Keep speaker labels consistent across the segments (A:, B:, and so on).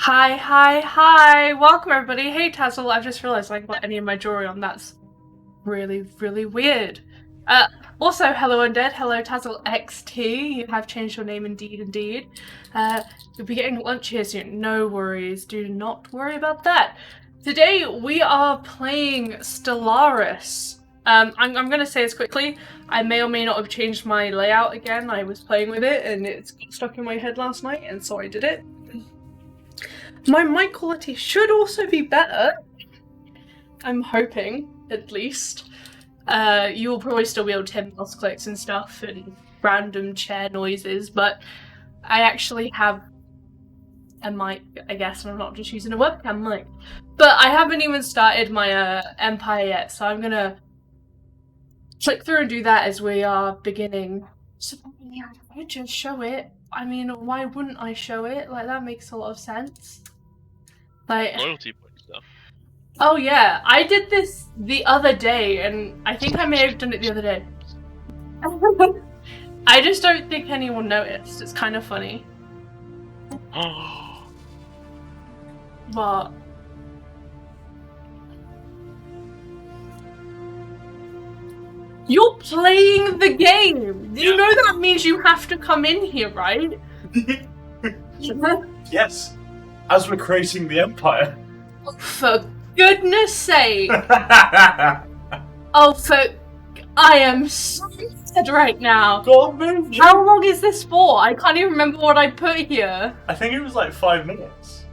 A: Hi! Welcome everybody. Hey Tazzle, I've just realised I haven't got any of my jewelry on. That's really weird. Also, hello Undead, hello Tazzle XT. You have changed your name indeed. You'll be getting lunch here soon. No worries, do not worry about that. Today we are playing Stellaris. I'm gonna say this quickly. I may or may not have changed my layout again. I was playing with it and it's got stuck in my head last night, and so I did it. My mic quality should also be better. I'm hoping, at least. You will probably still be able to hear mouse clicks and stuff and random chair noises, but I actually have a mic, I guess, and I'm not just using a webcam mic. But I haven't even started my Empire yet, so I'm gonna click through and do that as we are beginning. So yeah, I just show it. I mean, why wouldn't I show it? Like, that makes a lot of sense. Like,
B: loyalty point stuff.
A: Oh yeah, I did this the other day, and I think I may have done it the other day. I just don't think anyone noticed. It's kind of funny. What? You're playing the game! You know that means you have to come in here, right?
C: Yes. As we're creating the Empire.
A: For goodness sake! Oh, I am so sad right now.
C: Go on, move.
A: How long is this for? I can't even remember what I put here.
C: I think it was like 5 minutes.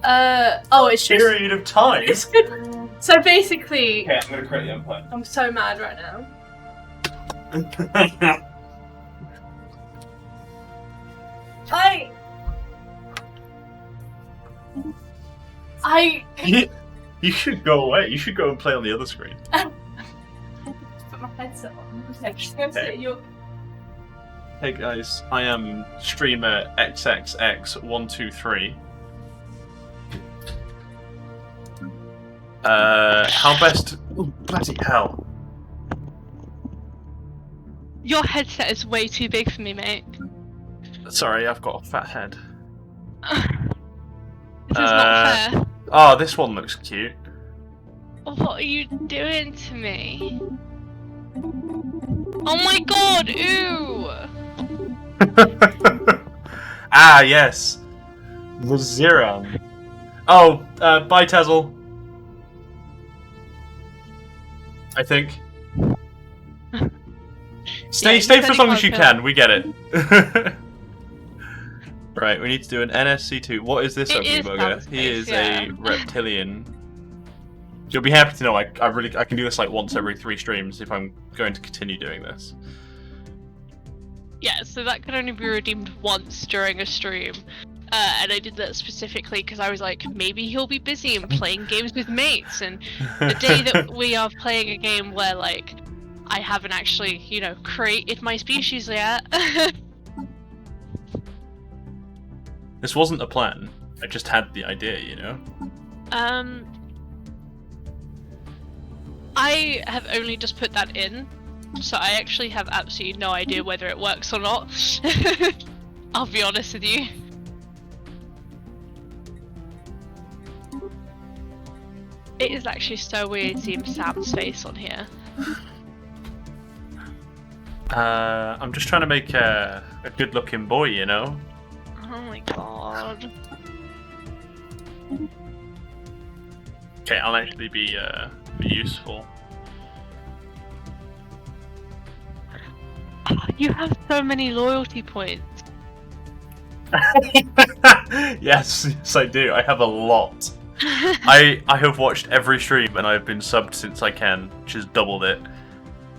A: It's just...
C: Period of time.
A: It's good. So basically...
C: Okay, I'm gonna create the Empire.
A: I'm so mad right now.
C: You should go away. You should go and play on the other screen.
A: Put my headset on. Okay.
C: Hey guys, I am streamer XXX123. How best... Oh, bloody hell.
D: Your headset is way too big for me, mate.
C: Sorry, I've got a fat head.
D: This is not fair.
C: Oh, this one looks cute.
D: What are you doing to me? Oh my god, ew!
C: Ah, yes. The Ziran. Oh, bye, Tazzle. I think. Stay for as long as you can. We get it. Right, we need to do an NSC2. What is this ugly bugger? He is a reptilian. You'll be happy to know I can do this like once every 3 streams if I'm going to continue doing this.
D: Yeah, so that could only be redeemed once during a stream. And I did that specifically because I was like, maybe he'll be busy and playing games with mates. And the day that we are playing a game where, like, I haven't actually, you know, created my species yet.
C: This wasn't a plan. I just had the idea, you know?
D: I have only just put that in, so I actually have absolutely no idea whether it works or not. I'll be honest with you. It is actually so weird seeing Sam's face on here.
C: I'm just trying to make a good-looking boy, you know?
D: Oh my god.
C: Okay, I'll actually be useful.
D: You have so many loyalty points.
C: Yes, I do. I have a lot. I have watched every stream and I've been subbed since I can, which has doubled it.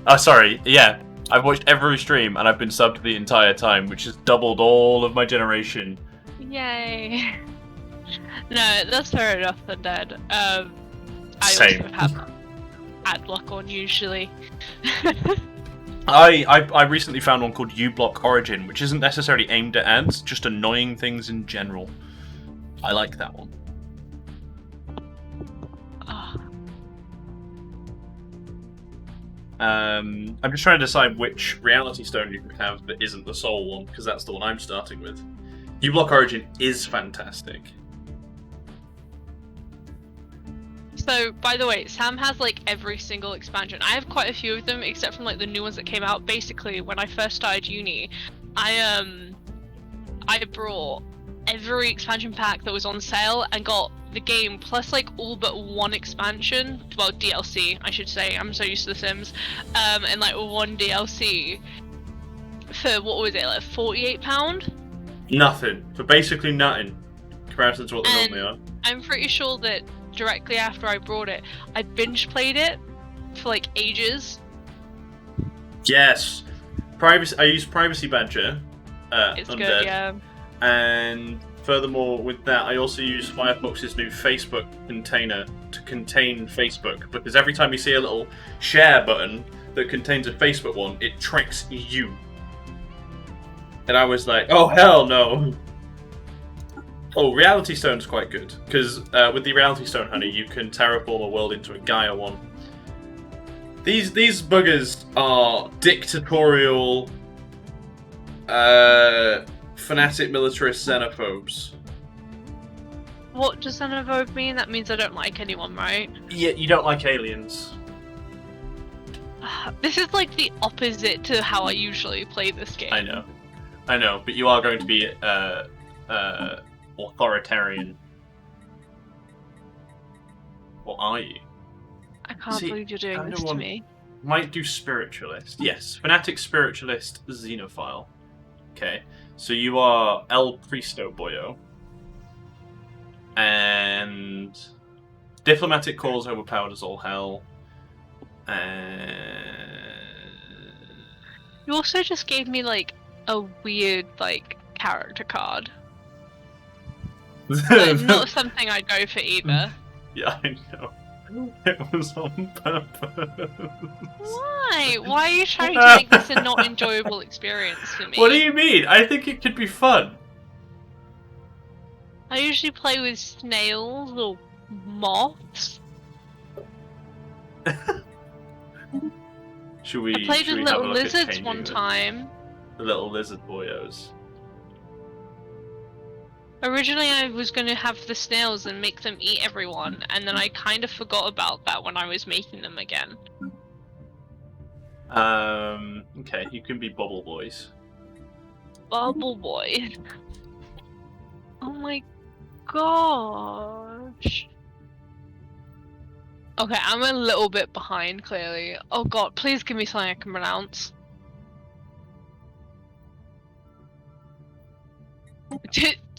C: Oh, sorry. Yeah, I've watched every stream and I've been subbed the entire time, which has doubled all of my generation.
D: Yay. No, that's fair enough, Undead. I
C: Same.
D: also have ad block on usually.
C: I recently found one called uBlock Origin, which isn't necessarily aimed at ads, just annoying things in general. I like that one. I'm just trying to decide which reality stone you could have that isn't the soul one, because that's the one I'm starting with. uBlock Origin is fantastic.
D: So, by the way, Sam has like every single expansion. I have quite a few of them, except from like the new ones that came out. Basically, when I first started uni, I brought every expansion pack that was on sale and got the game plus like all but one expansion, well DLC I should say, I'm so used to The Sims, and like one DLC for, what was it, like £48?
C: Nothing. For basically nothing. In comparison to what they normally are.
D: I'm pretty sure that directly after I brought it, I binge played it for like ages.
C: Yes. Privacy. I use Privacy Badger.
D: It's
C: Undead.
D: good, yeah.
C: And furthermore, with that, I also use Firefox's new Facebook container to contain Facebook, because every time you see a little share button that contains a Facebook one, it tracks you. And I was like, oh hell no! Oh, Reality Stone's quite good, because with the Reality Stone, honey, you can terraform a world into a Gaia one. These buggers are dictatorial, fanatic militarist xenophobes.
D: What does xenophobe mean? That means I don't like anyone, right?
C: Yeah, you don't like aliens.
D: This is like the opposite to how I usually play this game.
C: I know, but you are going to be authoritarian. Or are you?
D: I can't believe you're doing this to me.
C: Might do spiritualist. Yes, fanatic spiritualist xenophile. Okay, so you are El Pristo Boyo. And diplomatic cause overpowered as all hell. And
D: you also just gave me like a weird like character card. Like, not something I'd go for either.
C: Yeah, I know. It was on purpose.
D: Why? Why are you trying to make this a not enjoyable experience for me?
C: What do you mean? I think it could be fun.
D: I usually play with snails or moths.
C: Should we?
D: I played with
C: have a
D: little
C: look at
D: lizards
C: changing
D: one time.
C: The little lizard boyos.
D: Originally I was going to have the snails and make them eat everyone, and then I kind of forgot about that when I was making them again.
C: Okay, you can be bubble boys.
D: Bubble boy. Oh my gosh. Okay, I'm a little bit behind, clearly. Oh god, please give me something I can pronounce.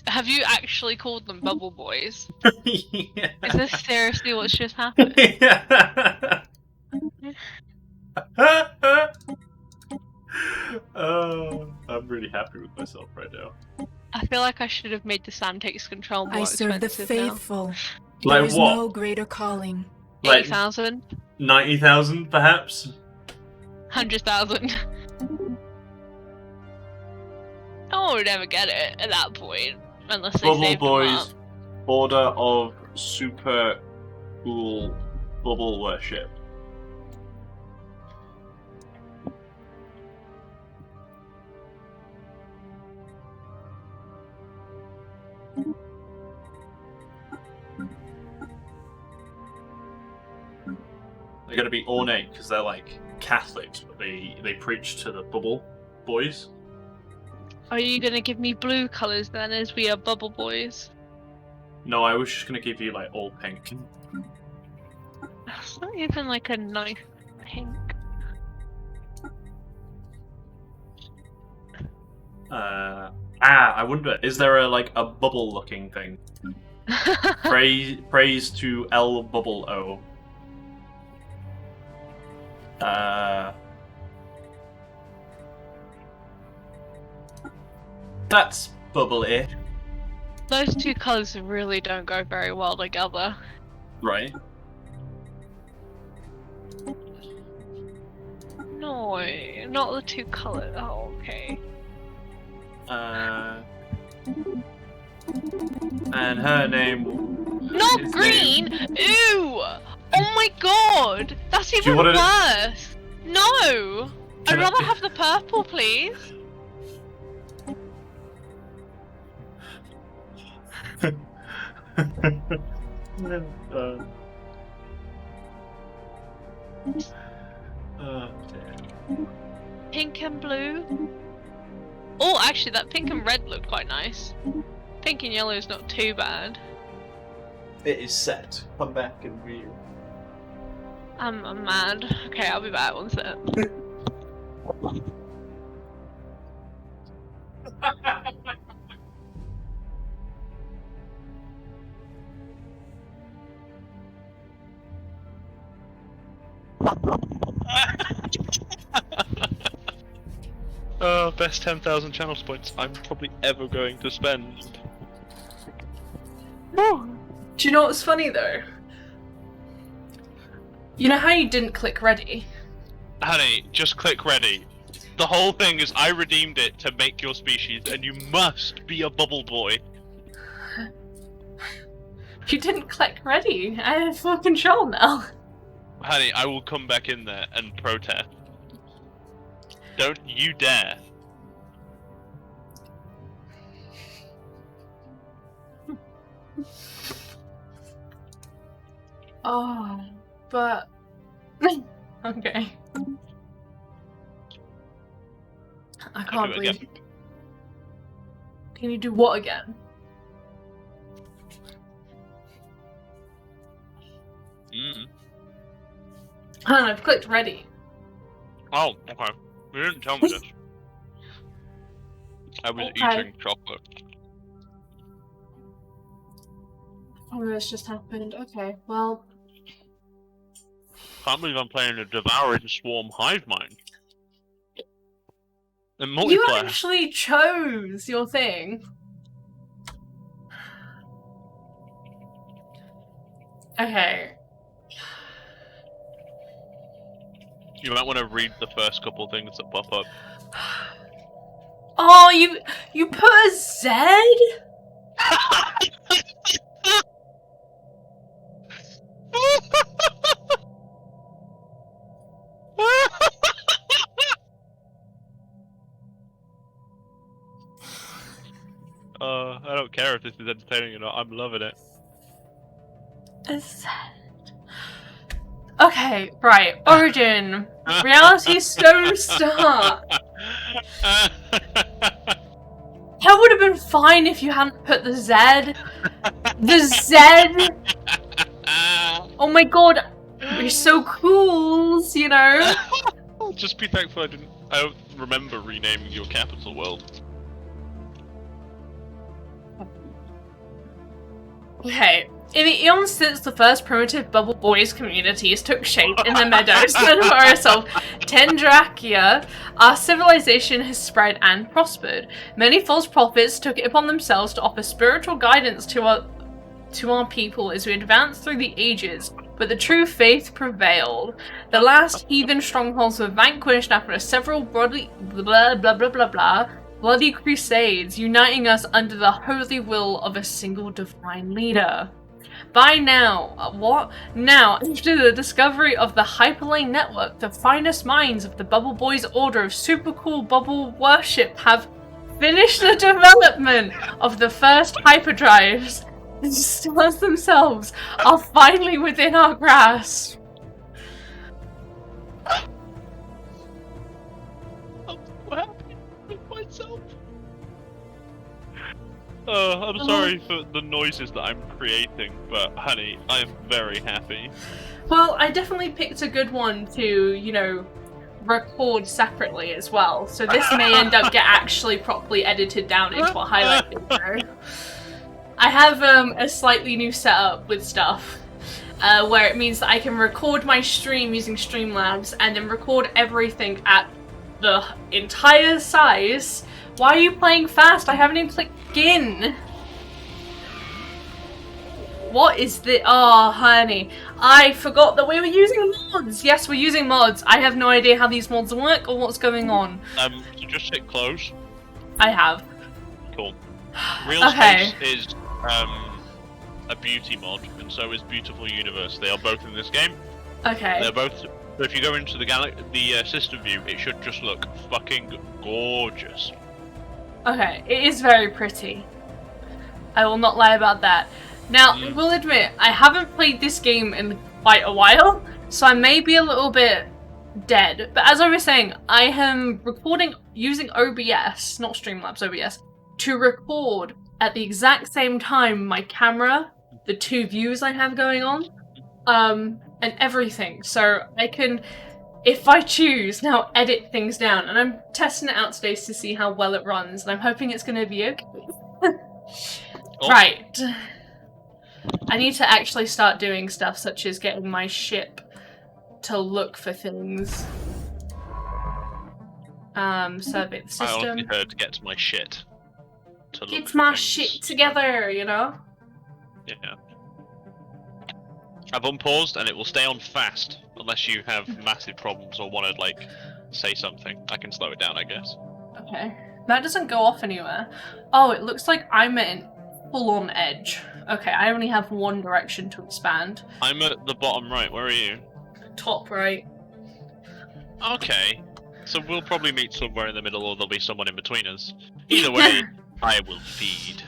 D: Have you actually called them bubble boys?
C: Yeah.
D: Is this seriously what's just happened?
C: Yeah. Oh, I'm really happy with myself right now.
D: I feel like I should have made the Sam Takes Control more
B: I serve the
D: expensive now.
B: faithful.
C: Like
B: there is
C: what?
B: no greater calling.
C: Like
D: 80,000?
C: 90,000, perhaps?
D: 100,000. No one would ever get it at that point, unless they
C: Bubble
D: saved them up.
C: Boys, Order of Super Cool Bubble Worship. They're going to be ornate because they're like Catholics, but they preach to the Bubble Boys.
D: Are you gonna give me blue colours then, as we are bubble boys?
C: No, I was just going to give you like all pink.
D: That's not even like a nice pink.
C: I wonder, is there a bubble looking thing? Praise to El Bubble O. That's bubbly.
D: Those two colours really don't go very well together.
C: Right.
D: No, not the two colours. Oh, okay.
C: And her name...
D: Not
C: his
D: green!
C: name-
D: Ew! Oh my god! That's even
C: wanna-
D: worse! No! I'd
C: Can I-
D: rather have the purple, please. Pink and blue? Oh, actually, that pink and red looked quite nice. Pink and yellow is not too bad.
C: It is set. Come back and read.
D: I'm mad. Okay, I'll be back one sec.
B: Best 10,000 channels points I'm probably ever going to spend.
A: Do you know what's funny though? You know how you didn't click ready?
B: Honey, just click ready. The whole thing is I redeemed it to make your species, and you must be a bubble boy.
A: You didn't click ready. I have full control now.
B: Honey, I will come back in there and protest. Don't you dare.
A: Oh, but... okay. I can't
B: do it
A: believe...
B: again.
A: Can you do what again?
B: Mm.
A: And I've clicked ready.
B: Oh, okay. You didn't tell me this. I was
A: Okay.
B: eating chocolate.
A: Oh, this just happened. Okay, well...
B: Can't believe I'm playing a devouring swarm hive mind. In
A: You
B: multiplayer.
A: actually chose your thing. Okay.
B: You might want to read the first couple things that pop up.
A: Oh, you put a Z?
B: I don't care if this is entertaining or not. I'm loving it.
A: A Z. Okay, right. Origin. Reality Stone Star. That would have been fine if you hadn't put the Z. The Z. Oh my god. We're so cool, you know?
B: Just be thankful I don't remember renaming your capital world.
A: Okay. In the eons since the first primitive Bubble Boys communities took shape in the meadows and forests of Tendrakia, our civilization has spread and prospered. Many false prophets took it upon themselves to offer spiritual guidance to to our people as we advanced through the ages, but the true faith prevailed. The last heathen strongholds were vanquished after several bloody crusades, uniting us under the holy will of a single divine leader. By now, after the discovery of the Hyperlane Network, the finest minds of the Bubble Boys Order of Super Cool Bubble Worship have finished the development of the first hyperdrives. The stars themselves are finally within our grasp.
B: I'm so happy with myself. I'm sorry for the noises that I'm creating, but honey, I am very happy.
A: Well, I definitely picked a good one to, you know, record separately as well. So this may end up get actually properly edited down into a highlight video. I have a slightly new setup with stuff, where it means that I can record my stream using Streamlabs and then record everything at the entire size. Why are you playing fast? I haven't even clicked in. What is the— oh, honey. I forgot that we were using mods. Yes, we're using mods. I have no idea how these mods work or what's going on.
B: So just hit close.
A: I have.
B: Cool. Real
A: Okay.
B: Space is a beauty mod, and so is Beautiful Universe. They are both in this game.
A: Okay.
B: They're both. So if you go into the system view, it should just look fucking gorgeous.
A: Okay, it is very pretty. I will not lie about that. Now, I will admit, I haven't played this game in quite a while, so I may be a little bit dead. But as I was saying, I am recording using OBS, not Streamlabs, OBS, to record at the exact same time my camera, the two views I have going on, and everything. So I can, if I choose, now edit things down. And I'm testing it out today to see how well it runs, and I'm hoping it's going to be okay.
B: Oh.
A: Right. I need to actually start doing stuff such as getting my ship to look for things. Survey the
B: I
A: system.
B: honestly heard to get my shit. To look
A: Get
B: for
A: my
B: things.
A: shit together, you know?
B: Yeah. I've unpaused and it will stay on fast unless you have massive problems or want to like say something. I can slow it down, I guess.
A: Okay. That doesn't go off anywhere. Oh, it looks like I'm in full-on edge. Okay, I only have one direction to expand.
B: I'm at the bottom right. Where are you?
A: Top right.
B: Okay. So we'll probably meet somewhere in the middle, or there'll be someone in between us. Either way, I will feed.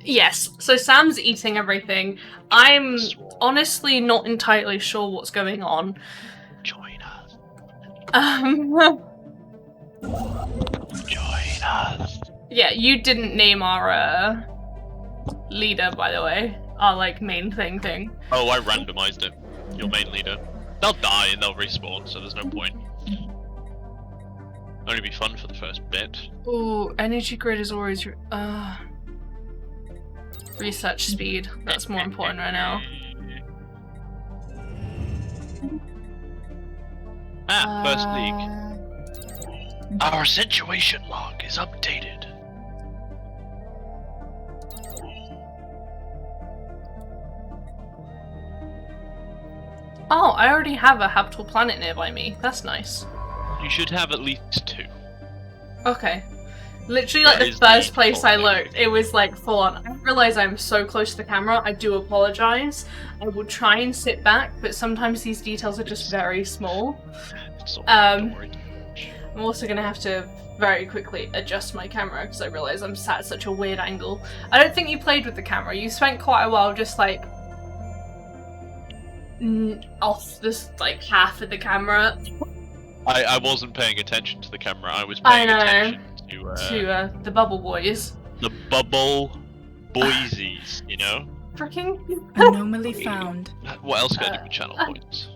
A: Yes, so Sam's eating everything. I'm honestly not entirely sure what's going on.
B: Join us.
A: Join us. Yeah, you didn't name our leader, by the way. Our like main thing.
B: Oh, I randomized it. Your main leader. They'll die and they'll respawn, so there's no point. Only be fun for the first bit.
A: Ooh, energy grid is always research speed. That's more important right now.
B: First league. Our situation log is updated.
A: Oh, I already have a habitable planet nearby me. That's nice.
B: You should have at least 2.
A: Okay. Literally, like,
B: That
A: the
B: is
A: first
B: the
A: place I
B: default.
A: looked, it was, like, full on. I realize I'm so close to the camera, I do apologize. I will try and sit back, but sometimes these details are just very small.
B: It's all right, don't worry.
A: I'm also gonna have to very quickly adjust my camera, because I realize I'm sat at such a weird angle. I don't think you played with the camera. You spent quite a while just, like, off this, like, half of the camera.
B: I wasn't paying attention to the camera, I was
A: I
B: paying
A: know.
B: attention
A: To, the Bubble Boys.
B: the bubble boysies, you know?
A: Freaking
E: Anomaly found.
B: What else can I do with channel points?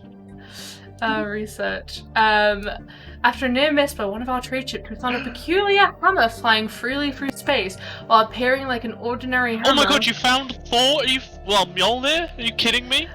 A: research. After a near miss by one of our trade ships, we found a peculiar hammer flying freely through space while appearing like an ordinary hammer.
B: Oh my god, you found 4? Are you Mjolnir? Are you kidding me?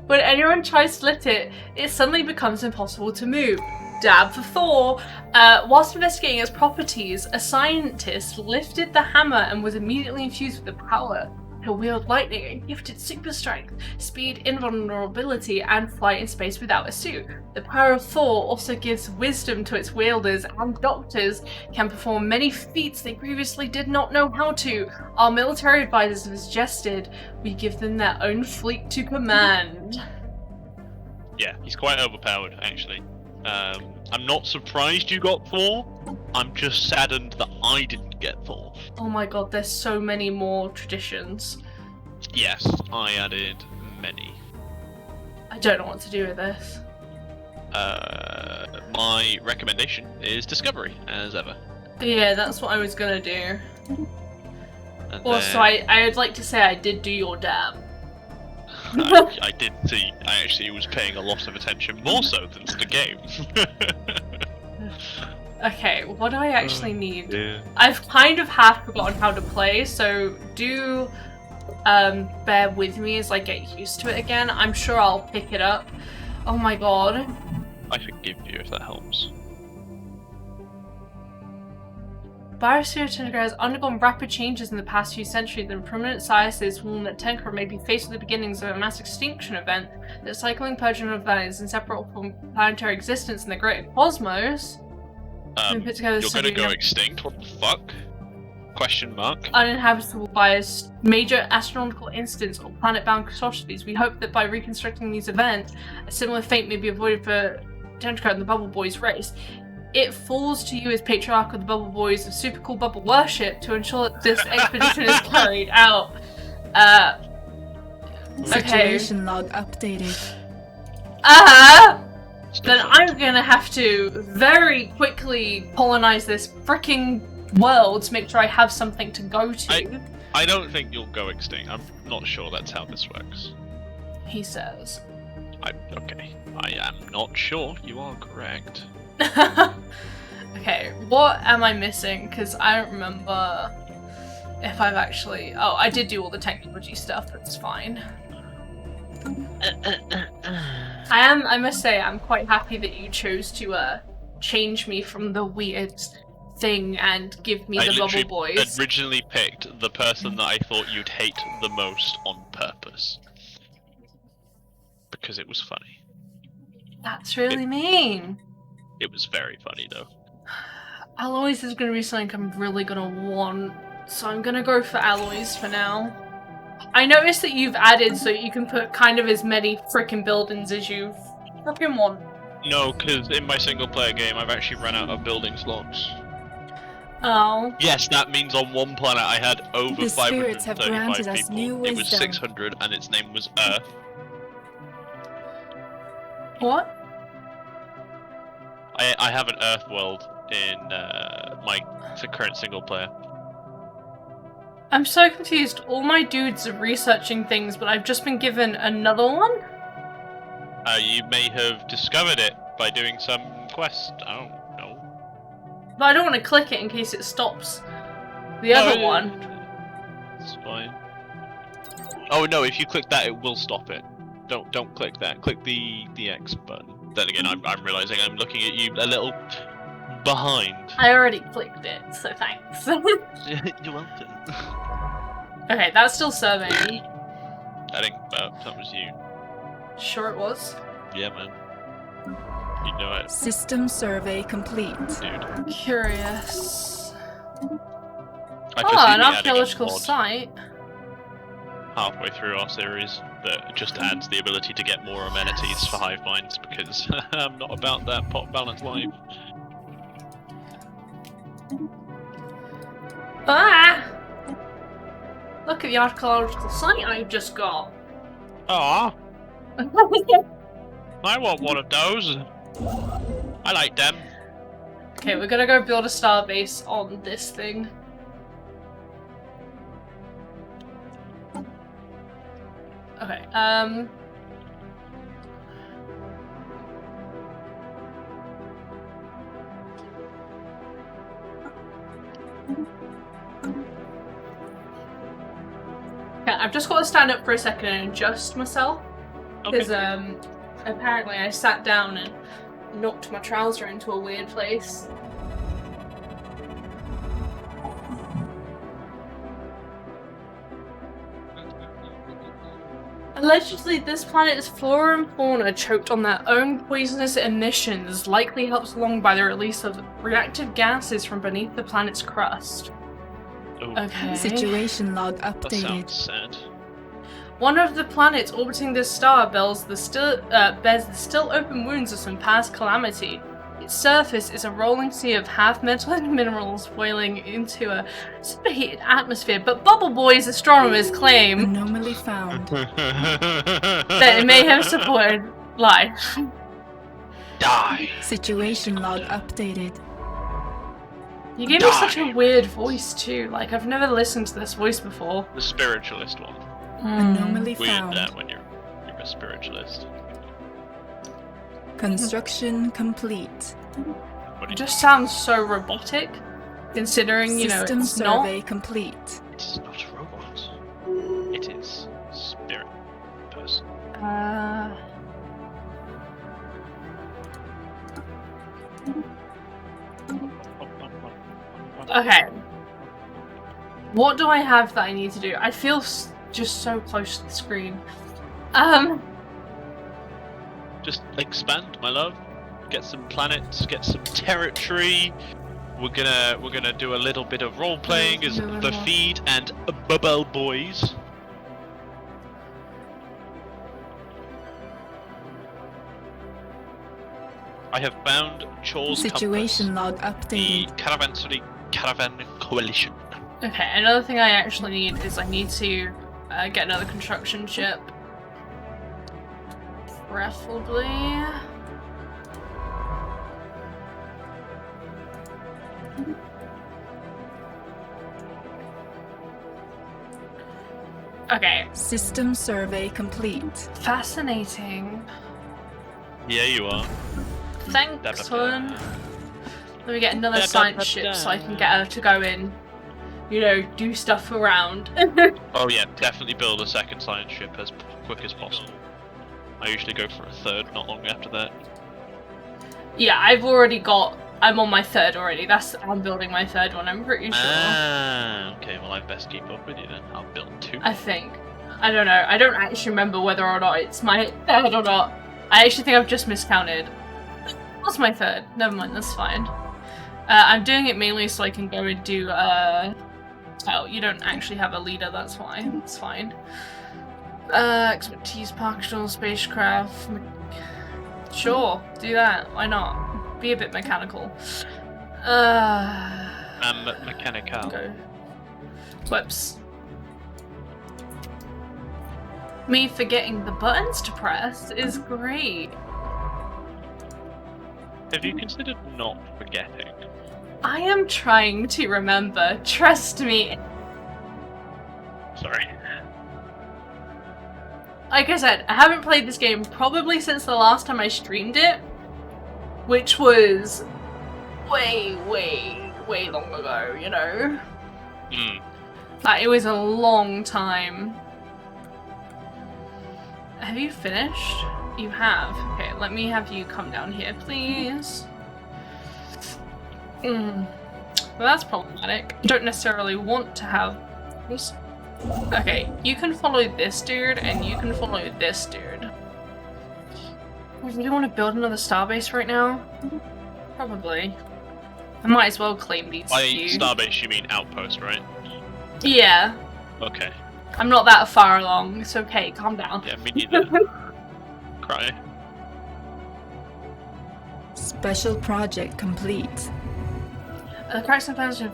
A: When anyone tries to lift it, it suddenly becomes impossible to move. Dab for Thor. Whilst investigating its properties, a scientist lifted the hammer and was immediately infused with the power. He'll wield lightning and gifted super strength, speed, invulnerability, and flight in space without a suit. The power of Thor also gives wisdom to its wielders, and doctors can perform many feats they previously did not know how to. Our military advisors have suggested we give them their own fleet to command.
B: Yeah, he's quite overpowered, actually. I'm not surprised you got Thor. I'm just saddened that I didn't get Thor.
A: Oh my god, there's so many more traditions.
B: Yes, I added many.
A: I don't know what to do with this.
B: My recommendation is Discovery, as ever.
A: Yeah, that's what I was gonna do.
B: And
A: Also,
B: then
A: I would like to say I did do your dab.
B: I did see. I actually was paying a lot of attention, more so than to the game.
A: Okay, what do I actually need?
B: Yeah.
A: I've kind of half forgotten how to play, so do bear with me as I get used to it again. I'm sure I'll pick it up. Oh my god.
B: I forgive you if that helps.
A: Biosphere Tengra has undergone rapid changes in the past few centuries, and prominent scientists warn that Tengra may be faced with the beginnings of a mass extinction event. The cycling purging of that is inseparable from planetary existence in the greater cosmos. We put together
B: You're gonna go extinct? What the fuck? Question mark.
A: Uninhabitable by a major astronomical instance or planet-bound catastrophes. We hope that by reconstructing these events, a similar fate may be avoided for Tentra and the Bubble Boys race. It falls to you as Patriarch of the Bubble Boys of Super Cool Bubble Worship to ensure that this expedition is carried out. Okay.
E: Situation log updated.
A: Then I'm gonna have to very quickly colonize this freaking world to make sure I have something to go to.
B: I don't think you'll go extinct. I'm not sure that's how this works.
A: He says.
B: Okay. I am not sure you are correct.
A: Okay, what am I missing? Because I don't remember if I've actually... Oh, I did do all the technology stuff, that's fine. I must say, I'm quite happy that you chose to change me from the weird thing and give me the Bubble Boys.
B: I originally picked the person that I thought you'd hate the most on purpose. Because it was funny.
A: That's really mean.
B: It was very funny, though.
A: Aloys is going to be something I'm really going to want, so I'm going to go for Aloys for now. I noticed that you've added so you can put kind of as many frickin' buildings as you frickin' want.
B: No, because in my single-player game, I've actually run out of building slots.
A: Oh.
B: Yes, that means on one planet I had over
E: The spirits have
B: 535
E: granted us
B: people.
E: new
B: It was
E: wisdom.
B: 600, and its name was Earth.
A: What?
B: I have an Earth world in my current single player.
A: I'm so confused. All my dudes are researching things, but I've just been given another one?
B: You may have discovered it by doing some quest. I don't know.
A: But I don't want to click it in case it stops the other one.
B: It's fine. Oh no, if you click that, it will stop it. Don't click that. Click the X button. Then again, I'm realizing I'm looking at you a little behind.
A: I already clicked it, so thanks.
B: You're welcome.
A: Okay, that's still serving.
B: I think that was you.
A: Sure it was.
B: Yeah, man. You know it,
E: System survey complete.
B: dude.
A: Curious.
B: I
A: Oh,
B: foresee
A: an
B: me adding a
A: archaeological
B: mod
A: site.
B: halfway through our series that just adds the ability to get more amenities for hive minds because I'm not about that pot balance life.
A: Ah! Look at the archaeological site I just got.
B: Aw, I want one of those. I like them.
A: Okay, we're gonna go build a starbase on this thing. Okay, okay, I've just got to stand up for a second and adjust myself. Because, apparently I sat down and knocked my trouser into a weird place. Allegedly, this planet's flora and fauna, choked on their own poisonous emissions, likely helped along by the release of reactive gases from beneath the planet's crust.
B: Oh,
A: Okay.
E: Situation log
B: that
E: updated.
B: sounds sad.
A: One of the planets orbiting this star bears the still open wounds of some past calamity. Its surface is a rolling sea of half-metal minerals boiling into a superheated atmosphere, but Bubble Boy's astronomers claim
E: Anomaly found.
A: that it may have supported life.
B: Die!
E: Situation log updated.
A: You gave me such a weird voice too, like I've never listened to this voice before.
B: The spiritualist one.
E: Anomaly
B: Weird
E: found.
B: that when you're a spiritualist.
E: Construction complete.
B: What do
A: It
B: you
A: just sounds so robotic, considering, you know,
E: System
A: it's not.
E: survey complete.
B: It's not a robot. It is spirit person.
A: Okay. What do I have that I need to do? I feel just so close to the screen.
B: Just expand, my love. Get some planets, get some territory. We're gonna do a little bit of role playing as the Feed and Bubble Boys. I have found Chaw's
E: Situation
B: Compass,
E: log
B: the
E: updated.
B: Caravansary Caravan Coalition.
A: Okay, another thing I actually need is I need to get another construction ship. Preferably. Okay,
E: System survey complete.
A: fascinating.
B: Yeah, you are.
A: Thanks, hun. Let me get another
B: Da, da,
A: science
B: da,
A: ship
B: da.
A: so I can get her to go in. You know, do stuff around.
B: Oh yeah, definitely build a second science ship as quick as possible. I usually go for a third not long after that.
A: Yeah, I'm on my third already. I'm building my third one, I'm pretty sure.
B: Ah, okay, well I best keep up with you then. I'll build two.
A: I think. I don't know. I don't actually remember whether or not it's my third or not. I actually think I've just miscounted. What's my third? Never mind, that's fine. I'm doing it mainly so I can go and do, oh, you don't actually have a leader, that's why. It's fine. Expertise, partial spacecraft. Sure, do that. Why not? Be a bit mechanical.
B: Mechanical.
A: Go. Whoops. Me forgetting the buttons to press is great.
B: Have you considered not forgetting?
A: I am trying to remember. Trust me.
B: Sorry.
A: Like I said, I haven't played this game probably since the last time I streamed it, which was way, way, way long ago, you know? Like, it was a long time. Have you finished? You have. Okay, let me have you come down here, please. Well, that's problematic. I don't necessarily want to have this. Okay, you can follow this dude, and you can follow this dude. I really want to build another starbase right now. Probably. I might as well claim these
B: By
A: few.
B: starbase you mean outpost, right?
A: Yeah.
B: Okay.
A: I'm not that far along. It's okay, calm down.
B: Yeah, me neither. Cry.
E: Special project complete.
A: Cracks and plans of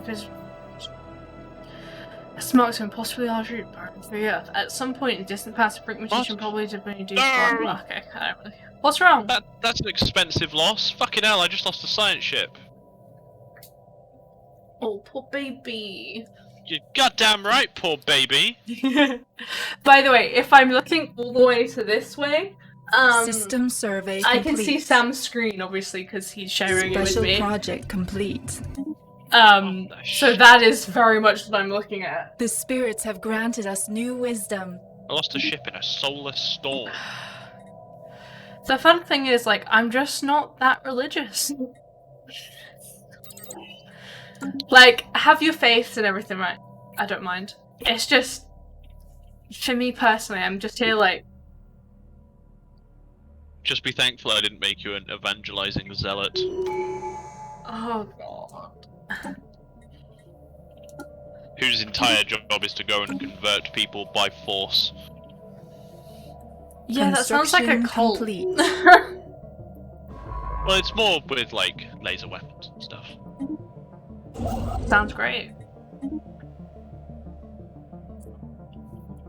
A: marks an impossibly large route for the Earth. At some point in the distant past, the brick magician
B: What?
A: probably did when you do.
B: No!
A: Okay, I don't really. What's wrong?
B: That's an expensive loss. Fucking hell, I just lost a science ship.
A: Oh, poor baby.
B: You're goddamn right, poor baby.
A: By the way, if I'm looking all the way to this way,
E: System survey
A: I
E: complete.
A: can see Sam's screen, obviously, because he's sharing it with
E: Special
A: me.
E: project complete.
A: So that is very much what I'm looking at.
E: The spirits have granted us new wisdom.
B: I lost a ship in a solar storm.
A: The fun thing is, like, I'm just not that religious. Like, have your faith and everything, right? I don't mind. It's just, for me personally, I'm just here like,
B: Just be thankful I didn't make you an evangelizing zealot.
A: Oh god.
B: Whose entire job is to go and convert people by force.
A: Yeah, that sounds like a
E: Construction
A: cult.
E: complete.
B: Well, it's more with, like, laser weapons and stuff.
A: Sounds great.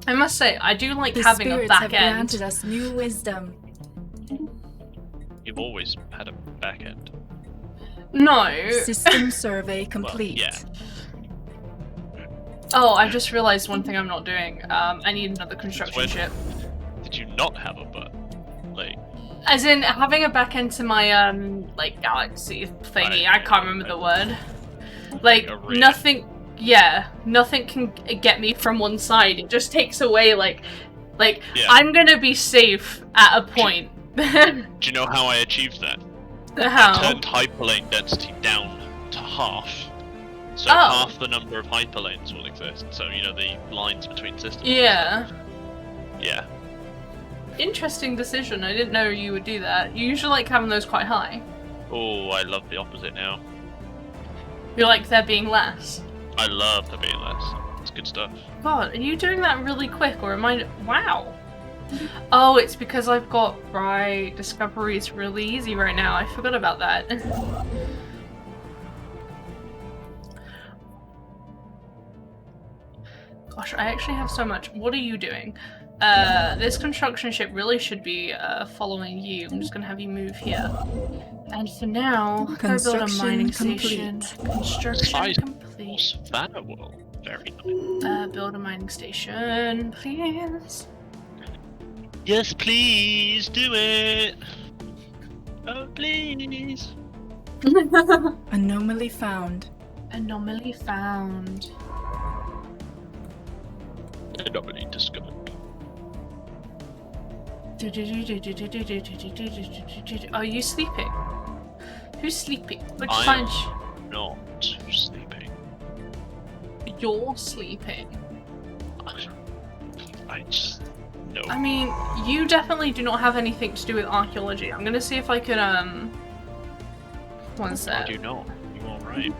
A: I must say, I do like
E: The
A: having a
E: spirits
A: back
E: have
A: end.
E: granted us new wisdom.
B: You've always had a back end.
A: No.
E: System survey complete.
B: yeah.
A: Oh, I just realized one thing I'm not doing. I need another construction
B: Wait.
A: ship.
B: Did you not have a butt? Like,
A: As in, having a back end to my, like, galaxy thingy. I can't remember the word. Like,
B: arena.
A: nothing... Yeah, nothing can get me from one side. It just takes away, like
B: Yeah.
A: I'm gonna be safe at a point.
B: do you know how I achieved that? I
A: How?
B: turned hyperlane density down to half. So
A: Oh.
B: half the number of hyperlanes will exist. So, you know, the lines between systems.
A: Yeah.
B: Yeah.
A: Interesting decision. I didn't know you would do that. You usually like having those quite high.
B: Oh, I love the opposite now.
A: You like there being less.
B: I love the being less. It's good stuff.
A: God, are you doing that really quick, or am I? Wow. Oh, it's because I've got discovery is really easy right now. I forgot about that. Gosh, I actually have so much. What are you doing? This construction ship really should be following you. I'm just gonna have you move here. And for now, go build a mining station. Construction
B: Size
A: complete.
B: Vanderwall. Very nice.
A: Build a mining station, please.
B: Yes, please do it. Oh, please.
E: Anomaly found.
A: Anomaly found.
B: Anomaly discovered.
A: Are you sleeping? Who's sleeping? Which
B: I'm
A: bunch?
B: not sleeping.
A: You're sleeping.
B: I just no.
A: I mean, you definitely do not have anything to do with archaeology. I'm gonna see if I can, one
B: I
A: sec.
B: do not. You are right.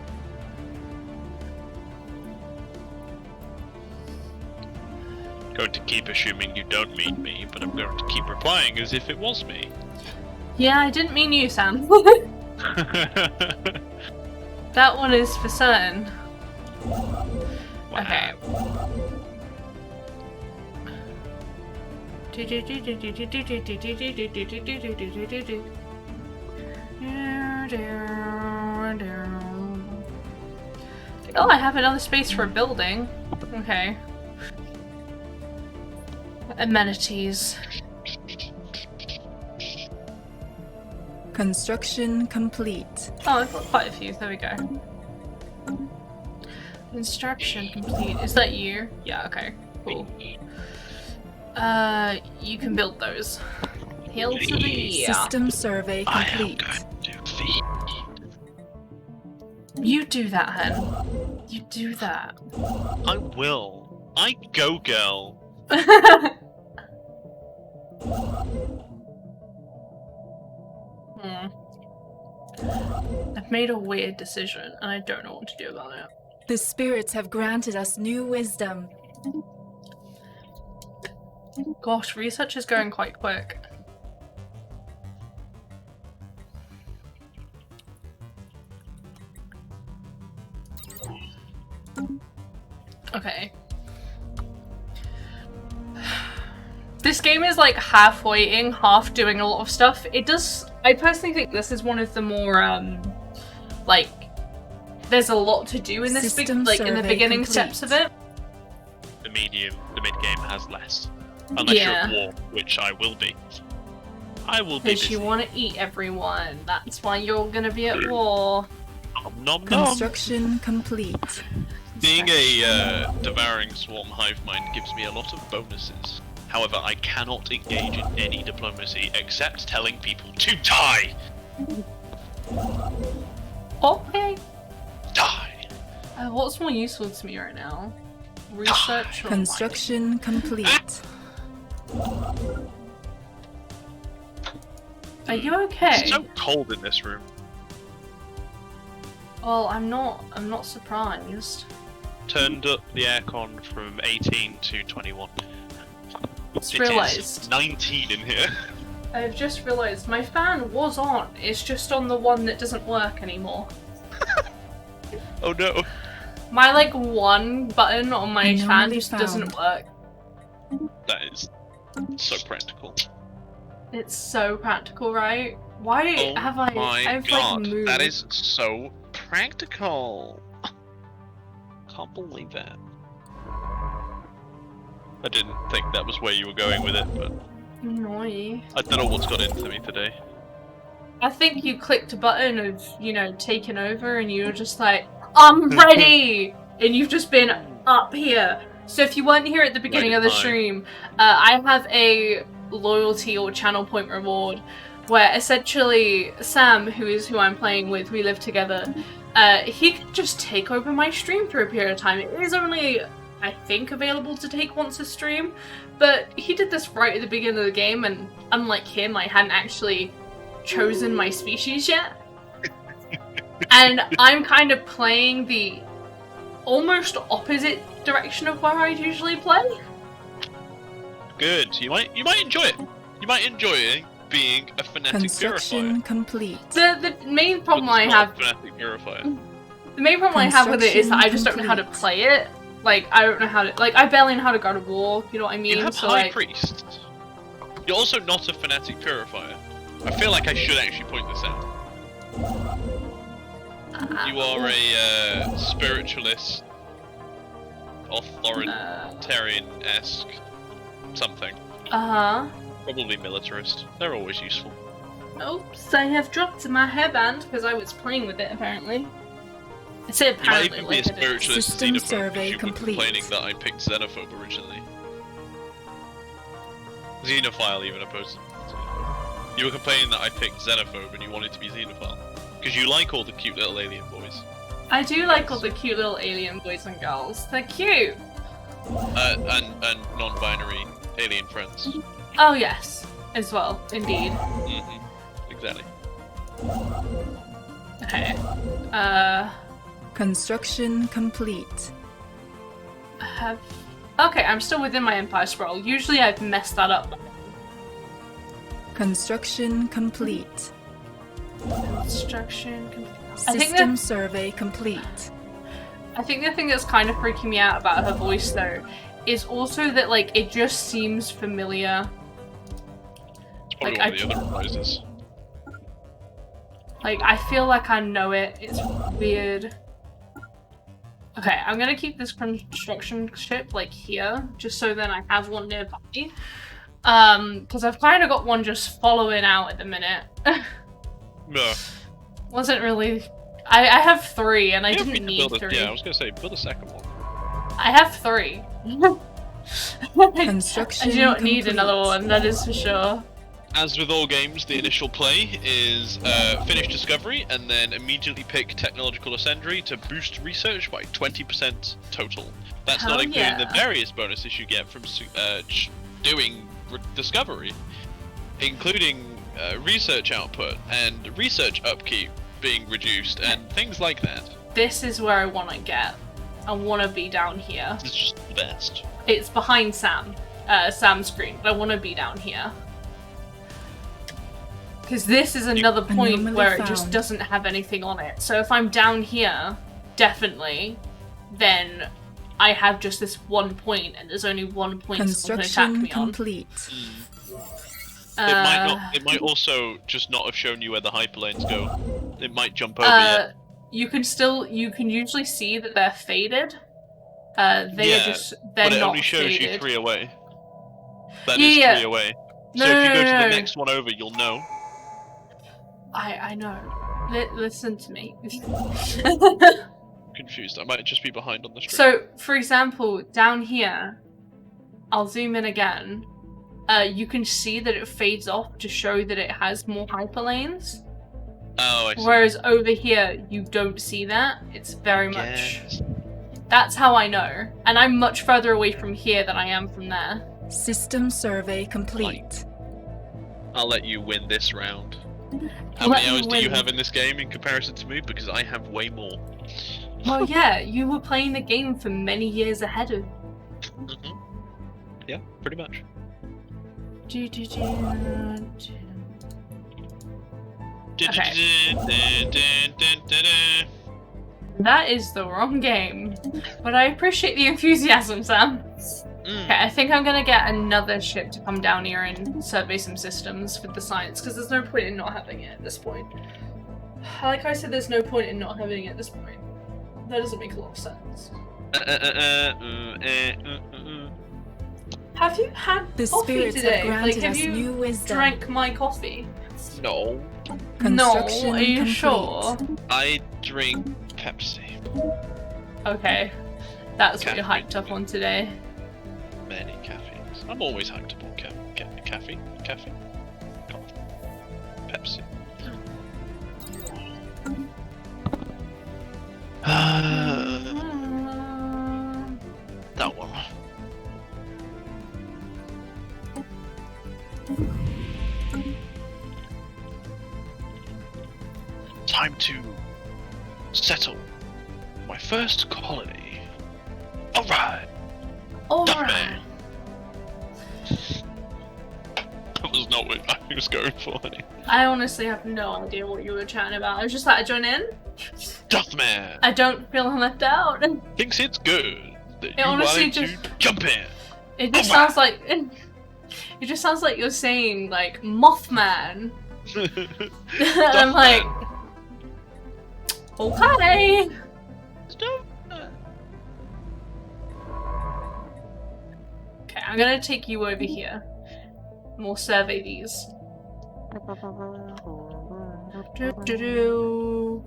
B: Going to keep assuming you don't mean me, but I'm going to keep replying as if it was me.
A: Yeah, I didn't mean you, Sam. That one is for certain. Okay. Oh, I have another space for a building. Okay. Amenities.
E: Construction complete.
A: Oh, I've got quite a few. There we go. Construction complete. Is that you? Yeah, okay. Cool. You can build those. Hail to the year.
E: System survey
B: I am
E: complete.
B: going to feed.
A: You do that, hun. You do that.
B: I will. I go, girl.
A: I've made a weird decision, and I don't know what to do about it.
E: The spirits have granted us new wisdom.
A: Gosh, research is going quite quick. Okay. This game is like half waiting, half doing a lot of stuff. It does. I personally think this is one of the more like there's a lot to do in this
E: System
A: like in the
E: survey
A: beginning
E: complete.
A: steps of it.
B: The mid game has less. Unless you're
A: Yeah.
B: at war, which I will be. I will be
A: Because
B: busy.
A: you want to eat everyone. That's why you're gonna be at war.
B: Nom nom nom.
E: Construction complete.
B: Being a devouring swarm hive mind gives me a lot of bonuses. However, I cannot engage in any diplomacy except telling people to die!
A: Okay.
B: Die!
A: What's more useful to me right now? Research or
E: Construction complete.
A: Are you okay?
B: It's so cold in this room.
A: Well, I'm not surprised.
B: Turned up the aircon from 18 to 21.
A: Just
B: It
A: realised.
B: is 19 in here.
A: I've just realised my fan was on. It's just on the one that doesn't work anymore.
B: Oh no.
A: My like one button on my fan
E: Anomaly
A: just
E: found.
A: doesn't work.
B: That is so practical.
A: It's so practical, right? Why
B: Oh
A: have I?
B: my
A: I've
B: god,
A: like moved.
B: that is so practical. Can't believe that. I didn't think that was where you were going with it, but
A: annoying.
B: I don't know what's got into me today.
A: I think you clicked a button of, you know, taking over, and you were just like, I'm ready! And you've just been up here. So if you weren't here at the beginning of the
B: Hi.
A: stream, I have a loyalty or channel point reward where essentially Sam, who I'm playing with, we live together, he could just take over my stream for a period of time. It is only, I think, available to take once a stream, but he did this right at the beginning of the game, and unlike him, I hadn't actually chosen my species yet. And I'm kind of playing the almost opposite direction of where I usually play.
B: Good. You might enjoy it. You might enjoy being a phonetic
E: Construction
B: purifier.
E: complete.
A: The main problem
B: But
A: I
B: it's not
A: have,
B: a phonetic purifier.
A: the main problem I have with it is that I just don't know how to
E: Construction
A: play it. Like, I don't know how to, like, I barely know how to go to war, you know what I mean?
B: You have
A: So,
B: High
A: like,
B: Priest. You're also not a phonetic purifier. I feel like I should actually point this out. You are a spiritualist, authoritarian-esque something.
A: uh-huh.
B: Probably militarist. They're always useful.
A: Oops, I have dropped my hairband because I was playing with it, apparently. I say
B: You might
A: apparently,
B: even be a
A: like I did.
B: spiritualist
E: System
B: xenophobe
E: survey
B: because you were
E: complete.
B: complaining that I picked xenophobe originally. Xenophile even opposed to... You were complaining that I picked xenophobe and you wanted to be xenophile. Because you like all the cute little alien boys.
A: I do like all the cute little alien boys and girls. They're cute.
B: And non-binary alien friends.
A: Oh yes, as well, indeed.
B: Mm-hmm. Exactly.
A: Okay.
E: Construction complete.
A: Okay, I'm still within my Empire Scroll. Usually I've messed that up.
E: Construction complete.
A: Construction. I think
E: System
A: that-
E: survey complete.
A: I think the thing that's kind of freaking me out about her voice, though, is also that, like, it just seems familiar.
B: It's probably
A: Like,
B: one of the other reprises.
A: Like, I feel like I know it. It's weird. Okay, I'm gonna keep this construction ship, like, here, just so then I have one nearby. Because I've kind of got one just following out at the minute.
B: No.
A: Wasn't really... I have 3, and I
B: You don't
A: didn't
B: need to
A: need
B: build
A: 3.
B: Yeah, I was gonna say, build a second one.
A: I have 3.
E: Construction
A: I do not need
E: complete.
A: another one, that is for sure.
B: As with all games, the initial play is finish discovery and then immediately pick technological ascendary to boost research by 20% total. That's
A: Hell
B: not including the
A: yeah.
B: various bonuses you get from doing discovery, including research output and research upkeep being reduced and things like that.
A: This is where I want to get. I want to be down here.
B: It's just the best.
A: It's behind Sam's screen, but I want to be down here. Because this is another point
E: Anomaly
A: where it just
E: found.
A: doesn't have anything on it. So if I'm down here, definitely, then I have just this one point, and there's only one point someone can attack
E: Construction
A: me on.
E: complete.
B: It might also just not have shown you where the hyperlanes go. It might jump over you.
A: You can usually see that they're faded. They're
B: But it
A: not
B: only shows
A: faded.
B: you 3 away. That
A: Yeah,
B: is 3
A: yeah.
B: away.
A: No,
B: So if you
A: no,
B: go to
A: no,
B: the
A: no.
B: next one over, you'll know.
A: I know. Listen to me.
B: Confused. I might just be behind on the stream.
A: So, for example, down here, I'll zoom in again. You can see that it fades off to show that it has more hyperlanes.
B: Oh, I see.
A: Whereas over here, you don't see that. It's very much...
B: Yes.
A: That's how I know. And I'm much further away from here than I am from there.
E: System survey complete.
B: I'll let you win this round. How
A: Let
B: many
A: me
B: hours do you
A: win.
B: have in this game in comparison to me? Because I have way more.
A: Well, yeah, you were playing the game for many years ahead of.
B: Yeah, pretty much.
A: That is the wrong game. But I appreciate the enthusiasm, Sam. Okay, I think I'm gonna get another ship to come down here and survey some systems with the science, because there's no point in not having it at this point. Like I said, there's no point in not having it at this point. That doesn't make a lot of sense. Have you had
E: The
A: coffee
E: spirits
A: today?
E: have granted
A: Like, have
E: us
A: you
E: new wisdom.
A: drank my coffee?
B: No.
A: No,
E: Construction
A: are you
E: complete.
A: sure?
B: I drink Pepsi.
A: Okay, that's what you're
B: Caffeine.
A: hyped up on today.
B: Many caffeines. I'm always hyped up on caffeine. Coffee. Pepsi. That one. Time to settle my first colony. Alright!
A: Alright.
B: That was not what I was going for.
A: I honestly have no idea what you were chatting about. I was just like, join in.
B: Duffman
A: I don't feel left out.
B: thinks it's good that you
A: honestly
B: wanted to
A: just-
B: jump in.
A: It just
B: Alright.
A: sounds like it just sounds like you're saying like Mothman. And I'm like, okay.
B: Duffman.
A: Okay, I'm gonna take you over here. And we'll survey these. Do-do-do.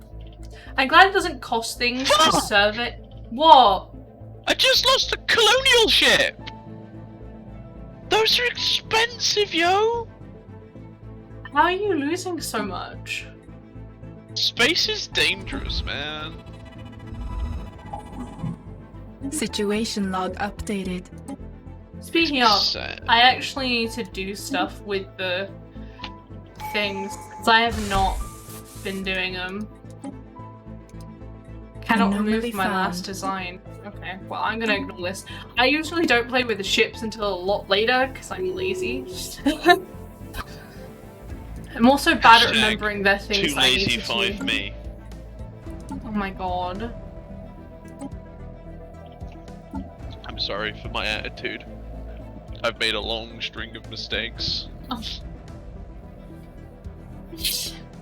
A: I'm glad it doesn't cost things to survey. What?
B: I just lost a colonial ship! Those are expensive, yo!
A: How are you losing so much?
B: Space is dangerous, man.
E: Situation log updated.
A: Speaking of,
B: Sad.
A: I actually need to do stuff with the things, because I have not been doing them. Cannot
E: Anomaly
A: remove my
E: found.
A: last design. Okay, well, I'm gonna ignore this. I usually don't play with the ships until a lot later, because I'm lazy. I'm also bad at
B: Hashtag
A: remembering their things
B: Too
A: that I need
B: lazy
A: to
B: five
A: do.
B: me.
A: Oh my god.
B: I'm sorry for my attitude. I've made a long string of mistakes.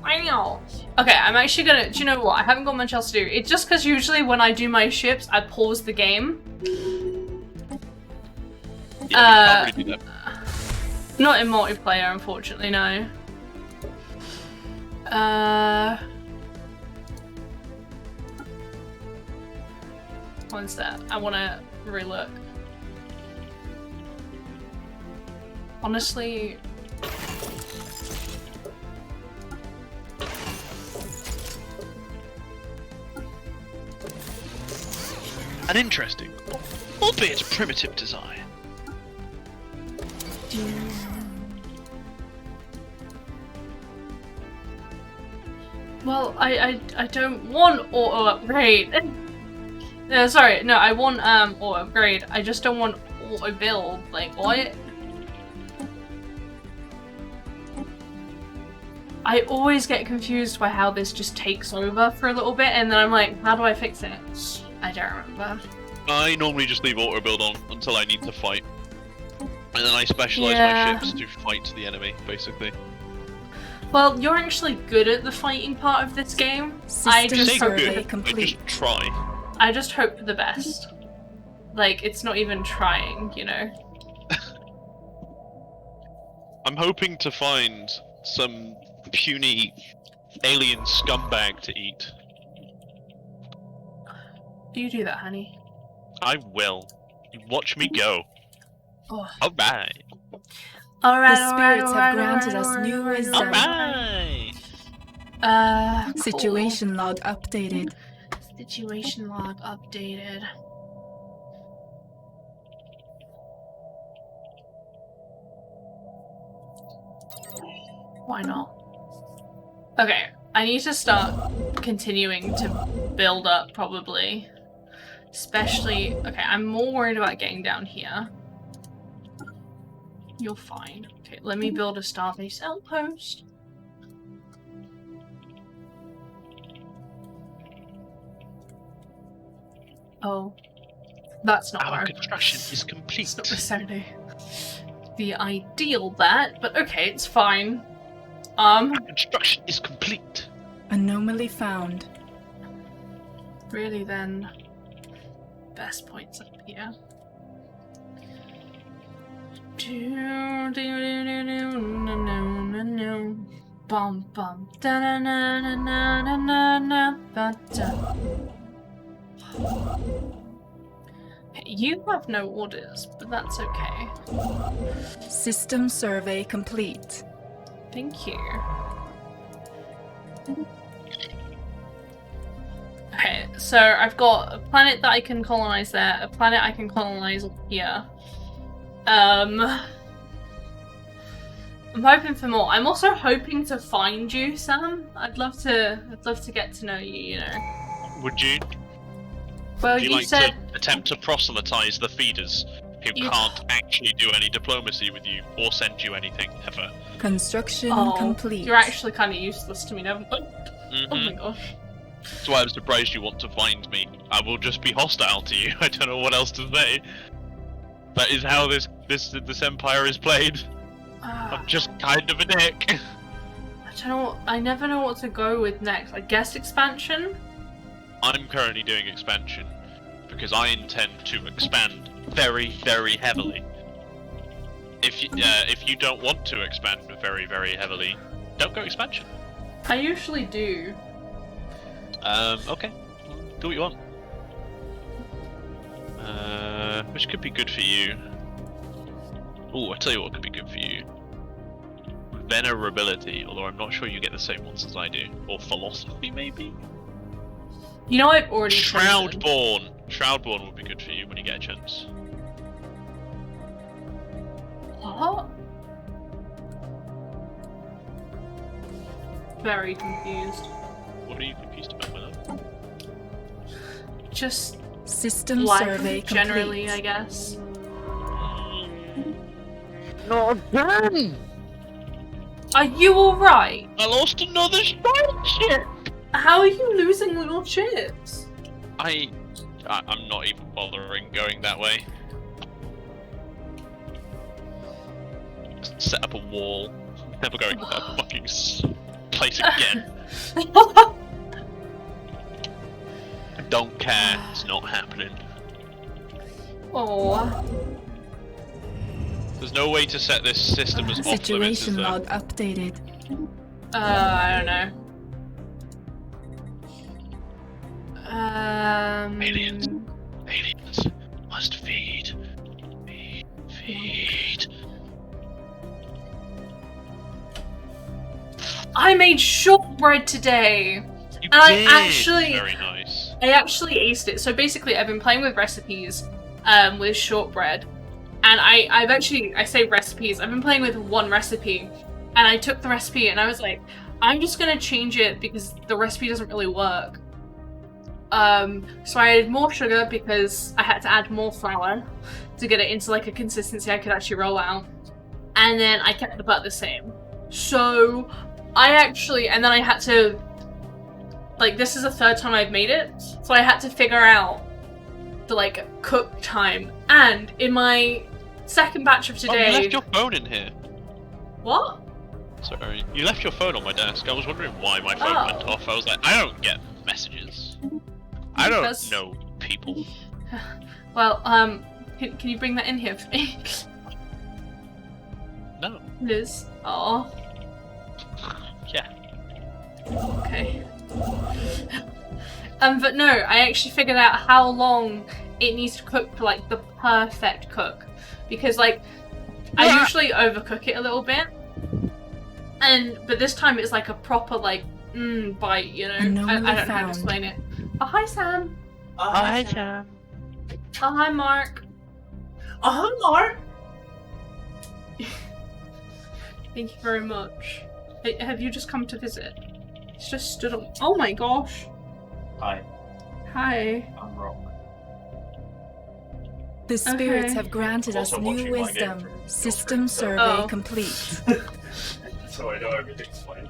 A: I know. Okay, I'm actually gonna. Do you know what? I haven't got much else to do. It's just because usually when I do my ships, I pause the game.
B: Yeah, you can't really do that.
A: Not in multiplayer, unfortunately, no. One sec. I wanna relook. Honestly.
B: An interesting, albeit primitive design.
A: Well, I don't want auto upgrade. Sorry, no, I want auto upgrade. I just don't want auto build. Like what? I always get confused by how this just takes over for a little bit, and then I'm like, how do I fix it? I don't remember.
B: I normally just leave auto build on until I need to fight. And then I specialize
A: Yeah.
B: my ships to fight the enemy, basically.
A: Well, you're actually good at the fighting part of this game. I
E: System
A: just
B: Say
A: hope
E: survey
B: good, I
E: complete.
B: just try.
A: I just hope for the best. Like, it's not even trying, you know?
B: I'm hoping to find some puny alien scumbag to eat.
A: Do you do that, honey?
B: I will. You watch me go.
A: Oh.
B: Alright.
A: Alright,
E: The spirits have granted us new wisdom.
B: Alright.
A: Cool.
E: Situation log updated.
A: Situation log updated. Why not? Okay, I need to start continuing to build up, probably. Especially... Okay, I'm more worried about getting down here. You're fine. Okay, let me build a starbase outpost. Oh. That's not
B: Our
A: where
B: construction is complete.
A: It's not necessarily the ideal bet, but okay, it's fine.
B: Our construction is complete.
E: Anomaly found.
A: Really then, best points up here. Bum bum da na na na na na na na da. You have no orders, but that's okay.
E: System survey complete.
A: Thank you. Okay, so I've got a planet that I can colonize there, a planet I can colonize here. I'm hoping for more. I'm also hoping to find you, Sam. I'd love to get to know you, you know.
B: Would you?
A: Well,
B: Would you like
A: said
B: to attempt to proselytize the feeders who can't actually do any diplomacy with you or send you anything ever?
E: Construction
A: oh,
E: complete.
A: You're actually kind of useless to me, never mind. Oh my gosh.
B: That's why I'm surprised you want to find me. I will just be hostile to you. I don't know what else to say. That is how this empire is played. I'm just kind of a dick.
A: I don't know. I never know what to go with next. I guess expansion.
B: I'm currently doing expansion because I intend to expand very, very heavily. If you don't want to expand very, very heavily, don't go expansion.
A: I usually do.
B: Okay. Do what you want. Which could be good for you. Oh, I tell you what could be good for you. Venerability, although I'm not sure you get the same ones as I do. Or philosophy, maybe?
A: You know, I've already chosen.
B: Shroudborn! Shroudborn would be good for you when you get a chance.
A: What? Very confused.
B: What are you confused about, my love?
A: Just
E: System
A: life
E: survey
A: generally,
E: complete.
A: I guess.
B: Not again!
A: Are you alright?
B: I lost another ship!
A: How are you losing little ships?
B: I'm not even bothering going that way. Set up a wall. Never going to that fucking place again. I don't care. It's not happening.
A: Oh.
B: There's no way to set this system as off limits, is
E: Situation
B: there?
E: log updated.
A: I don't know.
B: Aliens. Aliens must feed. Feed.
A: I made shortbread today.
B: You
A: And
B: did.
A: I actually-
B: Very nice.
A: I actually aced it. So basically, I've been playing with recipes, with shortbread, and I say recipes. I've been playing with one recipe, and I took the recipe and I was like, I'm just gonna change it because the recipe doesn't really work. So I added more sugar because I had to add more flour to get it into like a consistency I could actually roll out, and then I kept the butter the same. So and then I had to. Like, this is the third time I've made it, so I had to figure out the, like, cook time. And in my second batch of
B: Oh,
A: today...
B: you left your phone in here.
A: What?
B: Sorry. You left your phone on my desk. I was wondering why my phone went off. I was like, I don't get messages. I don't know people.
A: Well, can you bring that in here for me?
B: No.
A: Liz? Aw.
B: Yeah.
A: Okay. But no, I actually figured out how long it needs to cook for, like, the perfect cook. Because, like, I usually overcook it a little bit. But this time it's like a proper, like, bite, you know? I don't know how to explain it. Oh, hi, Sam.
B: Hi, Sam.
A: Oh, hi, Mark.
C: Oh, hi, Mark.
A: Thank you very much. Have you just come to visit? He's just stood up. Oh my gosh.
C: Hi,
A: Hi.
C: I'm Rock.
E: The spirits
A: Okay.
E: have granted us
C: Also watching
E: new
C: my game
E: wisdom.
C: from your
E: System
C: screen, so-
E: survey
A: Oh.
E: complete.
C: So I know everything's fine.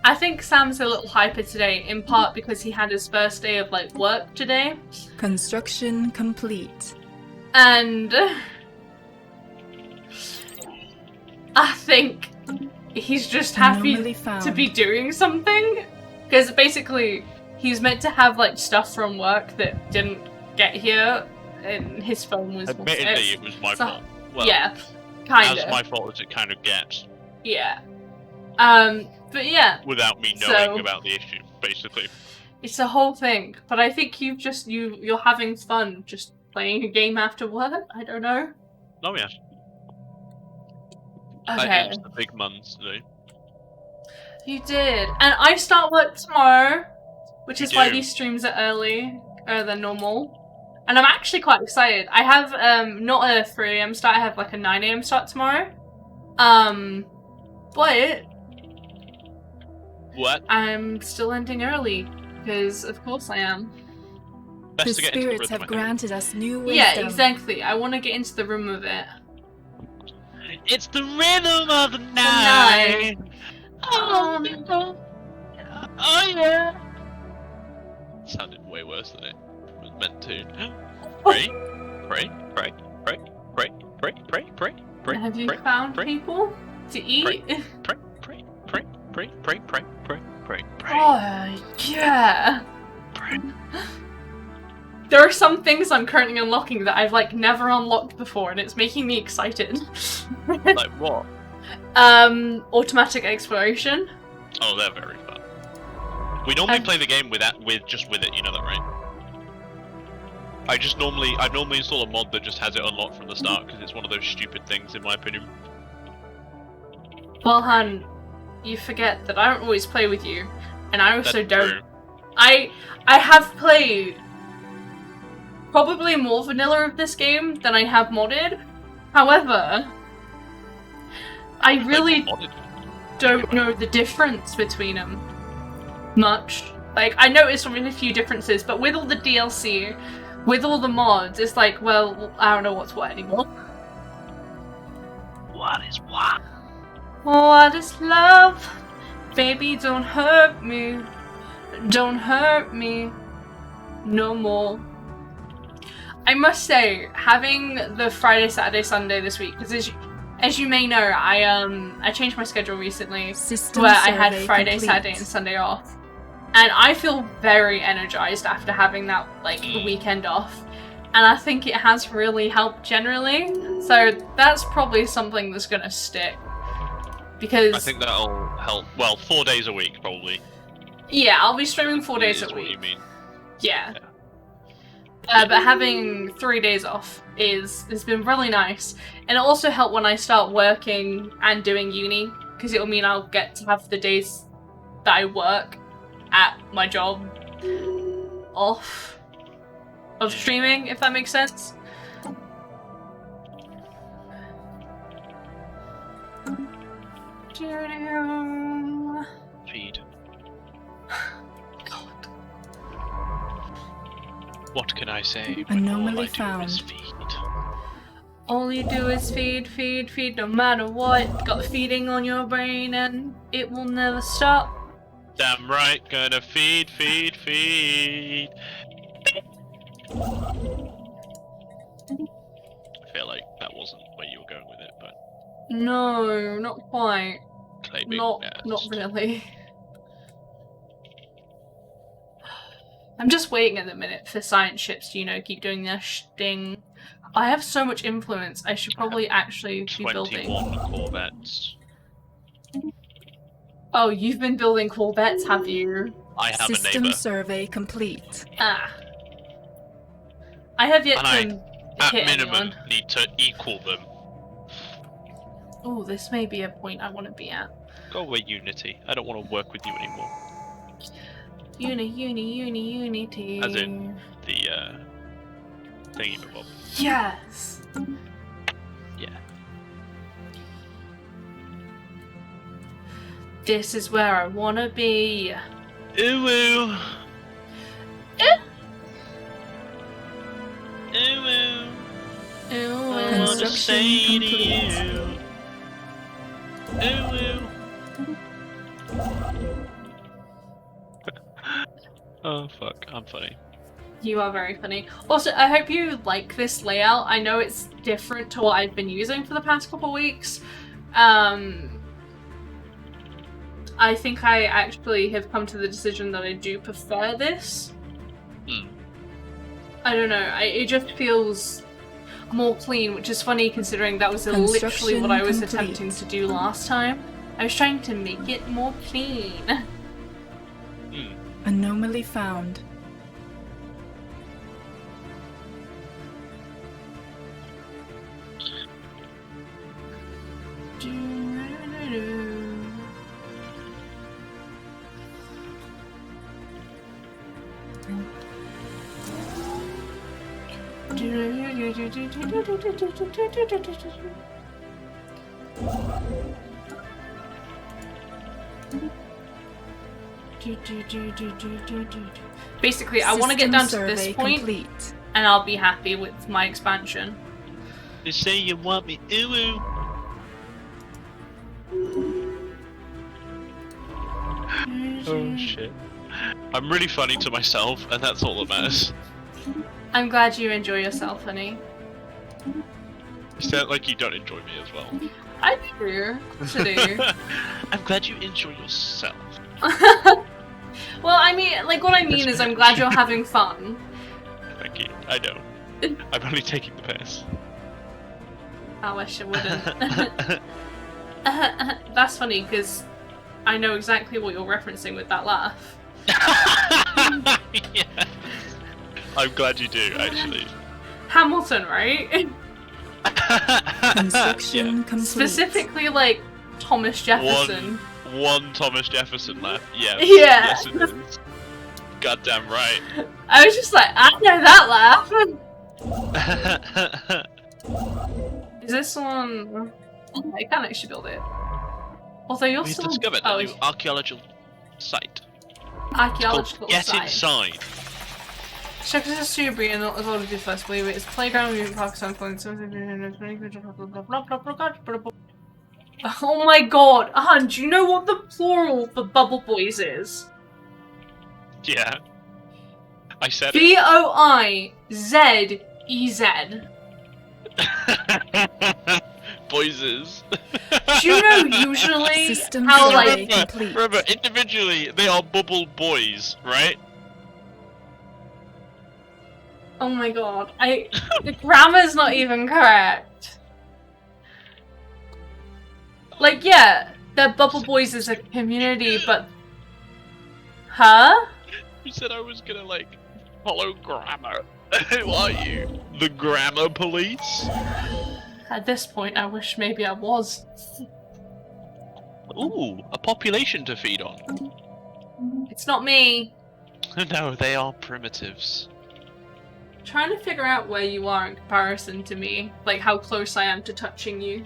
A: I think Sam's a little hyper today, in part because he had his first day of like work today,
E: Construction complete.
A: and I think he's just happy
E: Anomaly found.
A: to be doing something. Because basically, he's meant to have like stuff from work that didn't get here, and his phone was.
B: Admittedly, it was my
A: so-
B: fault. Well,
A: yeah, kind
B: as
A: of.
B: my fault as it kind of gets,
A: Yeah. But yeah,
B: without me
A: So-
B: knowing about the issue, basically.
A: it's a whole thing. But I think you're having fun just playing a game after work. I don't know.
B: Oh yeah,
A: Okay.
B: it's the big months today.
A: You did. And I start work tomorrow, which
B: You
A: is why
B: do.
A: these streams are earlier than normal. And I'm actually quite excited. I have not a 3 AM start, I have like a 9 AM start tomorrow. But
B: What?
A: I'm still ending early, because of course I am.
B: Best
E: The
B: to get into the
E: spirits
B: rhythm,
E: have
B: I think.
E: granted us new wisdom.
A: Yeah, exactly. I want to get into the room of it.
B: It's the rhythm of the
A: night.
B: night. Oh yeah. Sounded way worse than it was meant to. Pray, pray, pray, pray, pray, pray, pray, pray, pray.
A: Have you
B: pray,
A: found
B: pray,
A: people to eat?
B: Pray, pray, pray, pray, pray, pray, pray, pray, pray,
A: Oh, yeah.
B: pray.
A: There are some things I'm currently unlocking that I've like never unlocked before, and it's making me excited.
B: Like what?
A: Automatic exploration.
B: Oh, they're very fun. We normally
A: And-
B: play the game with it. You know that, right? I normally install a mod that just has it unlocked from the start because it's one of those stupid things, in my opinion.
A: Well, hun, you forget that I don't always play with you, and I also
B: That's
A: don't.
B: true.
A: I have played probably more vanilla of this game than I have modded. However, I really
B: Modded.
A: don't know the difference between them much. Like, I noticed really a few differences, but with all the DLC, with all the mods, it's like, well, I don't know what's what anymore.
B: What is what?
A: What is love? Baby, don't hurt me. Don't hurt me no more. I must say, having the Friday, Saturday, Sunday this week, because as you may know, I changed my schedule recently,
E: System
A: where I had
E: survey
A: Friday,
E: complete.
A: Saturday, and Sunday off. And I feel very energized after having that, like, the weekend off. And I think it has really helped generally. So that's probably something that's gonna stick. Because,
B: I think that'll help. Well, 4 days a week, probably.
A: yeah, I'll be streaming 4 days
B: is
A: a
B: what
A: week.
B: you mean.
A: Yeah. But having 3 days off has been really nice. And it also helped when I start working and doing uni, because it'll mean I'll get to have the days that I work at my job off of streaming, if that makes sense.
B: Feed.
A: God.
B: What can I say? when
E: Anomaly
B: all I do
E: found.
B: is feed.
A: All you do is feed, feed, feed, no matter what. Got feeding on your brain and it will never stop.
B: Damn right, gonna feed, feed, feed. I feel like that wasn't where you were going with it, but
A: No, not quite.
B: claiming
A: Not
B: best.
A: really. I'm just waiting at the minute for science ships to, keep doing their thing. I have so much influence, I should probably actually be building.
B: 21 Corvettes.
A: Oh, you've been building Corvettes, have you?
B: I have
E: System
B: a neighbor.
E: survey complete.
A: Ah. I have yet
B: And
A: to
B: At
A: hit
B: minimum,
A: anyone.
B: need to equal them.
A: Oh, this may be a point I want to be at.
B: Go away, Unity. I don't want to work with you anymore.
A: Unity.
B: As in the thingy bob.
A: Yes.
B: Yeah.
A: This is where I wanna be.
B: Ooh woo. Ooh woo.
A: Ooh,
B: I wanna
E: Construction
B: say to
E: complete.
B: you. Ooh woo. Oh fuck, I'm funny.
A: You are very funny. Also, I hope you like this layout. I know it's different to what I've been using for the past couple weeks. I think I actually have come to the decision that I do prefer this. I don't know, it just feels more clean, which is funny considering that was literally what I was
E: Construction complete.
A: attempting to do last time. I was trying to make it more clean.
E: Anomaly found.
A: Basically, I want to get down to
E: System
A: this
E: survey
A: point,
E: complete.
A: and I'll be happy with my expansion.
B: You say you want me, ooh woo. Oh shit. I'm really funny to myself, and that's all that matters.
A: I'm glad you enjoy yourself, honey.
B: You sound like you don't enjoy me as well.
A: I do. To do.
B: I'm glad you enjoy yourself.
A: Well, I mean, like, what I mean is I'm glad you're having fun.
B: Thank you. I know. I'm only taking the piss.
A: I wish I wouldn't. That's funny, because I know exactly what you're referencing with that laugh.
B: Yes. I'm glad you do, actually.
A: Hamilton, right?
E: Construction complete.
A: Specifically, like, Thomas Jefferson.
B: One Thomas Jefferson laugh. Yes.
A: Yeah.
B: Yes, it is. Goddamn right.
A: I was just like, I know that laugh. Is this one? I can actually build it. Although you're
B: We've
A: still
B: discovered a new archaeological site.
A: archaeological
B: Get
A: site.
B: inside.
A: Check this is Subaru and not all of this first believe it. It's playground moving park something. Oh my god, Han, do you know what the plural for Bubble Boys is?
B: Yeah. I said
A: B-O-I-Z-E-Z.
B: Boyses.
A: Do you know usually
E: System
A: how
E: survey
A: like
E: complete.
B: Remember, individually they are bubble boys, right?
A: oh my god, the grammar's not even correct. Like yeah, they're Bubble Boys as a community, but huh?
B: You said I was gonna like follow grammar. Who are you? The grammar police?
A: At this point, I wish maybe I was.
B: Ooh, a population to feed on.
A: It's not me.
B: No, they are primitives.
A: Trying to figure out where you are in comparison to me, like how close I am to touching you.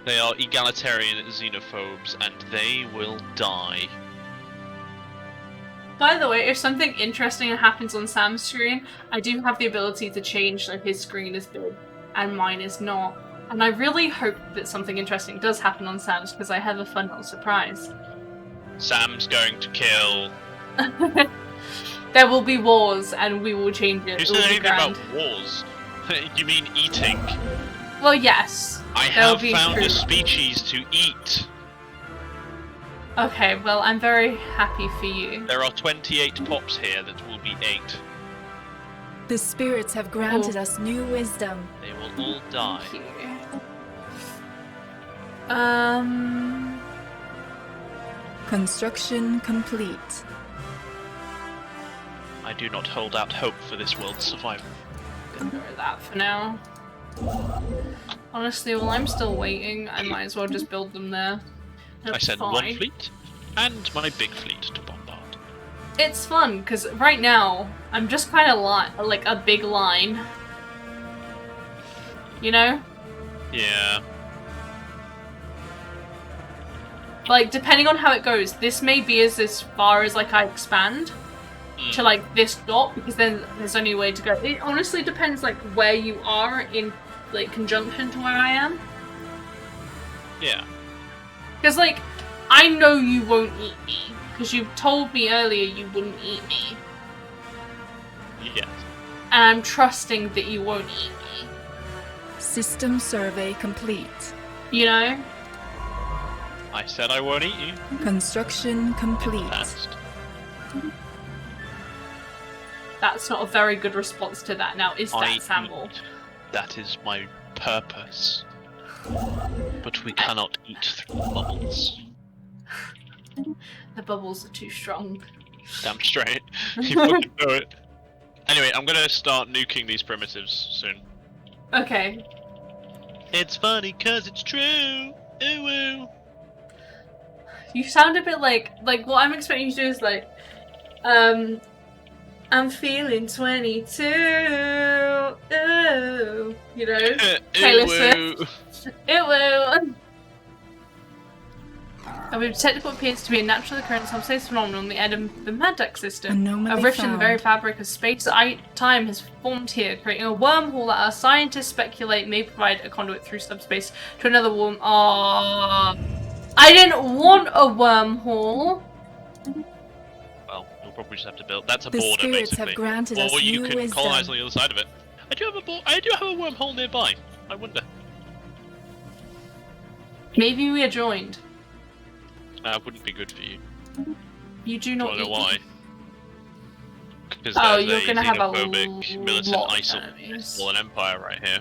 B: They are egalitarian xenophobes, and they will die.
A: By the way, if something interesting happens on Sam's screen, I do have the ability to change so his screen is big and mine is not. And I really hope that something interesting does happen on Sam's because I have a fun little surprise.
B: Sam's going to kill.
A: There will be wars and we will change it.
B: Who
A: It
B: said
A: will be
B: anything
A: grand.
B: about wars? You mean eating?
A: Well, yes.
B: I
A: That will
B: have
A: be
B: found
A: true.
B: a species to eat.
A: Okay, well, I'm very happy for you.
B: There are 28 pops here that will be 8.
E: The spirits have granted
A: Oh.
E: us new wisdom.
B: They will all die.
A: Thank you.
E: Construction complete.
B: I do not hold out hope for this world's survival.
A: Gonna go with that for now. Honestly, while I'm still waiting, I might as well just build them there.
B: I
A: That's
B: send
A: fine.
B: one fleet and my big fleet to bombard.
A: It's fun because right now I'm just kind of like a big line. You know?
B: Yeah.
A: like, depending on how it goes, this may be as far as, like, I expand to, like, this dot, because then there's only a way to go. It honestly depends, like, where you are in, like, conjunction to where I am.
B: Yeah.
A: Because, like, I know you won't eat me, because you told me earlier you wouldn't eat me.
B: Yes.
A: And I'm trusting that you won't eat me.
E: System survey complete.
A: You know?
B: I said I won't eat you.
E: Construction
B: In the
E: complete.
B: past.
A: That's not a very good response to that now, is that, Samuel?
B: eat. That is my purpose. But we cannot eat through bubbles.
A: The bubbles are too strong.
B: Damn straight. You fucking know it. Anyway, I'm gonna start nuking these primitives soon.
A: Okay.
B: It's funny cause it's true. Ooh woo.
A: You sound a bit like what I'm expecting you to do is like, I'm feeling 22. Ooh, you know, Taylor Swift. Ew. A detected what appears to be a natural occurrence of some space phenomenon on the end of the Maddox system.
E: Anomaly
A: A rift in the
E: found.
A: very fabric of space-time has formed here, creating a wormhole that our scientists speculate may provide a conduit through subspace to another worm. I didn't want a wormhole.
B: Well, you'll probably just have to build. That's a
E: The
B: border,
E: spirits
B: basically.
E: have granted us
B: Or you
E: new
B: can
E: wisdom.
B: colonize on the other side of it. I do have a wormhole nearby. I wonder.
A: Maybe we are joined.
B: Wouldn't be good for you.
A: You do
B: Do you
A: not
B: want to know
A: eat
B: why? Because
A: Oh,
B: there's
A: you're
B: a
A: gonna have a
B: xenophobic militant
A: lot of
B: ISIL
A: enemies.
B: Fallen Empire right here,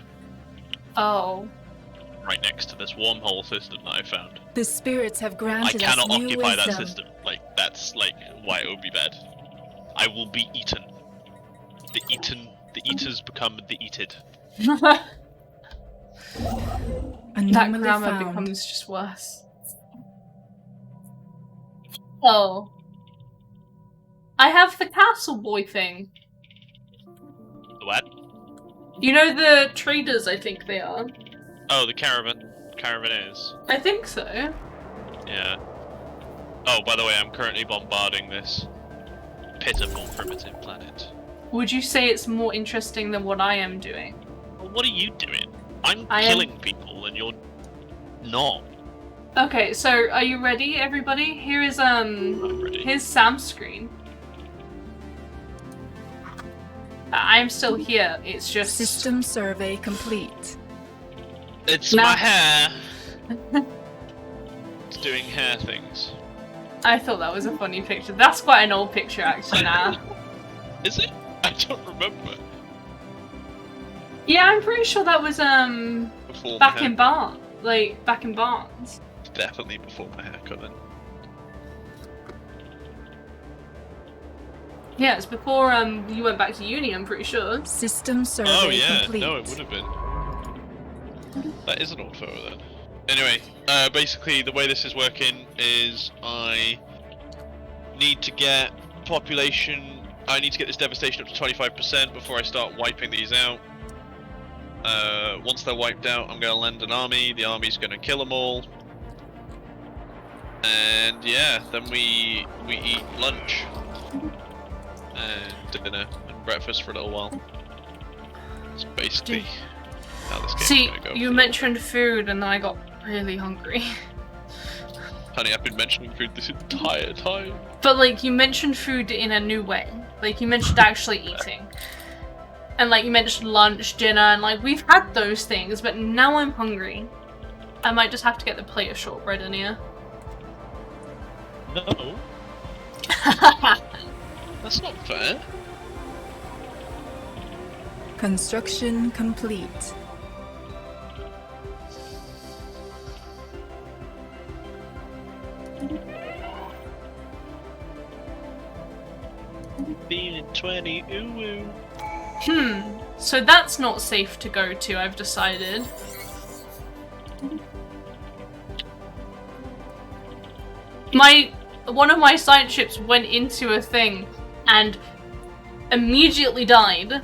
A: Oh.
B: right next to this wormhole system that I found.
E: The spirits have
B: I
E: granted us
B: cannot
E: new
B: occupy
E: wisdom.
B: that system. Like, that's like why it would be bad. I will be eaten. The eaters become the eated.
A: That
E: Anomaly
A: grammar
E: found.
A: becomes just worse. Oh. I have the castle boy thing.
B: What?
A: You know the traders, I think they are.
B: Oh, the caravaneers.
A: I think so.
B: Yeah. Oh, by the way, I'm currently bombarding this pitiful primitive planet.
A: Would you say it's more interesting than what I am doing?
B: Well, what are you doing? I'm
A: I am-
B: killing people and you're not.
A: Okay, so are you ready, everybody? Here is
B: I'm ready.
A: here's Sam's screen. I'm still here. It's just
E: System survey complete.
B: It's
A: No.
B: my hair. It's doing hair things.
A: I thought that was a funny picture. That's quite an old picture, actually. Now.
B: Is it? I don't remember.
A: Yeah, I'm pretty sure that was
B: Before
A: back
B: my hair.
A: in Barnes. Like back in Barnes.
B: Definitely before my haircut then.
A: Yeah, it's before you went back to uni. I'm pretty sure.
E: System survey
B: Oh yeah,
E: complete.
B: no, it would have been. That is an old photo then. Anyway, basically the way this is working is I need to get population. I need to get this devastation up to 25% before I start wiping these out. Once they're wiped out, I'm going to lend an army. The army's going to kill them all. And yeah, then we eat lunch and dinner and breakfast for a little while. That's basically how this game's
A: See,
B: gonna go.
A: you mentioned food, and then I got really hungry.
B: Honey, I've been mentioning food this entire time.
A: But like, you mentioned food in a new way. Like, you mentioned actually eating. And like, you mentioned lunch, dinner, and like, we've had those things, but now I'm hungry. I might just have to get the plate of shortbread in here.
B: No, that's not fair.
E: Construction complete.
B: Feeling 20, ooh woo.
A: So that's not safe to go to, I've decided. One of my science ships went into a thing and immediately died.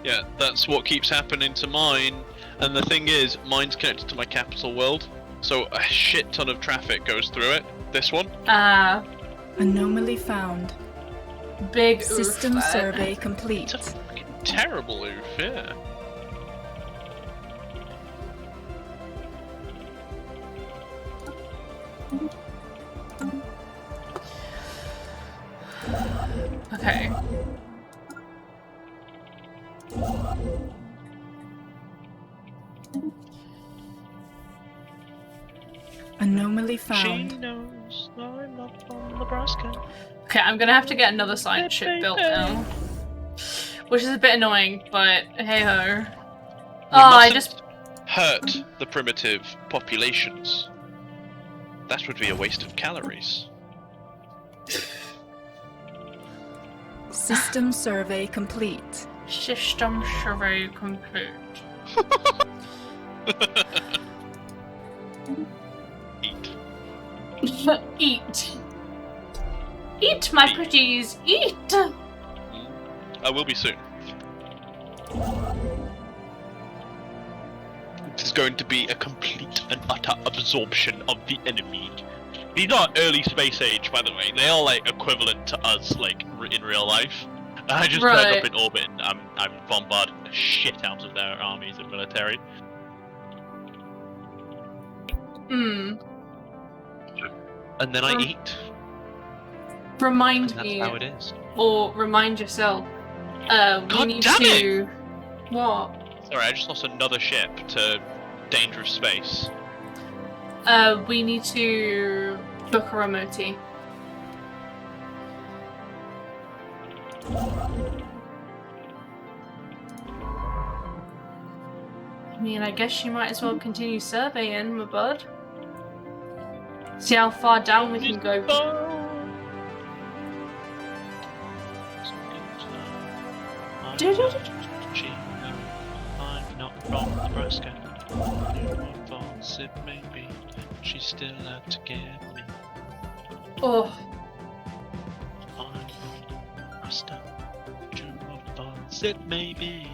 B: Yeah, that's what keeps happening to mine. And the thing is, mine's connected to my capital world. So a shit ton of traffic goes through it. This one.
E: Anomaly found.
A: Big
E: System
A: oof.
E: survey complete.
B: It's a fucking terrible oof, yeah.
A: Okay.
E: Anomaly
B: She
E: found.
B: knows I'm not from Nebraska.
A: Okay, I'm gonna have to get another science ship built now. Which is a bit annoying, but hey ho.
B: We
A: I
B: mustn't
A: just.
B: hurt the primitive populations. That would be a waste of calories.
E: System survey complete.
A: System survey complete.
B: Eat.
A: Eat. Eat, my pretties, eat!
B: I will be soon. It is going to be a complete and utter absorption of the enemy. These are early space age, by the way. They are like equivalent to us, like in real life. I just turned
A: Right.
B: up in orbit and I'm bombarding the shit out of their armies and military.
A: Hmm.
B: And then I eat.
A: Remind
B: And that's
A: me,
B: how it is.
A: or remind yourself. We
B: God
A: need
B: damn it!
A: to. What?
B: Sorry, I just lost another ship to dangerous space.
A: We need to book a remotey. I mean, I guess you might as well continue surveying, my bud. See how far down we can go.
B: I'm not from Nebraska. What false it may be, she's still out to get me.
A: Oh,
B: I'm from Nebraska. True what false it may be.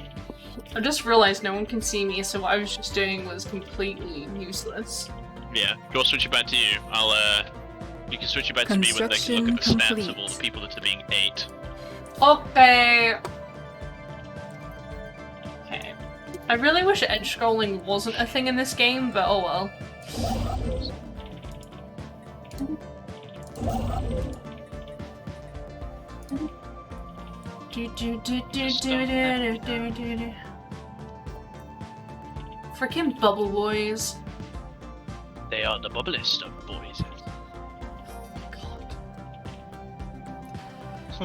A: I just realised no one can see me, so what I was just doing was completely useless.
B: Yeah, go switch it back to you. You can switch it back to me when they can look at the stats of all the people that are being ate.
A: Okay. Okay. I really wish edge scrolling wasn't a thing in this game, but oh well. Freaking bubble boys.
B: They are the bubblest of boys.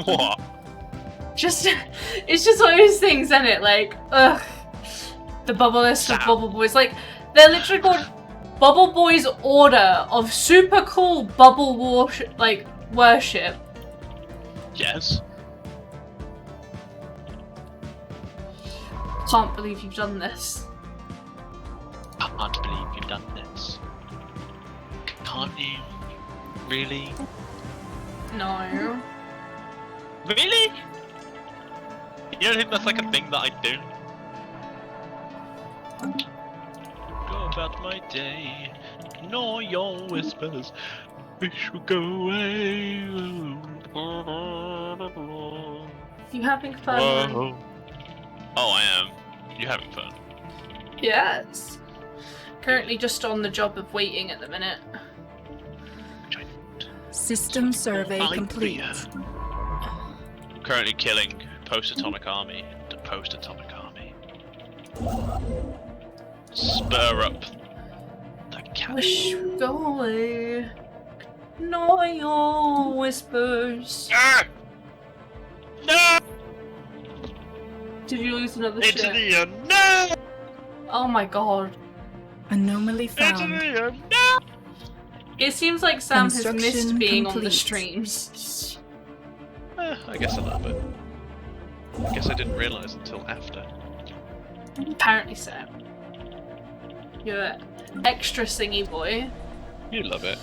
B: What?
A: Just, it's just one of those things, isn't it? Like, ugh. The bubblest of
B: Sam.
A: bubble boys. Like, they're literally called Bubble Boys Order of super cool bubble worship, worship.
B: Yes.
A: Can't believe you've done this.
B: I can't believe you've done this. Can't you? Really?
A: No.
B: Really? You don't think that's like a thing that I do? Go about my day, ignore your whispers, wish would go away.
A: You having fun?
B: Whoa. Oh, I am. You having fun?
A: Yes. Currently just on the job of waiting at the minute.
E: System survey complete.
B: Currently killing post-atomic army to post-atomic army. Spur up the cat.
A: Wish would go away. Know your whispers.
B: Ah! No!
A: Did you lose another
B: Into
A: ship?
B: the no!
A: Oh my god.
E: Anomaly
B: Into
E: found.
B: the no!
A: It seems like Sam has missed
E: Construction
A: being on the
E: complete.
A: streams.
B: I guess a little bit. I guess I didn't realise until after.
A: Apparently so. You're an extra singy boy.
B: You love it.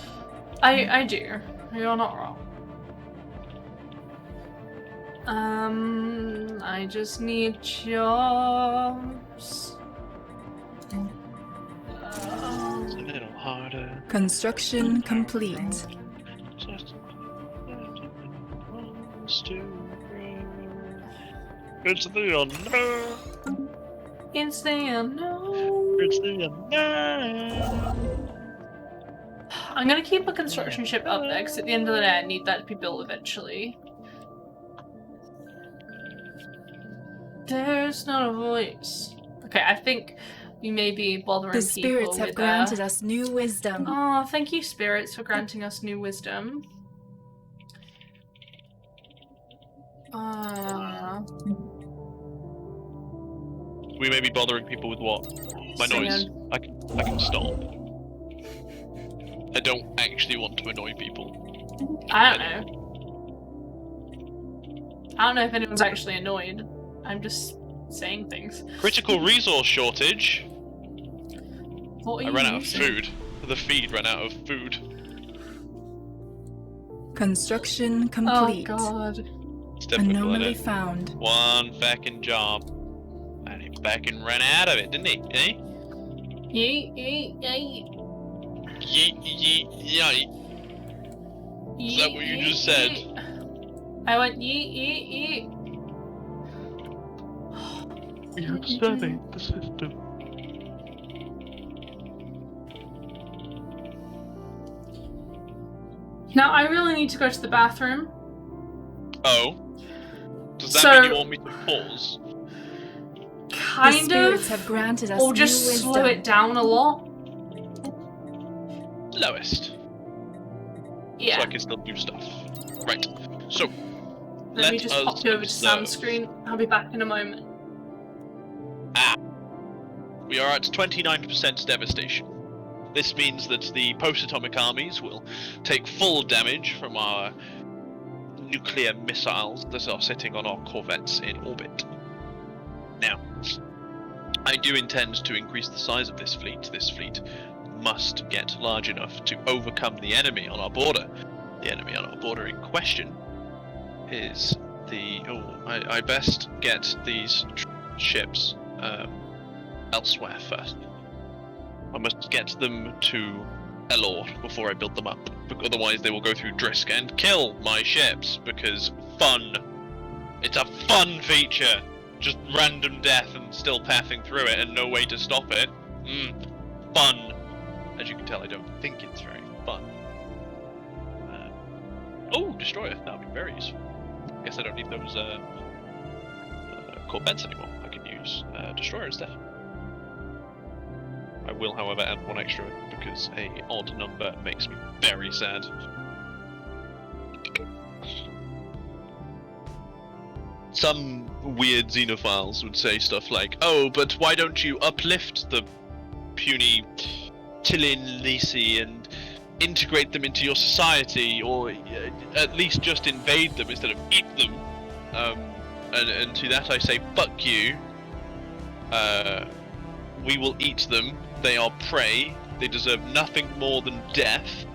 A: I do. You're not wrong. I just need jobs.
B: It's a little hard
E: Construction complete.
B: It's the unknown.
A: It's the unknown.
B: It's the unknown.
A: I'm gonna keep a construction ship up there because at the end of the day I need that to be built eventually. There's not a voice. Okay, I think we may be bothering
E: The
A: people
E: spirits have
A: with,
E: granted us new wisdom.
A: Oh, thank you, spirits, for granting us new wisdom.
B: We may be bothering people with what? My noise.
A: Singing.
B: I can stop. I don't actually want to annoy people.
A: I don't know. I don't know if anyone's actually annoyed. I'm just saying things.
B: Critical resource shortage.
A: What are
B: I
A: you
B: ran out of
A: using?
B: food. The feed ran out of food.
E: Construction
A: Oh
E: complete.
A: god.
B: It's definitely
E: Anomaly
B: it.
E: found.
B: One fucking job. And he fucking ran out of it, didn't he? Eh?
A: Yeet, yeet, yeet.
B: Yeet, yeet, yeet. Is that what you just said?
A: I went yeet, yeet, yeet.
B: We have surveyed the system.
A: Now I really need to go to the bathroom.
B: Oh? Does that
A: So-
B: mean you want me to pause?
E: The
A: Kind
E: spirits
A: of.
E: have granted us
A: Or
E: new
A: just
E: wisdom.
A: slow it down a lot.
B: Lowest.
A: Yeah.
B: So I can still do stuff. Right. So,
A: Let me
B: let
A: just
B: us
A: pop you over to Sam's
B: observe.
A: screen. I'll be back in a moment.
B: We are at 29% devastation. This means that the post-atomic armies will take full damage from our nuclear missiles that are sitting on our corvettes in orbit. Now, I do intend to increase the size of this fleet. This fleet must get large enough to overcome the enemy on our border. The enemy on our border in question is the... I best get these ships elsewhere first. I must get them to Elor before I build them up. Otherwise they will go through Drisk and kill my ships, because fun. It's a fun feature. Just random death and still pathing through it and no way to stop it. Fun. As you can tell, I don't think it's very fun. Oh, destroyer. That would be very useful. Guess I don't need those corvettes anymore. I can use destroyer instead. I will, however, add one extra because a odd number makes me very sad. Some weird xenophiles would say stuff like, "Oh, but why don't you uplift the puny Tillin Lisi and integrate them into your society, or at least just invade them instead of eat them?" And to that I say, fuck you. We will eat them. They are prey. They deserve nothing more than death.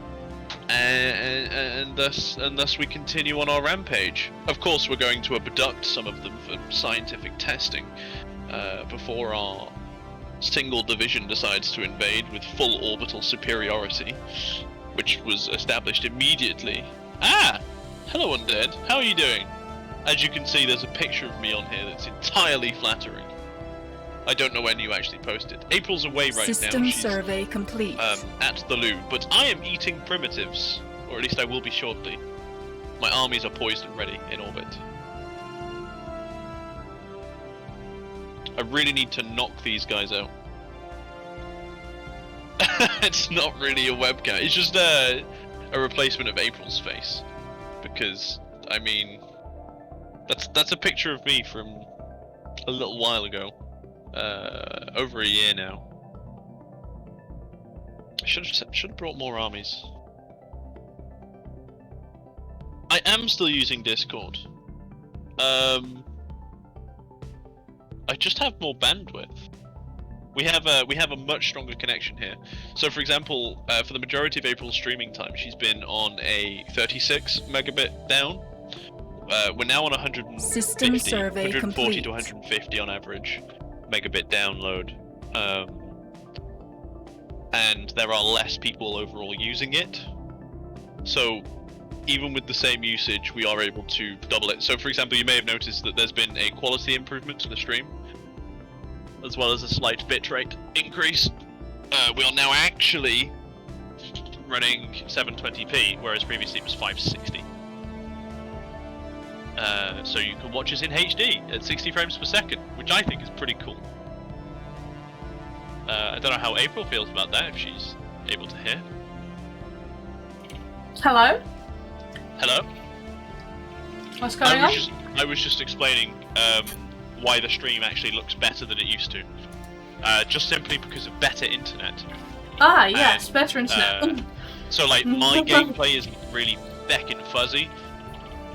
B: And thus we continue on our rampage. Of course, we're going to abduct some of them for scientific testing before our single division decides to invade with full orbital superiority, which was established immediately. Ah! Hello, Undead. How are you doing? As you can see, there's a picture of me on here that's entirely flattering. I don't know when you actually posted. April's away right
E: System
B: now. She's
E: survey complete.
B: at the loo, but I am eating primitives, or at least I will be shortly. My armies are poised and ready in orbit. I really need to knock these guys out. It's not really a webcam, it's just a replacement of April's face. Because, I mean, that's a picture of me from a little while ago. Over a year now. I should have brought more armies. I am still using Discord. I just have more bandwidth. We have a much stronger connection here. So, for example, for the majority of April's streaming time, she's been on a 36 megabit down. We're now on 150,
E: System survey
B: 140
E: complete.
B: to 150 on average megabit download. and there are less people overall using it. So even with the same usage, we are able to double it. So for example, you may have noticed that there's been a quality improvement to the stream, as well as a slight bitrate increase. We are now actually running 720p, whereas previously it was 560. So you can watch us in HD at 60 frames per second, which I think is pretty cool. I don't know how April feels about that, if she's able to hear.
A: Hello?
B: Hello?
A: What's going on?
B: I was just explaining why the stream actually looks better than it used to. Just simply because of better internet.
A: Ah, yes, better internet.
B: So like, my gameplay isn't really feckin' fuzzy.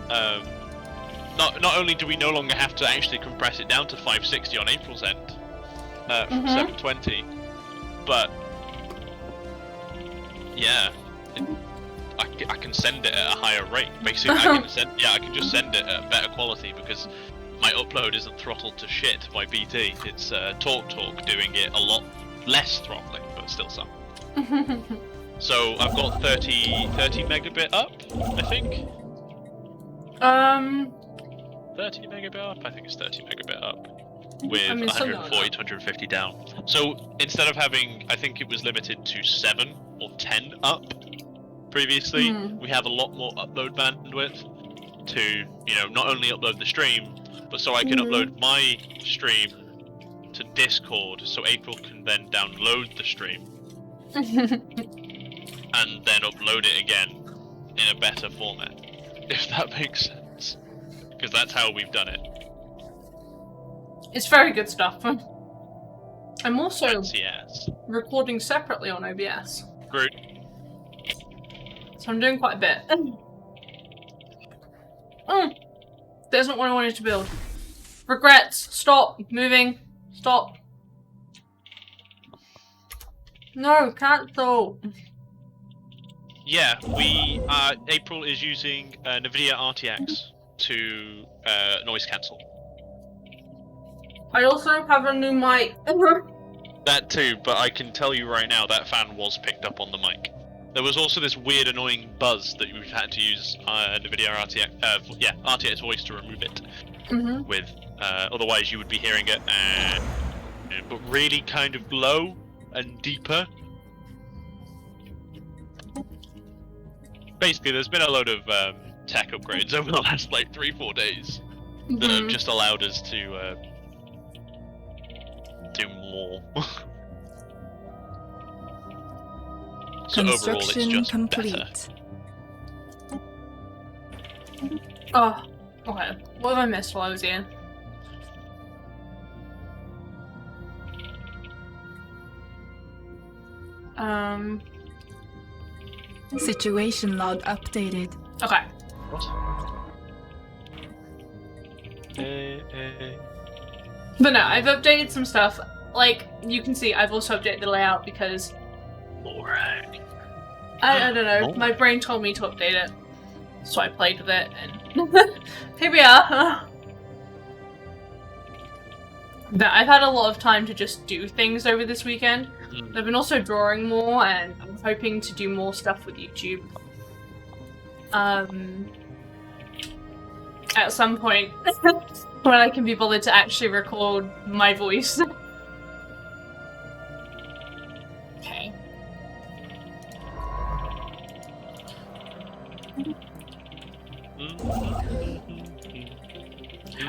B: Not only do we no longer have to actually compress it down to 560 on April's end, from 720, but yeah, I can send it at a higher rate. Basically, I can just send it at better quality because my upload isn't throttled to shit by BT. It's Talk doing it a lot less throttling, but still some. So I've got 30 megabit up, I think. 30 megabit up? I think it's 30 megabit up. With 140 to 150 down. So instead of having, I think it was limited to 7 or 10 up previously, we have a lot more upload bandwidth to, you know, not only upload the stream, but so I can upload my stream to Discord, so April can then download the stream and then upload it again in a better format, if that makes sense. Because that's how we've done it.
A: It's very good stuff. I'm also
B: yes.
A: recording separately on OBS.
B: Great.
A: So I'm doing quite a bit. That isn't what I wanted to build. Regrets. Stop. Moving. Stop. No, cancel.
B: Yeah, we April is using NVIDIA RTX to noise cancel.
A: I also have a new mic.
B: That too, but I can tell you right now that fan was picked up on the mic. There was also this weird annoying buzz that we've had to use NVIDIA RTX voice to remove it. With otherwise you would be hearing it, but really kind of low and deeper. Basically, there's been a load of tech upgrades over the last like 3-4 days that have just allowed us to do more. So overall, it's just
E: complete.
B: better.
A: Oh, okay. What have I missed while I was here?
E: Situation log updated.
A: Okay.
B: What?
A: But no, I've updated some stuff. Like, you can see, I've also updated the layout because...
B: Alright.
A: I don't know, my brain told me to update it. So I played with it, and... here we are! But I've had a lot of time to just do things over this weekend. I've been also drawing more, and I'm hoping to do more stuff with YouTube. At some point, when I can be bothered to actually record my voice. Okay.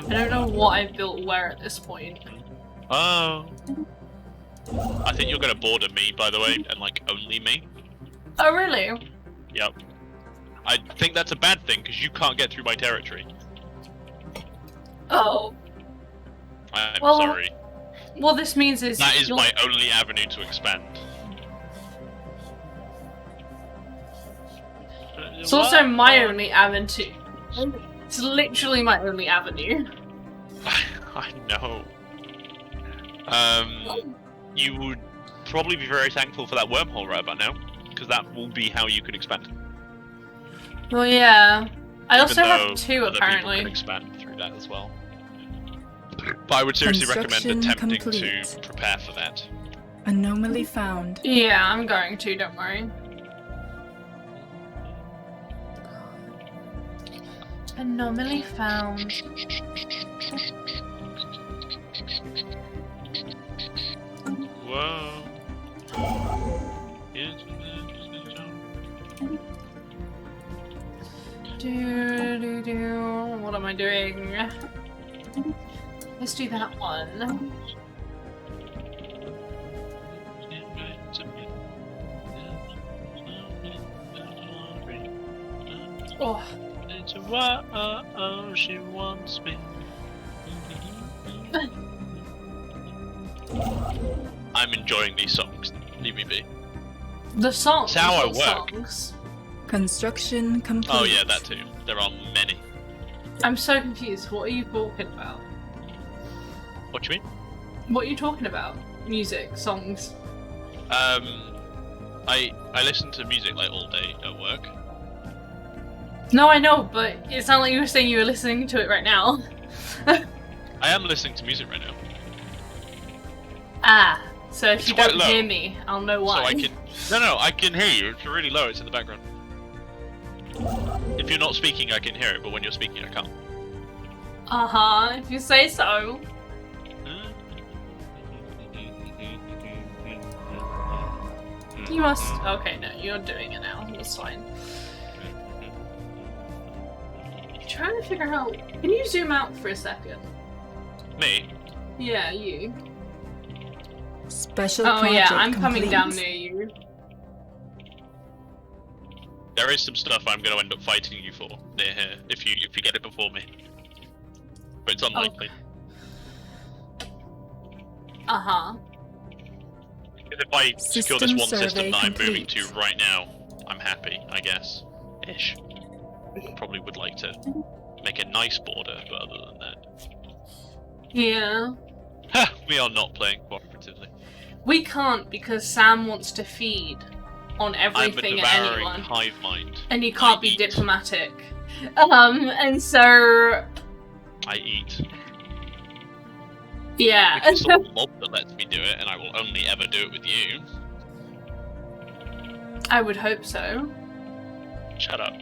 A: I don't know what I've built where at this point.
B: Oh. I think you're gonna border me, by the way, and like only me.
A: Oh, really?
B: Yep. I think that's a bad thing because you can't get through my territory.
A: Oh.
B: I'm
A: Well,
B: sorry.
A: What this means is
B: That is my only avenue to expand.
A: It's also my only avenue. It's literally my only avenue.
B: I know. You would probably be very thankful for that wormhole right about now, because that will be how you can expand.
A: Well, yeah. I
B: Even
A: also have
B: though
A: 2
B: other
A: apparently.
B: people can expand through that as well. But I would seriously recommend
E: Construction
B: attempting
E: complete.
B: to prepare for that.
E: Anomaly found.
A: Yeah, I'm going to, don't worry. Anomaly found.
B: Whoa.
A: What am I doing? Let's do that one. Oh.
B: It's a whoa, she wants me. I'm enjoying these songs. Leave me be.
A: The songs.
B: That's how I
A: what
B: work.
A: Songs?
E: Construction complete.
B: Oh yeah, that too. There are many.
A: I'm so confused. What are you talking about?
B: What do you mean?
A: What are you talking about? Music, songs.
B: I listen to music like all day at work.
A: No, I know, but it sounded like you were saying you were listening to it right now.
B: I am listening to music right now.
A: Ah, so if
B: It's
A: you
B: quite
A: don't
B: low.
A: hear me, I'll know why.
B: So I can. No, I can hear you. It's really low. It's in the background. If you're not speaking, I can hear it, but when you're speaking, I can't.
A: Uh-huh, if you say so. You must... Okay, no, you're doing it now. That's fine. I'm trying to figure out... Can you zoom out for a second?
B: Me?
A: Yeah, you.
E: Special
A: Oh yeah,
E: project
A: I'm coming
E: complete.
A: down near you.
B: There is some stuff I'm going to end up fighting you for near here if you get it before me. But it's unlikely.
A: Uh-huh.
B: Because if I secure this
E: System
B: one system
E: survey
B: that I'm moving
E: complete.
B: to right now, I'm happy, I guess. Ish. Probably would like to make a nice border, but other than that.
A: Yeah.
B: Ha! We are not playing cooperatively.
A: We can't because Sam wants to feed on
B: I'm a
A: everything and
B: devouring
A: anyone.
B: hive mind.
A: And you can't
B: I
A: be
B: eat.
A: diplomatic. And so...
B: I eat.
A: Yeah.
B: It's a mob that lets me do it, and I will only ever do it with you.
A: I would hope so.
B: Shut up.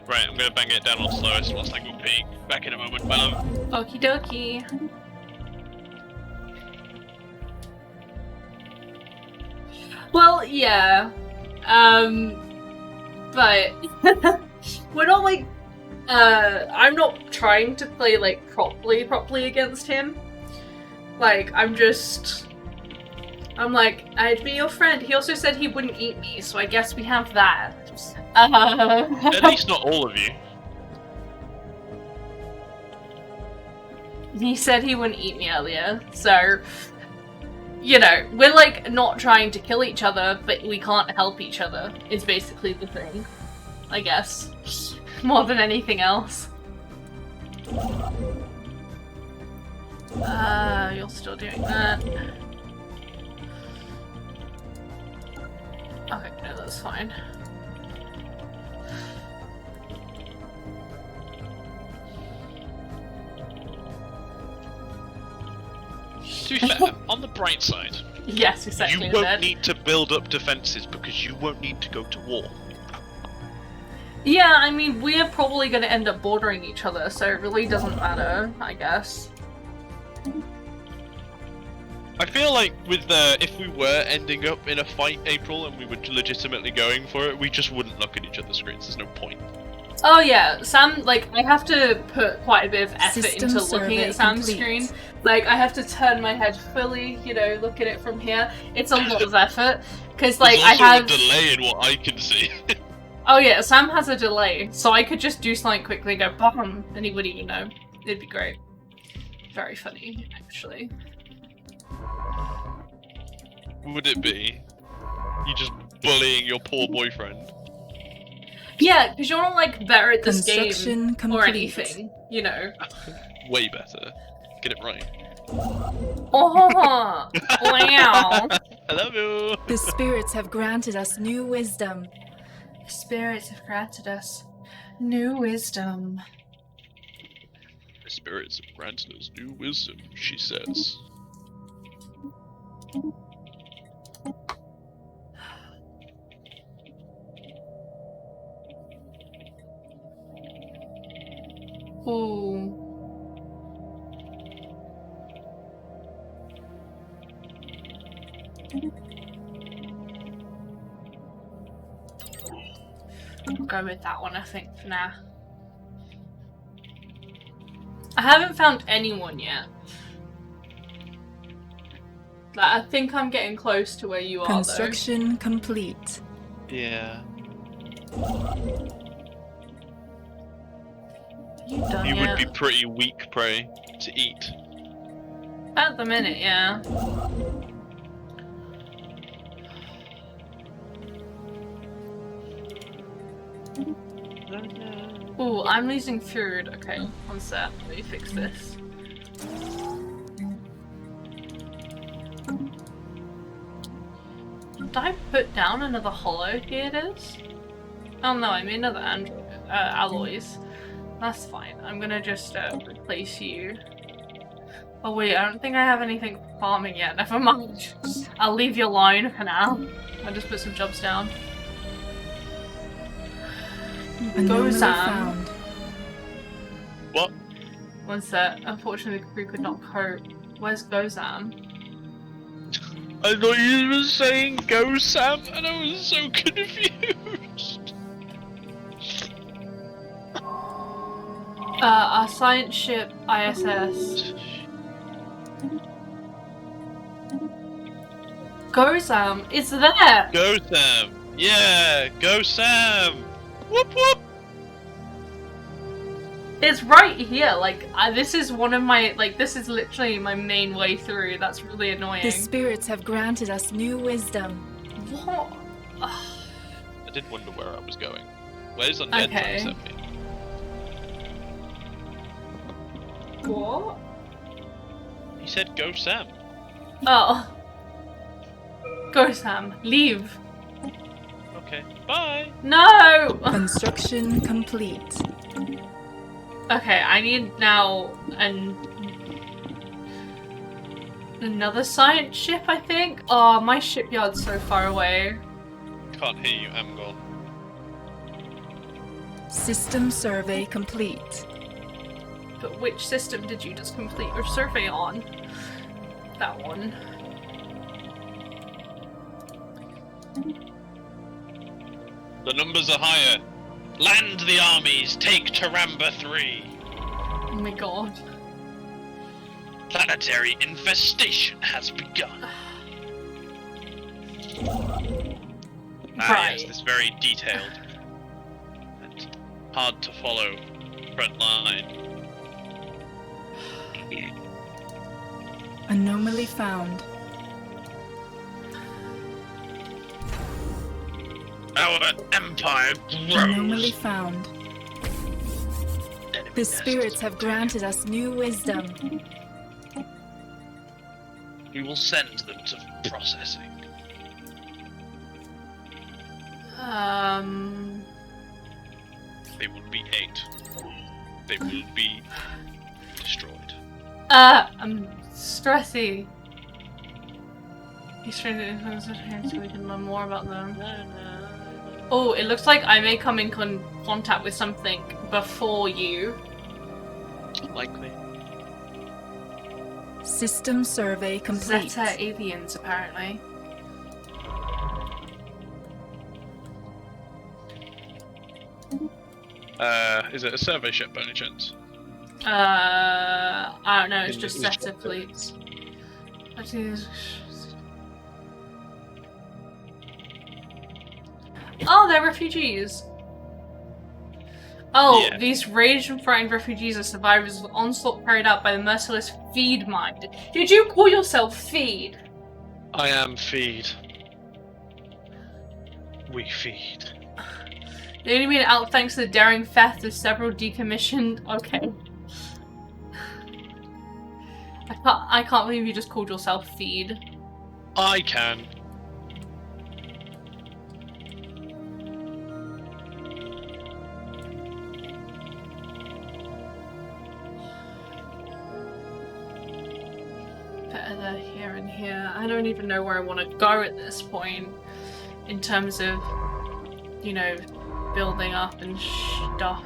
B: Right, I'm gonna bang it down on slowest whilst I go pee. Back in a moment, my love.
A: Okie dokie. Well, yeah. But we're not like I'm not trying to play like properly against him. Like I'm like, I'd be your friend. He also said he wouldn't eat me, so I guess we have that.
B: At least not all of you.
A: He said he wouldn't eat me earlier, so... You know, we're like not trying to kill each other, but we can't help each other, is basically the thing. I guess. More than anything else. You're still doing that. Okay, no, that's fine.
B: To be fair, on the bright side,
A: Yes, exactly.
B: you won't need to build up defences because you won't need to go to war.
A: Yeah, I mean, we're probably going to end up bordering each other, so it really doesn't matter, I guess.
B: I feel like with if we were ending up in a fight, April, and we were legitimately going for it, we just wouldn't look at each other's screens. There's no point.
A: Oh yeah, Sam, like, I have to put quite a bit of effort
E: System
A: into looking
E: survey
A: at Sam's
E: complete.
A: screen. Like, I have to turn my head fully, you know, look at it from here. It's a lot of effort, because, like,
B: There's also
A: I have...
B: a delay in what I can see.
A: Oh yeah, Sam has a delay, so I could just do something quickly and go BAM, and he wouldn't even know. It'd be great. Very funny, actually.
B: Would it be? You just bullying your poor boyfriend.
A: Yeah, because you're not, like, better at this game
E: Construction
A: or
E: complete.
A: anything, you know.
B: Way better. Get it right.
A: Oh, wow.
B: I love you.
E: The spirits have granted us new wisdom.
A: Spirits have granted us new wisdom.
B: The spirits have granted us new wisdom, she says.
A: Ooh. I'll go with that one, I think, for now. I haven't found anyone yet. Like, I think I'm getting close to where you are,
E: Construction complete.
B: Yeah.
A: though. You done
B: You would
A: yet?
B: be pretty weak prey to eat.
A: At the minute, yeah. Ooh, I'm losing food. Okay, one sec. Let me fix this. Did I put down another hollow? Here it is. Oh no, I made another alloys. That's fine. I'm gonna just replace you. Oh wait, I don't think I have anything for farming yet. Never mind. I'll leave you alone for now. I'll just put some jobs down.
E: Anomaly
A: Sam.
E: found.
B: What?
A: One sec. Unfortunately, the crew could not cope. Where's Gozam?
B: I thought you were saying go Sam, and I was so confused.
A: Our science ship ISS. Gozam is there!
B: Go Sam! Yeah, go Sam! Whoop whoop!
A: It's right here. Like, this is one of my, like, this is literally my main way through. That's really annoying.
E: The spirits have granted us new wisdom.
A: What?
B: I did wonder where I was going. Where's Undead
A: Okay.
B: trying to send me?
A: What?
B: He said go Sam.
A: Oh. Gozam, leave.
B: Okay, bye!
A: No!
E: Construction complete.
A: Okay, I need now another science ship, I think. Oh, my shipyard's so far away.
B: Can't hear you, Amgol.
E: System survey complete.
A: But which system did you just complete your survey on? That one.
B: The numbers are higher. Land the armies, take Taramba 3.
A: Oh my god.
B: Planetary infestation has begun.
A: Right.
B: Yes, this very detailed and hard to follow front line.
E: Anomaly found.
B: Our empire
E: Anomaly
B: grows.
E: found.
B: Enemy
E: The spirits have granted us new wisdom.
B: We will send them to processing. They will be ate. They will be destroyed.
A: I'm stressy. He's trying to influence us here so we can learn more about them. Oh, it looks like I may come in contact with something before you.
B: Likely.
E: System survey complete.
A: Zeta aliens, apparently.
B: Is it a survey ship by any chance?
A: I don't know, it's
B: In
A: just
B: the-
A: Zeta fleets. What is... Oh, they're refugees! Oh,
B: Yeah.
A: these raged and frightened refugees are survivors of the onslaught carried out by the merciless Feed Mind. Did you call yourself Feed?
B: I am feed. We feed.
A: They only made it out thanks to the daring theft of several decommissioned... Okay. I can't believe you just called yourself Feed.
B: I can.
A: they're here and here. I don't even know where I want to go at this point in terms of, you know, building up and stuff.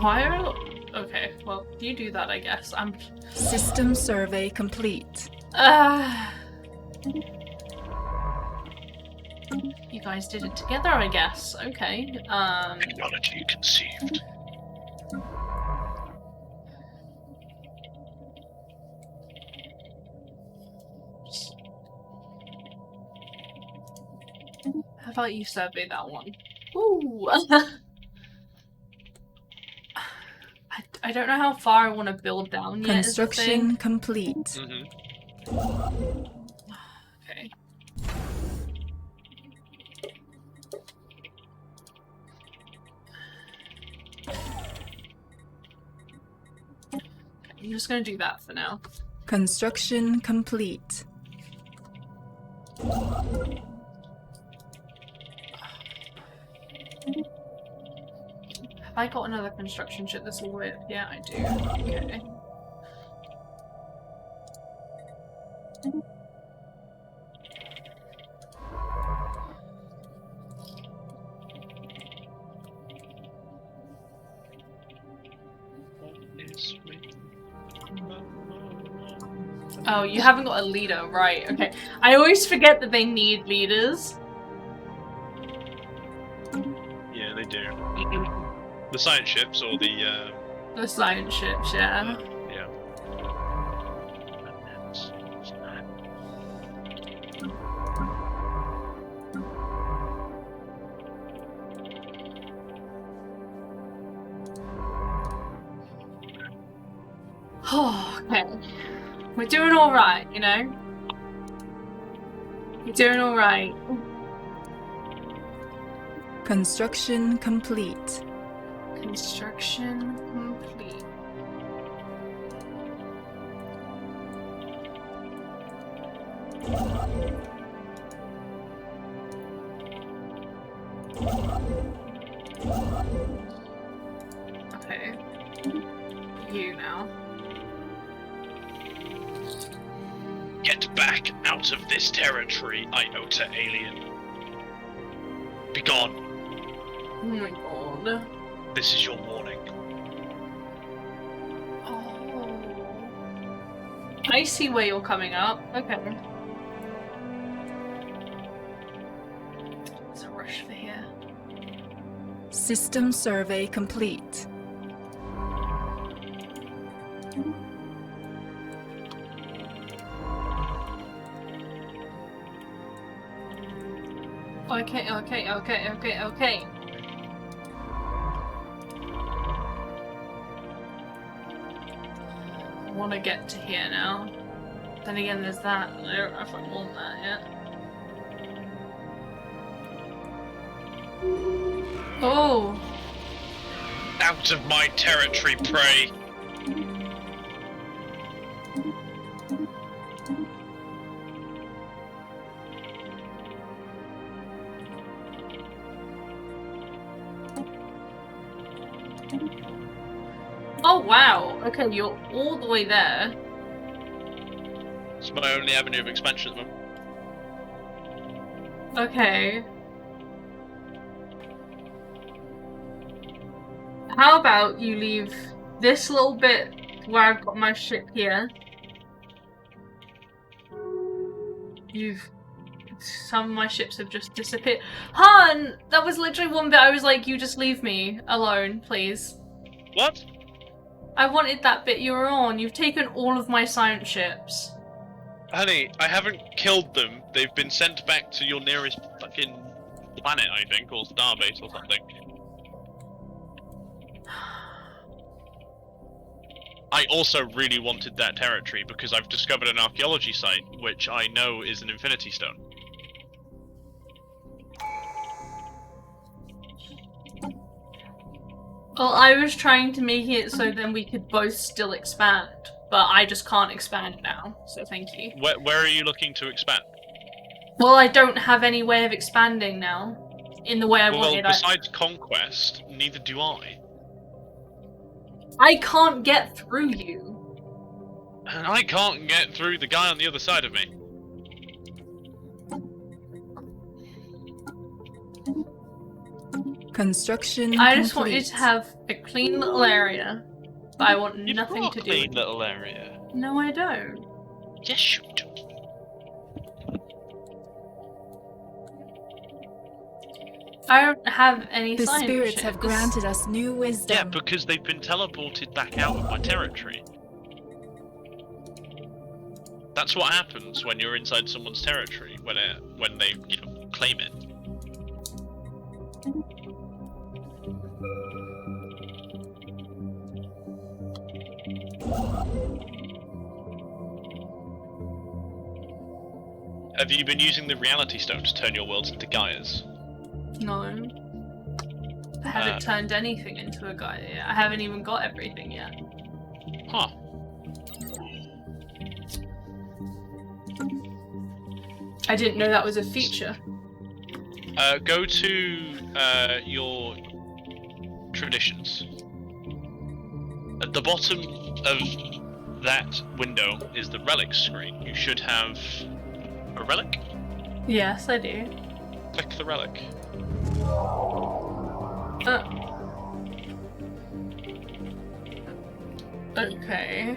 A: Why are... Okay, well, you do that, I guess.
E: System survey complete.
A: You guys did it together, I guess. Okay.
B: Technology conceived.
A: How about you survey that one? Ooh. I don't know how far I want to build down yet.
E: Construction complete.
B: Mm-hmm.
A: Okay. I'm just gonna do that for now.
E: Construction complete.
A: Have I got another construction ship this all with? Yeah, I do. Okay. Oh, you haven't got a leader, right? Okay. I always forget that they need leaders.
B: Yeah, they do. The science ships or the
A: science ships, yeah.
B: yeah.
A: Oh, okay. We're doing alright, you know? We're doing alright.
E: Construction complete.
A: Construction complete. Okay. You now.
B: Get back out of this territory, Iota alien. Be gone.
A: Oh my god.
B: This is your warning.
A: Oh. I see where you're coming up. Okay. It's a rush for here.
E: System survey complete.
A: Okay. I want to get to here now. Then again, there's that. I don't know if I want that yet. Oh!
B: Out of my territory, prey!
A: Oh wow! Okay, you're all the way there.
B: It's my only avenue of expansion at the moment.
A: Okay. How about you leave this little bit where I've got my ship here? Some of my ships have just disappeared. Han! That was literally one bit I was like, you just leave me alone, please.
B: What?
A: I wanted that bit you were on. You've taken all of my science ships.
B: Honey, I haven't killed them. They've been sent back to your nearest fucking planet, I think, or starbase or something. I also really wanted that territory because I've discovered an archaeology site, which I know is an Infinity Stone.
A: Well, I was trying to make it so then we could both still expand, but I just can't expand now, so thank you.
B: Where are you looking to expand?
A: Well, I don't have any way of expanding now, in the way I wanted.
B: Well, besides conquest, neither do I.
A: I can't get through you.
B: And I can't get through the guy on the other side of me.
E: Construction
A: I just want you
E: complete.
A: to have a clean little area, but I want
B: You've
A: nothing
B: got
A: to
B: a
A: do
B: clean
A: with it.
B: little area.
A: No, I don't.
B: Yes, you do.
A: I don't have any
E: The
A: sign of
E: spirits
A: shit.
E: have
A: This-
E: granted us new wisdom.
B: Yeah, because they've been teleported back out of my territory. That's what happens when you're inside someone's territory, when they claim it. Have you been using the reality stone to turn your worlds into Gaias?
A: No. I haven't turned anything into a guy yet. I haven't even got everything yet.
B: Huh.
A: I didn't know that was a feature.
B: Go to your traditions. At the bottom of that window is the relic screen. You should have a relic.
A: Yes, I do.
B: Click the relic.
A: Okay.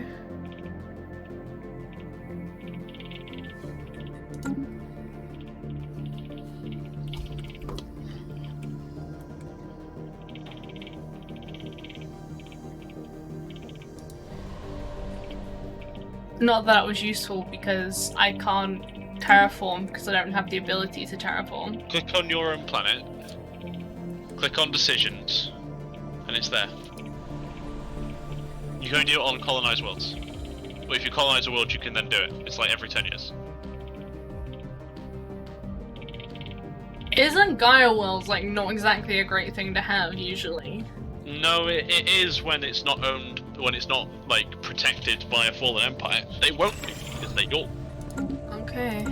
A: Not that it was useful because I can't terraform because I don't have the ability to terraform.
B: Click on your own planet. Click on decisions, and it's there. You can only do it on colonized worlds. But if you colonize a world, you can then do it. It's like every 10 years.
A: Isn't Gaia Worlds like not exactly a great thing to have usually?
B: No, it is when it's not owned, when it's not like protected by a fallen empire. They won't be because they're yours.
A: Okay.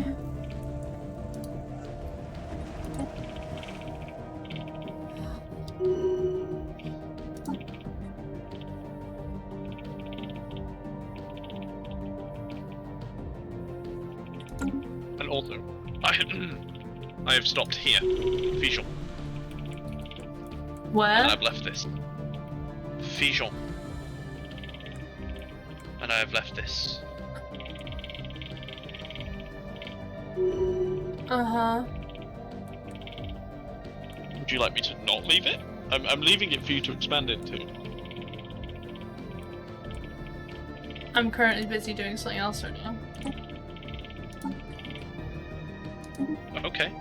B: And also, I have stopped here. Fijon.
A: Where?
B: And I've left this. Fijon. And I have left this.
A: Uh-huh.
B: Would you like me to not leave it? I'm leaving it for you to expand into.
A: I'm currently busy doing something else right now.
B: Okay.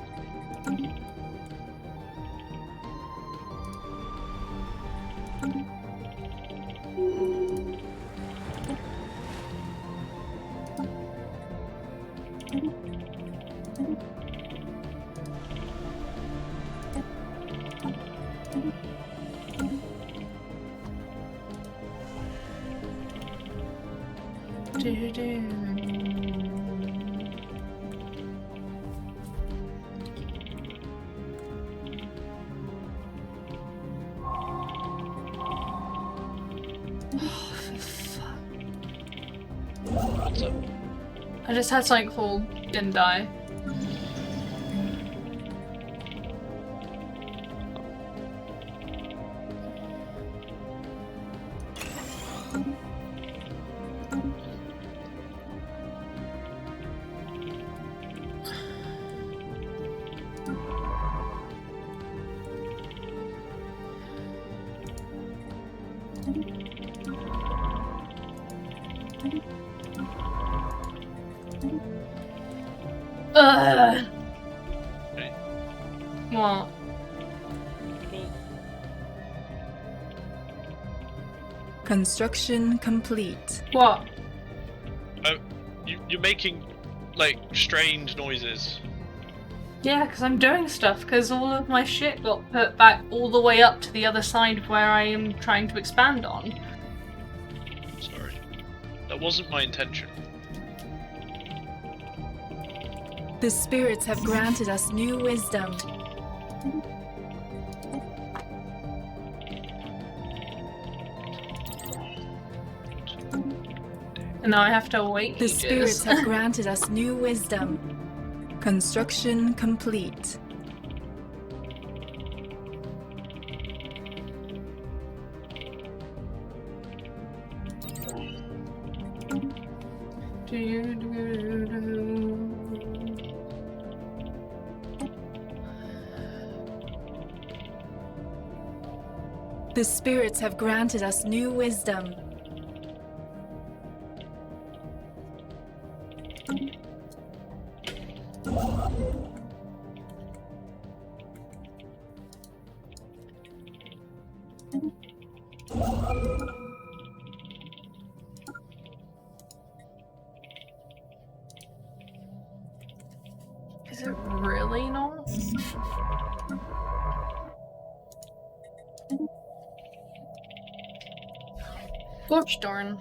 B: What's up?
A: I just had something fall and die. Ugh.
B: Okay.
A: What?
E: Construction complete.
A: What?
B: You're making like strange noises.
A: Yeah, because I'm doing stuff, because all of my shit got put back all the way up to the other side of where I am trying to expand on.
B: Sorry. That wasn't my intention.
E: The spirits have granted us new wisdom.
A: And now I have to wait
E: The
A: ages.
E: spirits have granted us new wisdom. Construction complete. The spirits have granted us new wisdom.
A: Is it really not? Gosh darn.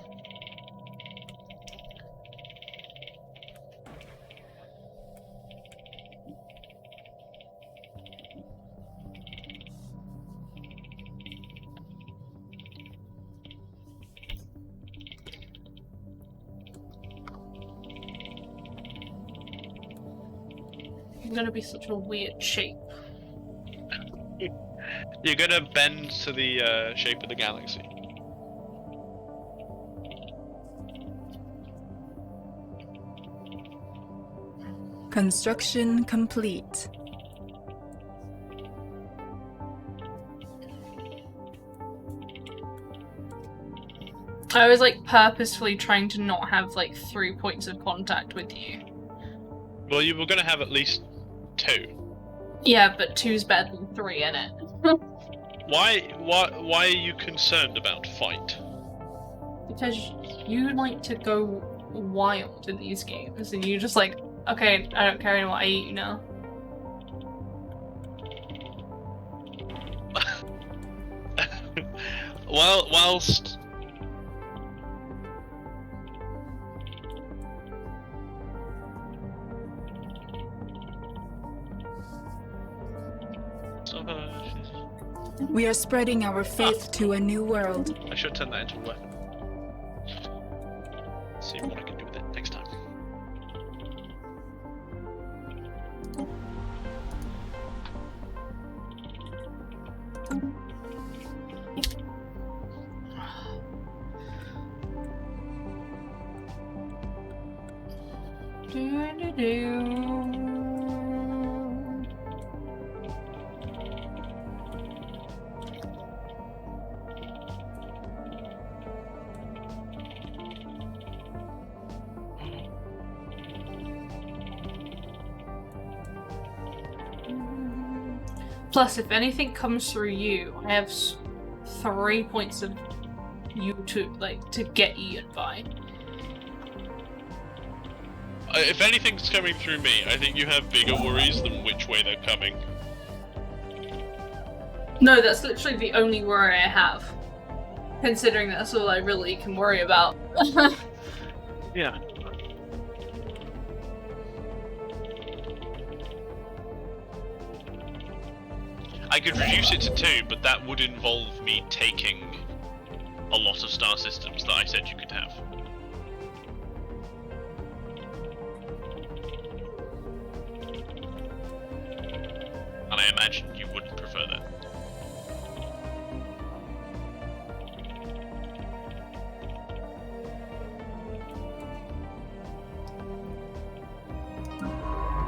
A: I'm gonna be such a weird shape.
B: You're gonna bend to the shape of the galaxy.
E: Construction complete.
A: I was like purposefully trying to not have like 3 points of contact with you.
B: Well, you were gonna have at least 2.
A: Yeah, but 2's better than 3, innit?
B: Why are you concerned about fight?
A: Because you like to go wild in these games, and you just like, okay, I don't care anymore, I eat you now.
B: Well, whilst
E: We are spreading our faith to a new world.
B: I should turn that into a weapon. See what I can do with it next time.
A: Plus, if anything comes through you, I have 3 points of you to get eaten by.
B: If anything's coming through me, I think you have bigger worries than which way they're coming.
A: No, that's literally the only worry I have. Considering that's all I really can worry about.
B: Yeah. I could reduce it to 2, but that would involve me taking a lot of star systems that I said you could have. And I imagine you wouldn't prefer that.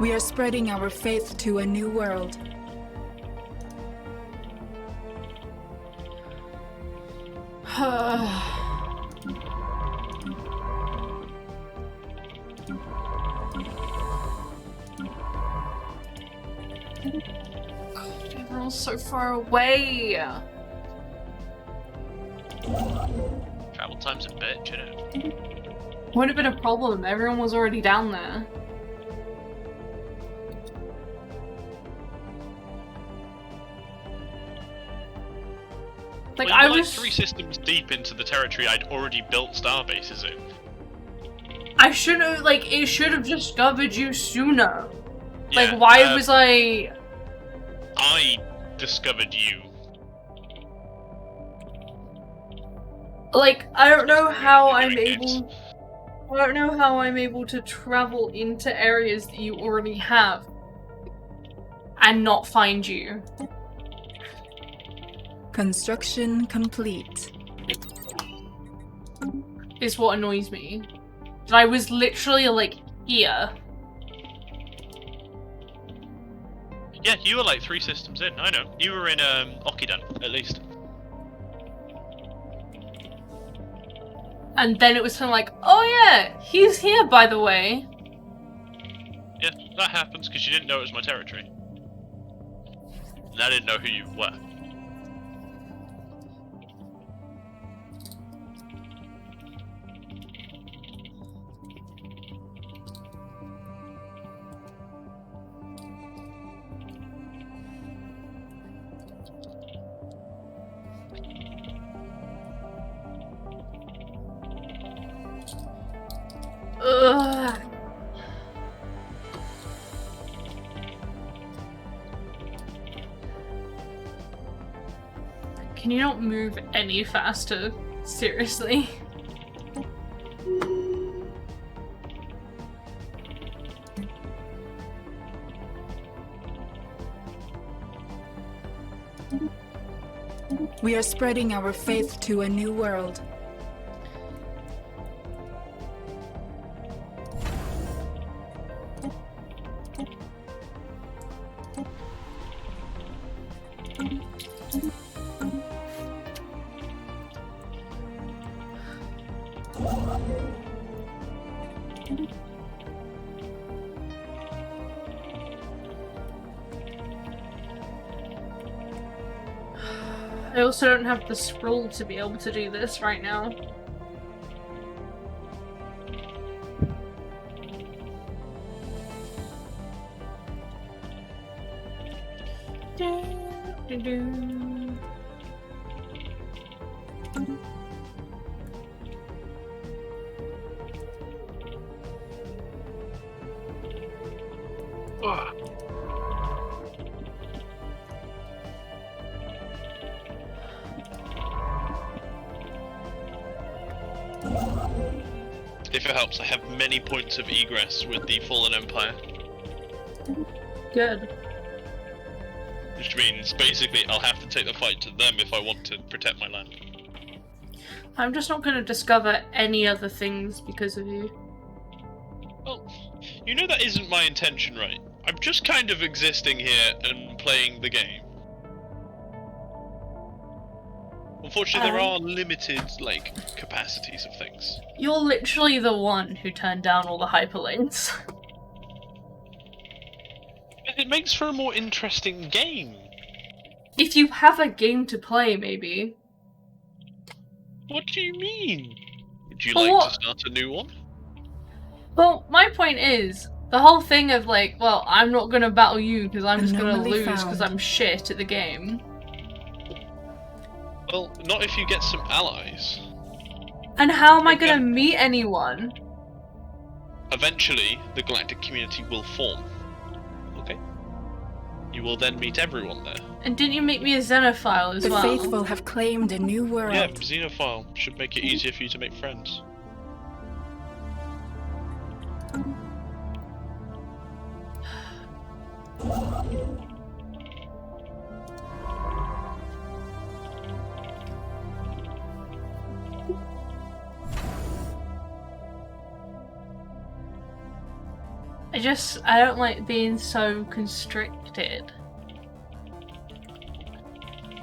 E: We are spreading our faith to a new world.
A: Everyone's so far away.
B: Travel time's a bitch, innit?
A: Would have been a problem. Everyone was already down there. Like,
B: well,
A: I
B: you're
A: was
B: 3 systems deep into the territory I'd already built star bases in.
A: I should have, like, it should have discovered you sooner.
B: Yeah,
A: Like, why was I
B: discovered you.
A: Like, I don't know how I'm able. I don't know how I'm able to travel into areas that you already have and not find you.
E: Construction complete.
A: Is what annoys me. That I was literally like here.
B: Yeah, you were like 3 systems in, I know. You were in Okidan, at least.
A: And then it was kind of like, oh yeah, he's here by the way.
B: Yeah, that happens because you didn't know it was my territory. And I didn't know who you were.
A: Ugh. Can you not move any faster? Seriously?
E: We are spreading our faith to a new world.
A: I also don't have the scroll to be able to do this right now.
B: If it helps, I have many points of egress with the Fallen Empire.
A: Good.
B: Which means, basically, I'll have to take the fight to them if I want to protect my land.
A: I'm just not going to discover any other things because of you.
B: Well, you know that isn't my intention, right? I'm just kind of existing here and playing the game. Unfortunately, there are limited, like, capacities of things.
A: You're literally the one who turned down all the hyperlinks.
B: It makes for a more interesting game.
A: If you have a game to play, maybe.
B: What do you mean? Would you
A: Well,
B: like
A: what?
B: to start a new one?
A: Well, my point is, the whole thing of like, well, I'm not gonna battle you because I'm just gonna
E: Anomaly
A: lose
E: found.
A: because I'm shit at the game.
B: Well, not if you get some allies.
A: And how am I
B: Okay.
A: gonna meet anyone?
B: Eventually, the galactic community will form. Okay? You will then meet everyone there.
A: And didn't you make me a xenophile as
E: The
A: well?
E: faithful have claimed a new world.
B: Yeah, Xenophile should make it easier for you to make friends.
A: I don't like being so constricted.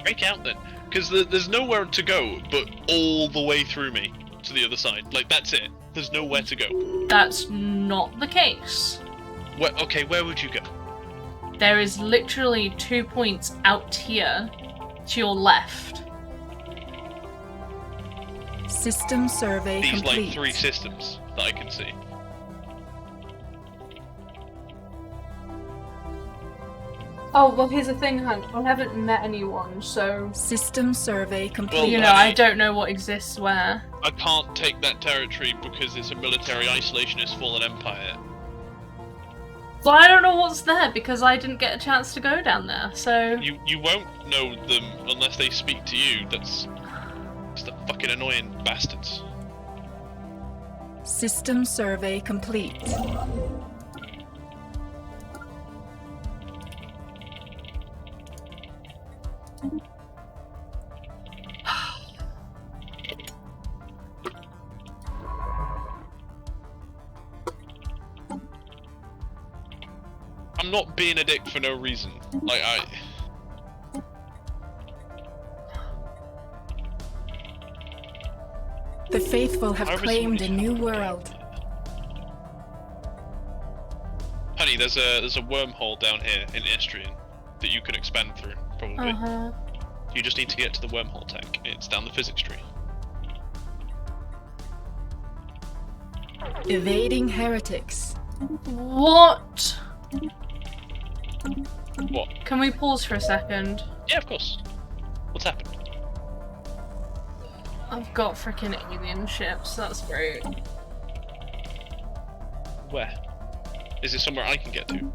B: Break out then, because there's nowhere to go but all the way through me to the other side. Like, that's it. There's nowhere to go.
A: That's not the case.
B: Okay, where would you go?
A: There is literally 2 points out here to your left.
E: System survey
B: These,
E: complete.
B: like, 3 systems that I can see.
A: Oh, well, here's the thing, Hunt. I haven't met anyone, so...
E: System survey complete.
B: Well,
A: You know, I don't know what exists where.
B: I can't take that territory because it's a military isolationist fallen empire.
A: Well, I don't know what's there because I didn't get a chance to go down there, so...
B: You won't know them unless they speak to you. That's just the fucking annoying bastards.
E: System survey complete.
B: I'm not being a dick for no reason. Like,
E: The faithful have
B: Why was
E: claimed a
B: somebody-
E: new world.
B: Honey, there's a wormhole down here in Istrian that you can expand through, probably.
A: Uh-huh.
B: You just need to get to the wormhole tank. It's down the physics tree.
E: Evading heretics.
A: What?
B: What?
A: Can we pause for a second?
B: Yeah, of course. What's happened?
A: I've got freaking alien ships, that's great.
B: Where? Is it somewhere I can get to?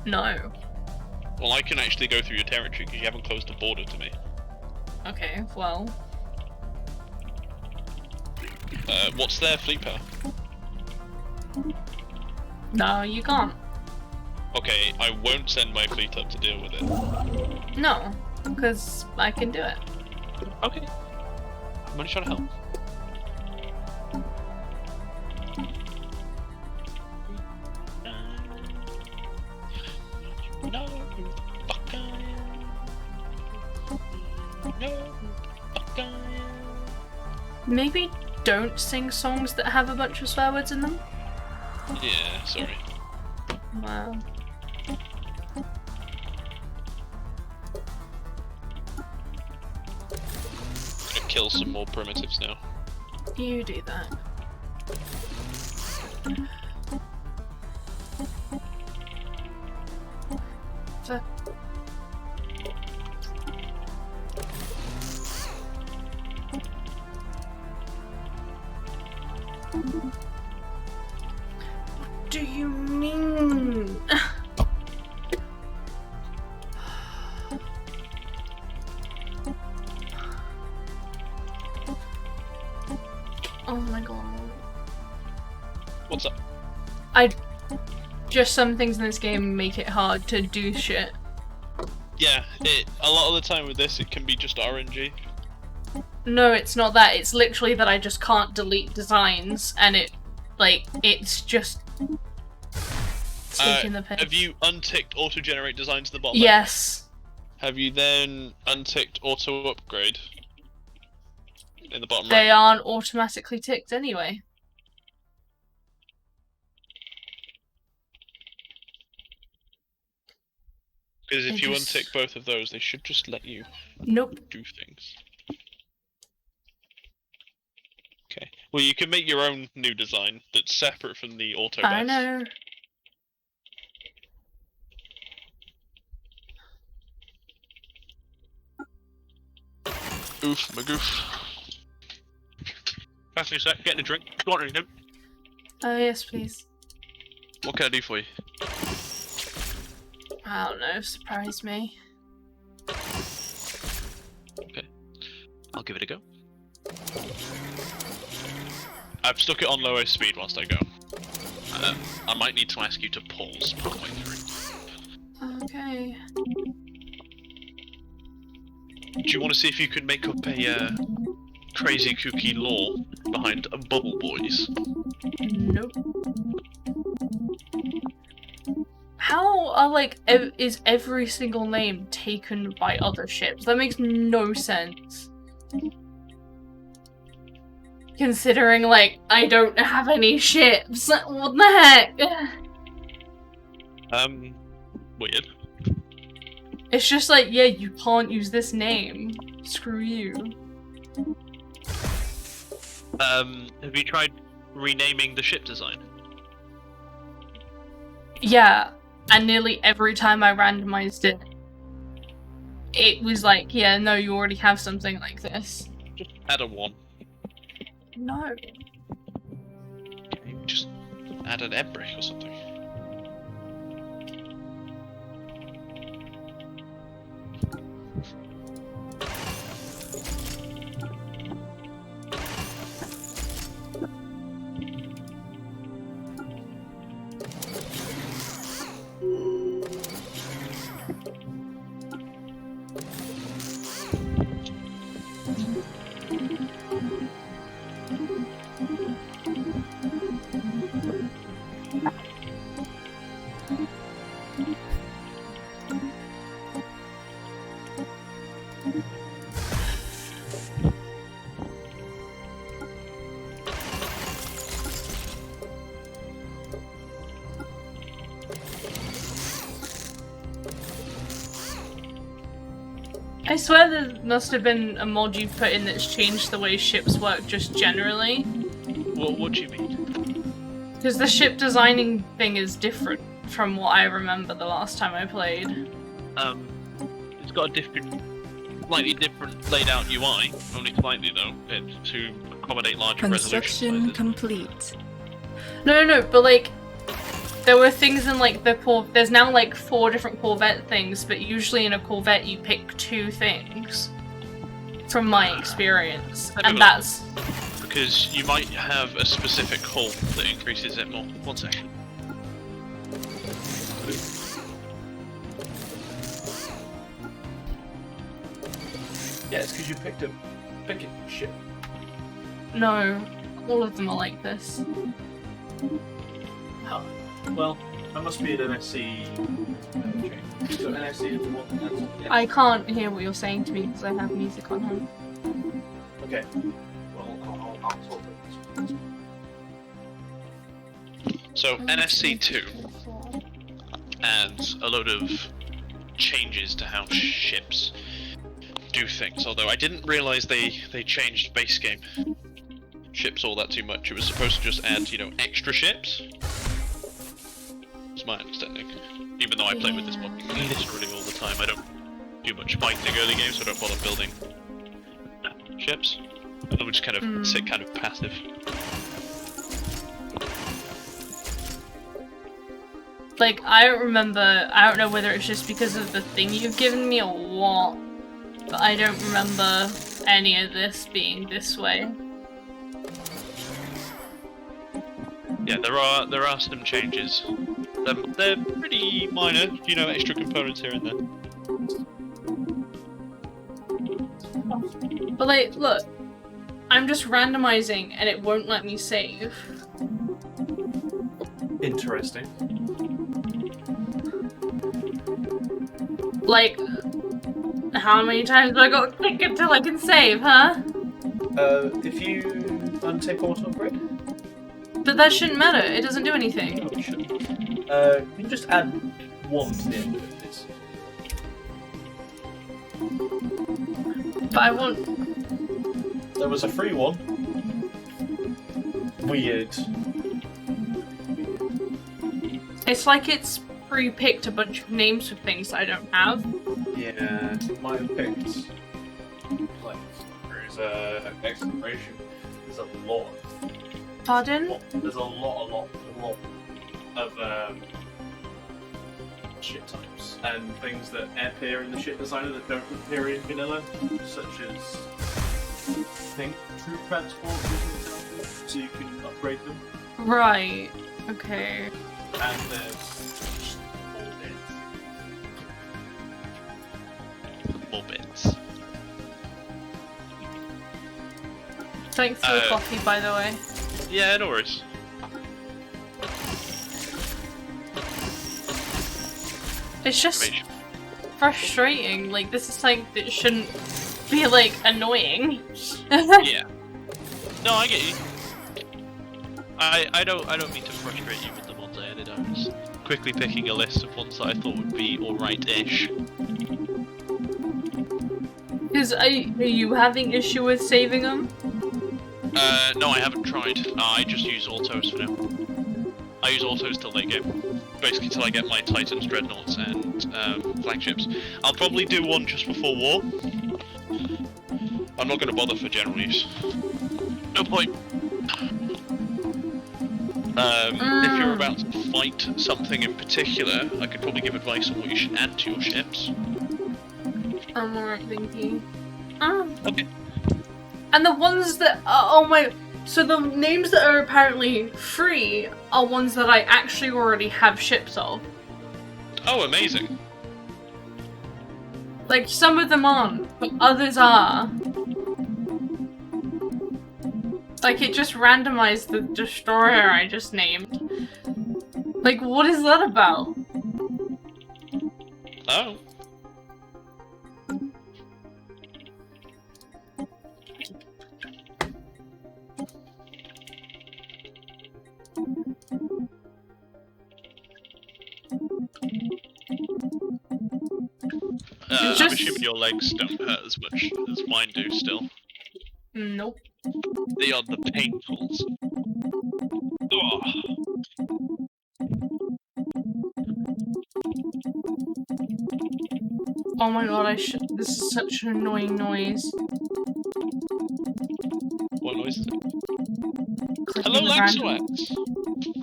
A: No.
B: Well, I can actually go through your territory because you haven't closed the border to me.
A: Okay, well.
B: What's their fleet power?
A: No, you can't.
B: Okay, I won't send my fleet up to deal with it.
A: No, because I can do it.
B: Okay. I'm only trying to help. No,
A: Maybe don't sing songs that have a bunch of swear words in them?
B: Yeah, sorry.
A: Wow.
B: Gonna kill some more primitives now.
A: You do that. So, what do you mean? Oh my god.
B: What's up?
A: Just some things in this game make it hard to do shit.
B: Yeah, a lot of the time with this, it can be just RNG.
A: No, it's not that. It's literally that I just can't delete designs, and it's just taking the piss.
B: Have you unticked auto-generate designs in the bottom?
A: Yes.
B: Have you then unticked auto-upgrade in the bottom right?
A: They aren't automatically ticked anyway.
B: Because if
A: They
B: you
A: just-
B: untick both of those, they should just let you
A: Nope.
B: do things. Okay. Well, you can make your own new design that's separate from the auto.
A: I know.
B: Oof, my goof. Pass me a sec, getting a drink. Go on, anything.
A: Oh, yes, please.
B: What can I do for you?
A: I don't know, surprise me.
B: Okay. I'll give it a go. I've stuck it on lowest speed whilst I go. I might need to ask you to pause partway through.
A: Okay.
B: Do you want to see if you can make up a crazy kooky lore behind Bubble Boys?
A: Nope. How are, is every single name taken by other ships? That makes no sense. Considering, I don't have any ships. What the heck?
B: Weird.
A: It's just yeah, you can't use this name. Screw you.
B: Have you tried renaming the ship design?
A: Yeah, and nearly every time I randomized it, it was yeah, no, you already have something like this.
B: Just add a 1.
A: No.
B: Okay, just add an embrick or something.
A: I swear there must have been a mod you've put in that's changed the way ships work just generally.
B: What do you mean?
A: Because the ship designing thing is different from what I remember the last time I played.
B: It's got a slightly different laid out UI, only slightly though, to accommodate larger resolution
E: Construction
B: sizes.
E: complete.
A: No, but like, there were things in like there's now like 4 different Corvette things, but usually in a Corvette you pick 2 things. From my experience.
B: I don't
A: And
B: know.
A: that's...
B: Because you might have a specific hull that increases it more. One second.
C: Yeah, it's because you picked a ship.
A: No. All of them are like this.
C: Oh, well, that must be an NSC change. So NSC is the one that's... Yeah.
A: I can't hear what you're saying to me because I have music on home.
C: Okay. Well, I'll talk about this.
B: So NSC2 adds a load of changes to how ships do things. Although I didn't realise they changed base game ships all that too much. It was supposed to just add, extra ships. That's my understanding. Even though I play with this mod literally all the time, I don't do much fighting early games, so I don't bother building ships. I would just kind of sit kind of passive.
A: Like, I don't know whether it's just because of the thing you've given me or what, but I don't remember any of this being this way.
B: Yeah, there are some changes. They're pretty minor, extra components here and there.
A: But like, look, I'm just randomizing and it won't let me save.
C: Interesting.
A: Like, how many times do I got to click until I can save, huh?
C: If you untick auto grid,
A: But that shouldn't matter, it doesn't do anything.
C: no, it shouldn't. You just add 1 to the end of this.
A: But I want...
C: There was a free one. Weird.
A: It's like it's pre-picked a bunch of names for things I don't have.
C: Yeah, it might have picked. Like, there's an exploration. There's a lot.
A: Pardon?
C: There's a lot of ship types and things that appear in the ship designer that don't appear in vanilla, such as I think troop transport is an example, so you can upgrade them.
A: Right. Okay.
C: And there's
B: More bits.
A: Thanks for the coffee, by the way.
B: Yeah, no worries.
A: It's just frustrating. Like, this is something that shouldn't be, like, annoying.
B: Yeah. No, I get you. I don't mean to frustrate you with the ones I added. I was quickly picking a list of ones that I thought would be alright-ish.
A: Because are you having issue with saving them?
B: No, I haven't tried. I just use autos for now. I use autos till late game. Basically till I get my Titans, Dreadnoughts, and flagships. I'll probably do one just before war. I'm not going to bother for general use. No point. If you're about to fight something in particular, I could probably give advice on what you should add to your ships.
A: I'm alright, thank you.
B: Okay.
A: And the ones that oh my, so the names that are apparently free are ones that I actually already have ships of.
B: Oh, amazing.
A: Like, some of them aren't, but others are. Like, it just randomized the destroyer I just named. Like, what is that about?
B: Oh.
A: can
B: I'm
A: just...
B: assuming your legs don't hurt as much as mine do still.
A: Nope.
B: They are the painfuls. Oh.
A: Oh my god, this is such an annoying noise.
B: What noise is it?
A: Clicking
B: Hello,
A: the random-
B: Laxoax!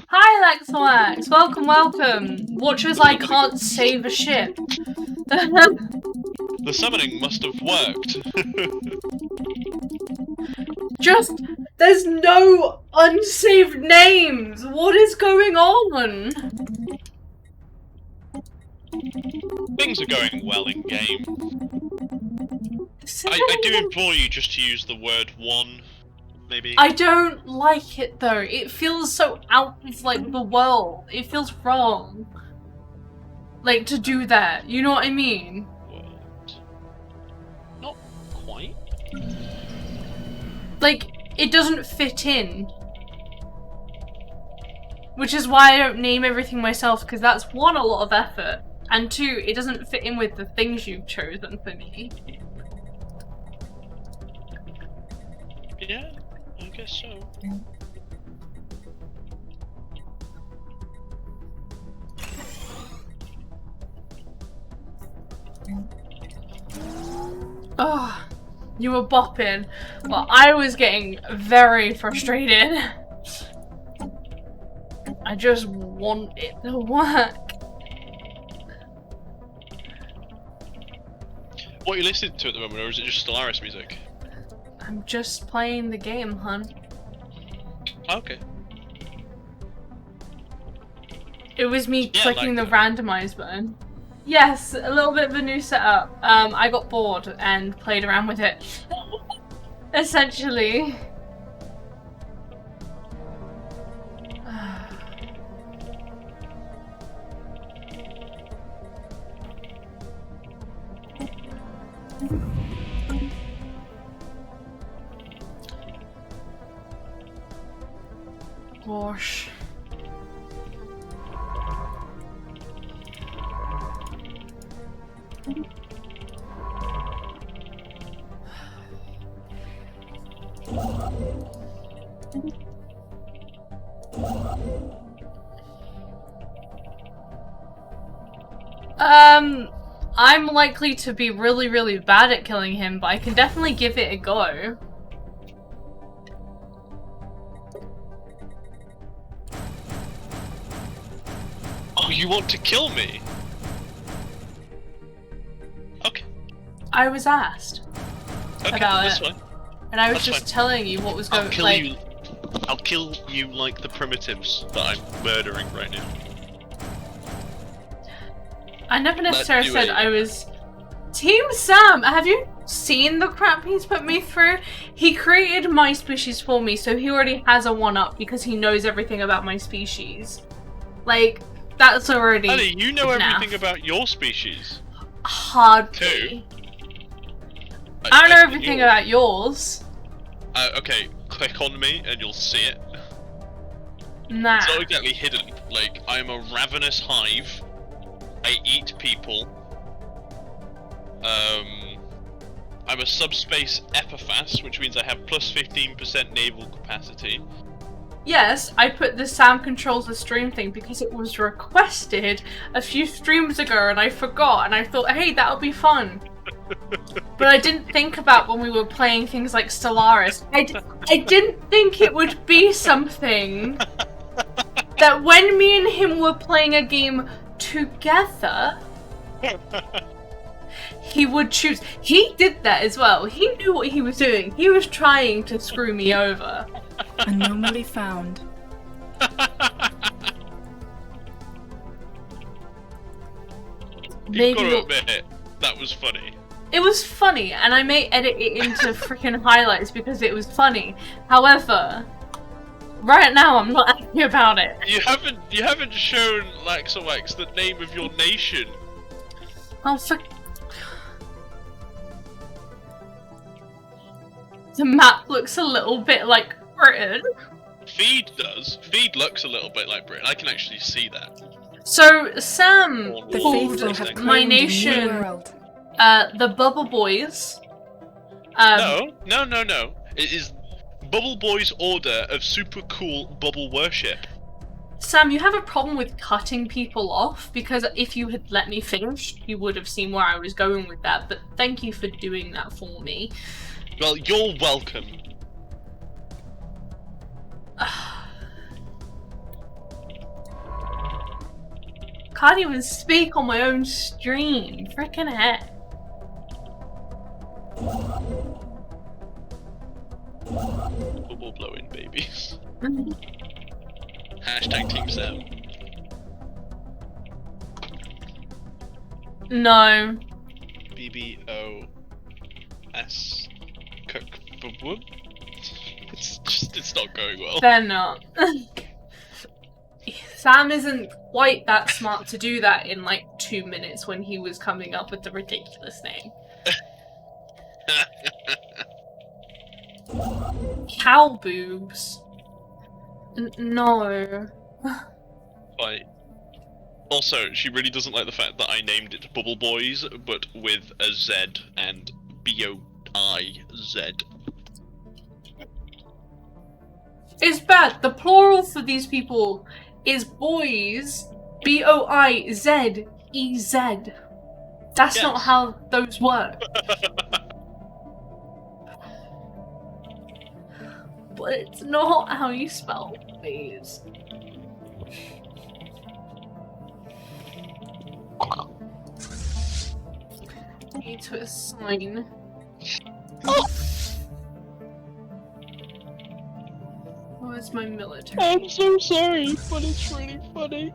A: Hi, Lexawax! Welcome, welcome! Watch as I can't save a ship.
B: The summoning must have worked.
A: Just, there's no unsaved names! What is going on?
B: Things are going well in game. I do implore you just to use the word one, maybe.
A: I don't like it though. It feels so out of like the world. It feels wrong. Like to do that. You know what I mean?
B: World. Not quite.
A: Like, it doesn't fit in. Which is why I don't name everything myself, because that's one, a lot of effort, and two, it doesn't fit in with the things you've chosen for me.
B: Yeah, I guess so.
A: Oh, you were bopping. Well, I was getting very frustrated. I just want it to work.
B: What are you listening to at the moment, or is it just Stellaris music?
A: I'm just playing the game, hun.
B: Okay.
A: It was me
B: Yeah,
A: clicking
B: like
A: the randomize button. Yes, a little bit of a new setup. I got bored and played around with it. Essentially. Gosh. I'm likely to be really, really bad at killing him, but I can definitely give it a go.
B: Oh, you want to kill me? Okay.
A: I was asked
B: Okay,
A: about
B: that's
A: it,
B: fine.
A: and I was
B: That's
A: just
B: fine.
A: telling you what was
B: I'll
A: going.
B: kill
A: Like,
B: you. I'll kill you like the primitives that I'm murdering right now.
A: I never necessarily
B: do
A: said
B: it.
A: I was Team Sam. Have you seen the crap he's put me through? He created my species for me, so he already has a one-up because he knows everything about my species. Like, that's already
B: Honey, you know
A: enough.
B: everything about your species.
A: Hardly. I don't know everything about yours.
B: Okay, click on me and you'll see it.
A: Nah.
B: It's not exactly hidden. Like, I'm a ravenous hive. I eat people. I'm a subspace epiphas, which means I have plus 15% naval capacity.
A: Yes, I put the Sam controls the stream thing because it was requested a few streams ago and I forgot and I thought, hey, that'll be fun. But I didn't think about when we were playing things like Stellaris. I didn't think it would be something that when me and him were playing a game together, he would choose. He did that as well. He knew what he was doing. He was trying to screw me over.
E: Anomaly found.
B: You've got to
A: you'll-
B: admit, that was funny.
A: It was funny, and I may edit it into freaking highlights because it was funny. However, right now I'm not happy about it.
B: You haven't shown Laxoax the name of your nation.
A: Oh, the map looks a little bit like Britain.
B: Feed does. Feed looks a little bit like Britain. I can actually see that.
A: So Sam
E: The
A: pulled
E: faithful have
A: my
E: claimed a new
A: nation
E: world.
A: The Bubble Boys.
B: No. It is Bubble Boy's order of super cool bubble worship.
A: Sam, you have a problem with cutting people off, because if you had let me finish, you would have seen where I was going with that, but thank you for doing that for me.
B: Well, you're welcome.
A: Can't even speak on my own stream. Frickin' heck.
B: Bubble blowing babies. Hashtag Team Sam.
A: No.
B: BBOS. Cook for wood. It's not going well.
A: They're not. Sam isn't quite that smart to do that in like 2 minutes when he was coming up with the ridiculous name. Cow boobs. No.
B: Like, also, she really doesn't like the fact that I named it Bubble Boys, but with a Z and B-O-I-Z.
A: It's bad. The plural for these people is boys. B-O-I-Z-E-Z. That's
B: Yes.
A: not how those work. But it's not how you spell boys. I need to assign. Where's my military?
B: I'm so sorry, but it's really funny.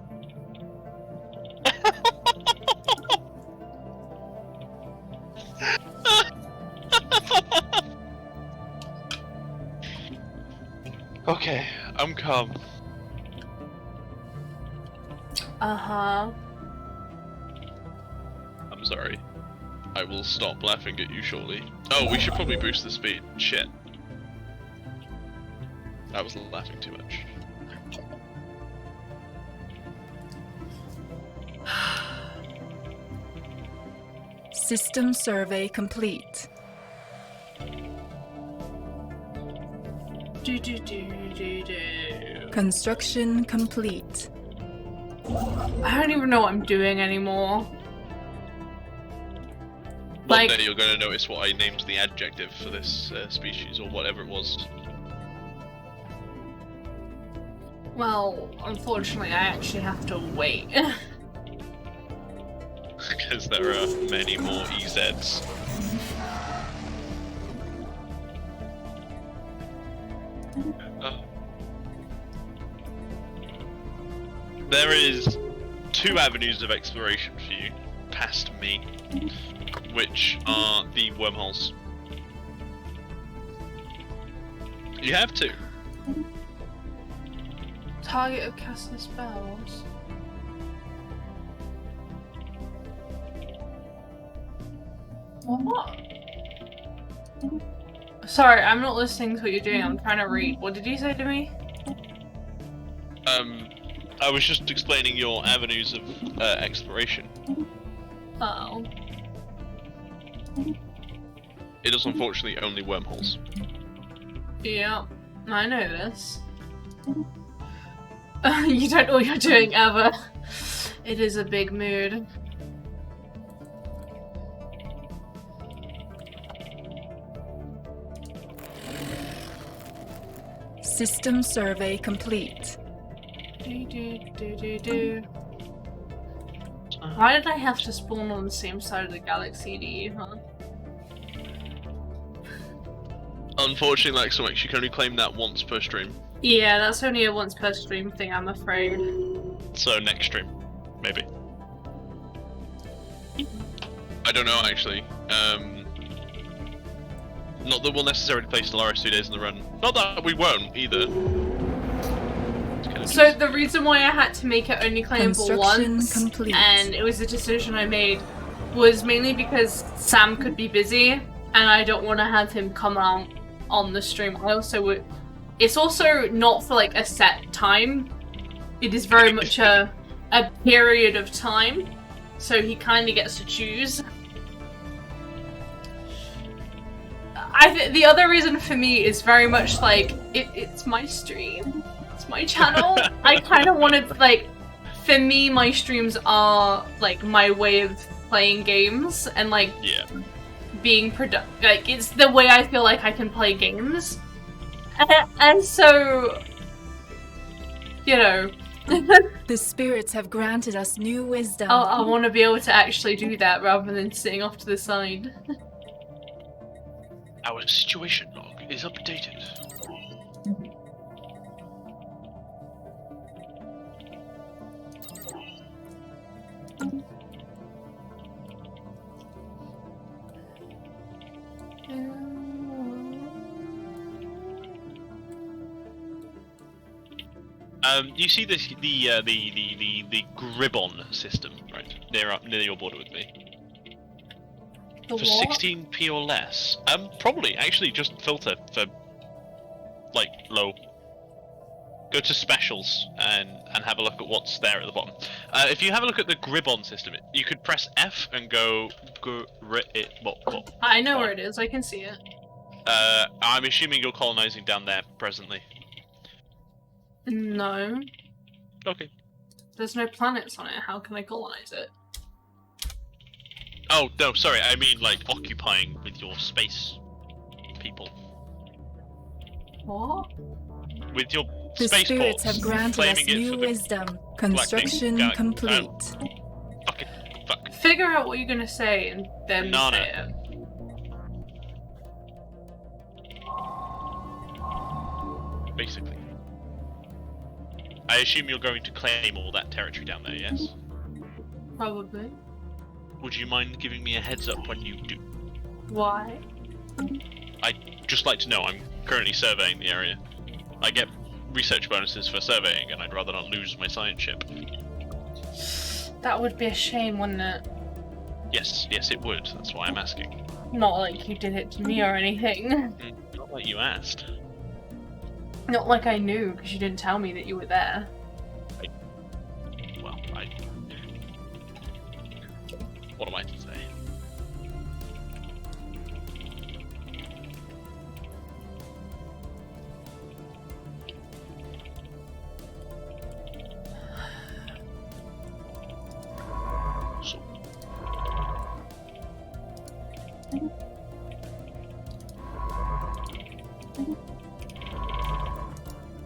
B: Okay, I'm calm.
A: Uh-huh.
B: I'm sorry. I will stop laughing at you shortly. Oh, we should probably boost the speed. Shit. I was laughing too much.
E: System survey complete.
A: Do.
E: Construction complete.
A: I don't even know what I'm doing anymore.
B: One
A: Like-
B: day you're gonna notice what I named the adjective for this species, or whatever it was.
A: Well, unfortunately, I actually have to wait.
B: Because there are many more EZs. There is 2 avenues of exploration for you, past me, which are the wormholes. You have 2.
A: Target of casting spells. What? Sorry, I'm not listening to what you're doing. I'm trying to read. What did you say to me?
B: I was just explaining your avenues of exploration.
A: Oh.
B: It is unfortunately only wormholes.
A: Yeah, I know this. You don't know what you're doing ever. It is a big mood.
E: System survey complete.
A: Do. Why did I have to spawn on the same side of the galaxy to you, huh?
B: Unfortunately, like so much, you can only claim that once per stream.
A: Yeah, that's only a once per stream thing, I'm afraid.
B: So next stream, maybe. I don't know actually. Not that we'll necessarily play Stellaris 2 days in the run. Not that we won't either.
A: So the reason why I had to make it only claimable
E: Construction
A: once,
E: complete.
A: and it was a decision I made, was mainly because Sam could be busy, and I don't want to have him come out on the stream. I also would. It's also not for like a set time. It is very much a period of time, so he kind of gets to choose. the other reason for me is very much like it's my stream, it's my channel. I kind of wanted like, for me, my streams are like my way of playing games and like being productive. Like it's the way I feel like I can play games, and so you know.
E: The spirits have granted us new wisdom.
A: I want to be able to actually do that rather than sitting off to the side.
B: Our situation log is updated. You see the Gribbon system, right? Near your border with me.
A: The
B: For
A: what?
B: 16p or less. Probably actually just filter for like low. Go to specials and have a look at what's there at the bottom. If you have a look at the Gribbon system, you could press F and go
A: I know where it is. I can see it.
B: I'm assuming you're colonizing down there presently.
A: No,
B: Okay.
A: there's no planets on it. How can I colonize it?
B: Oh no, sorry. I mean like occupying with your space people.
A: What?
B: With your
E: The
B: space
E: spirits
B: ports,
E: have granted us
B: claiming it
E: new
B: for the
E: wisdom. Construction
B: Galactic-
E: complete.
B: fuck.
A: Figure out what you're gonna say and then
B: Nana.
A: say it.
B: Basically. I assume you're going to claim all that territory down there, yes?
A: Probably.
B: Would you mind giving me a heads up when you do?
A: Why?
B: I'd just like to know. I'm currently surveying the area. I get research bonuses for surveying, and I'd rather not lose my science ship.
A: That would be a shame, wouldn't it?
B: Yes, it would. That's why I'm asking.
A: Not like you did it to me or anything.
B: Not like you asked.
A: Not like I knew, because you didn't tell me that you were there.
B: Well, what am I to say? So.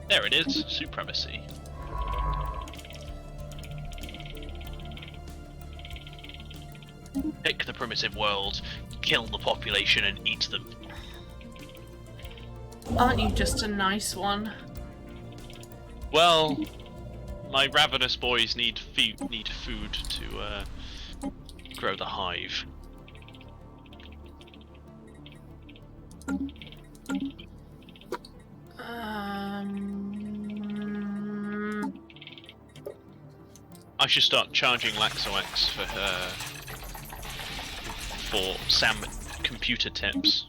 B: There it is, supremacy. Pick the primitive world, kill the population and eat them.
A: Aren't you just a nice one?
B: Well, my ravenous boys need food to grow the hive. I should start charging LaxoX for Sam computer tips.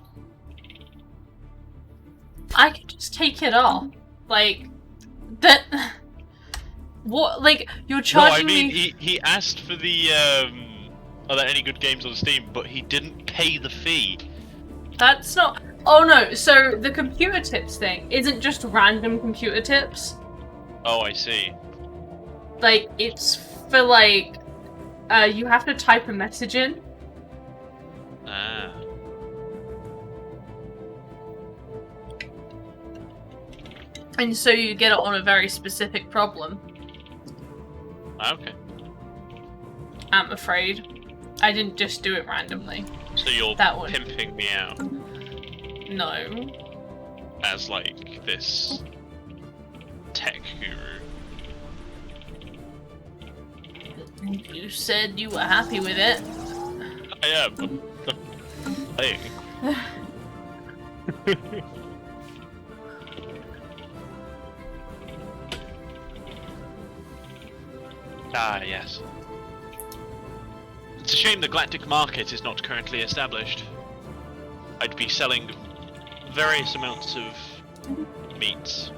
A: I could just take it off. Like, that... What, like, you're charging
B: No, I mean,
A: me...
B: he asked for the, are there any good games on Steam, but he didn't pay the fee.
A: That's not... Oh no, so the computer tips thing isn't just random computer tips.
B: Oh, I see.
A: Like, it's for, like, you have to type a message in.
B: Ah.
A: And so you get it on a very specific problem.
B: Okay.
A: I'm afraid. I didn't just do it randomly.
B: So you're
A: That one.
B: pimping me out
A: No.
B: as, like, this tech guru.
A: You said you were happy with it.
B: I am. Hey. Ah, yes. It's a shame the galactic market is not currently established. I'd be selling various amounts of meats.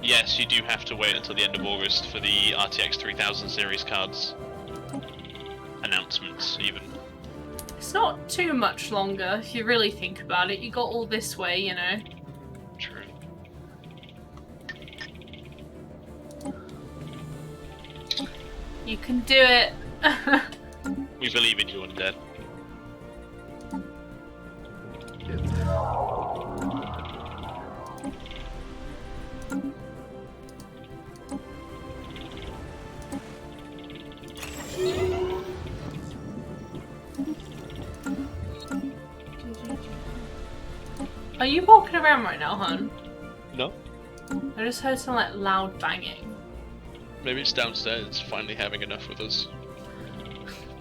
B: Yes, you do have to wait until the end of August for the RTX 3000 series cards. Announcements, even.
A: It's not too much longer if you really think about it. You got all this way, you know.
B: True.
A: You can do it.
B: We believe in you, Undead.
A: Are you walking around right now, hon?
B: No?
A: I just heard some like loud banging.
B: Maybe it's downstairs, finally having enough with us.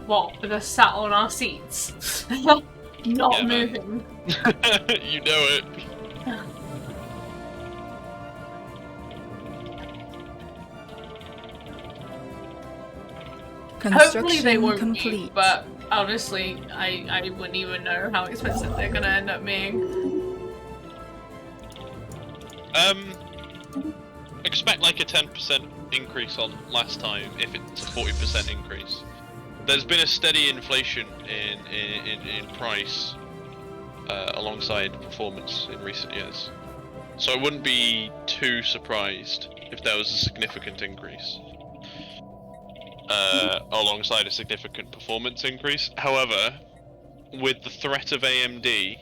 A: What? With us sat on our seats? Not
B: Yeah, man.
A: moving.
B: You know it.
A: Hopefully they
E: Construction
A: won't
E: complete.
A: be, but honestly, I wouldn't even know how expensive they're gonna end up being.
B: Expect like a 10% increase on last time if it's a 40% increase. There's been a steady inflation in price alongside performance in recent years. So I wouldn't be too surprised if there was a significant increase alongside a significant performance increase. However, with the threat of AMD,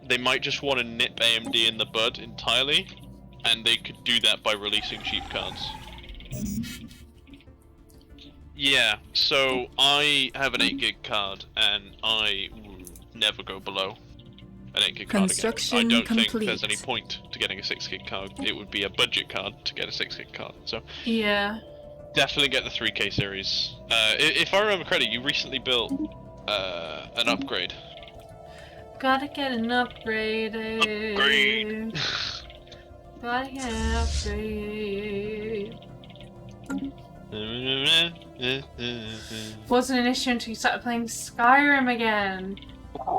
B: they might just want to nip AMD in the bud entirely, and they could do that by releasing cheap cards. Yeah, so I have an 8 gig card, and I will never go below an 8 gig card again.
E: Construction
B: I don't think
E: complete.
B: there's any point to getting a 6 gig card. It would be a budget card to get a 6 gig card. So
A: Yeah.
B: definitely get the 3K series. If I remember correctly, you recently built an upgrade.
A: Gotta get an upgrade.
B: Upgrade.
A: Gotta get an upgrade. Wasn't an issue until you started playing Skyrim again.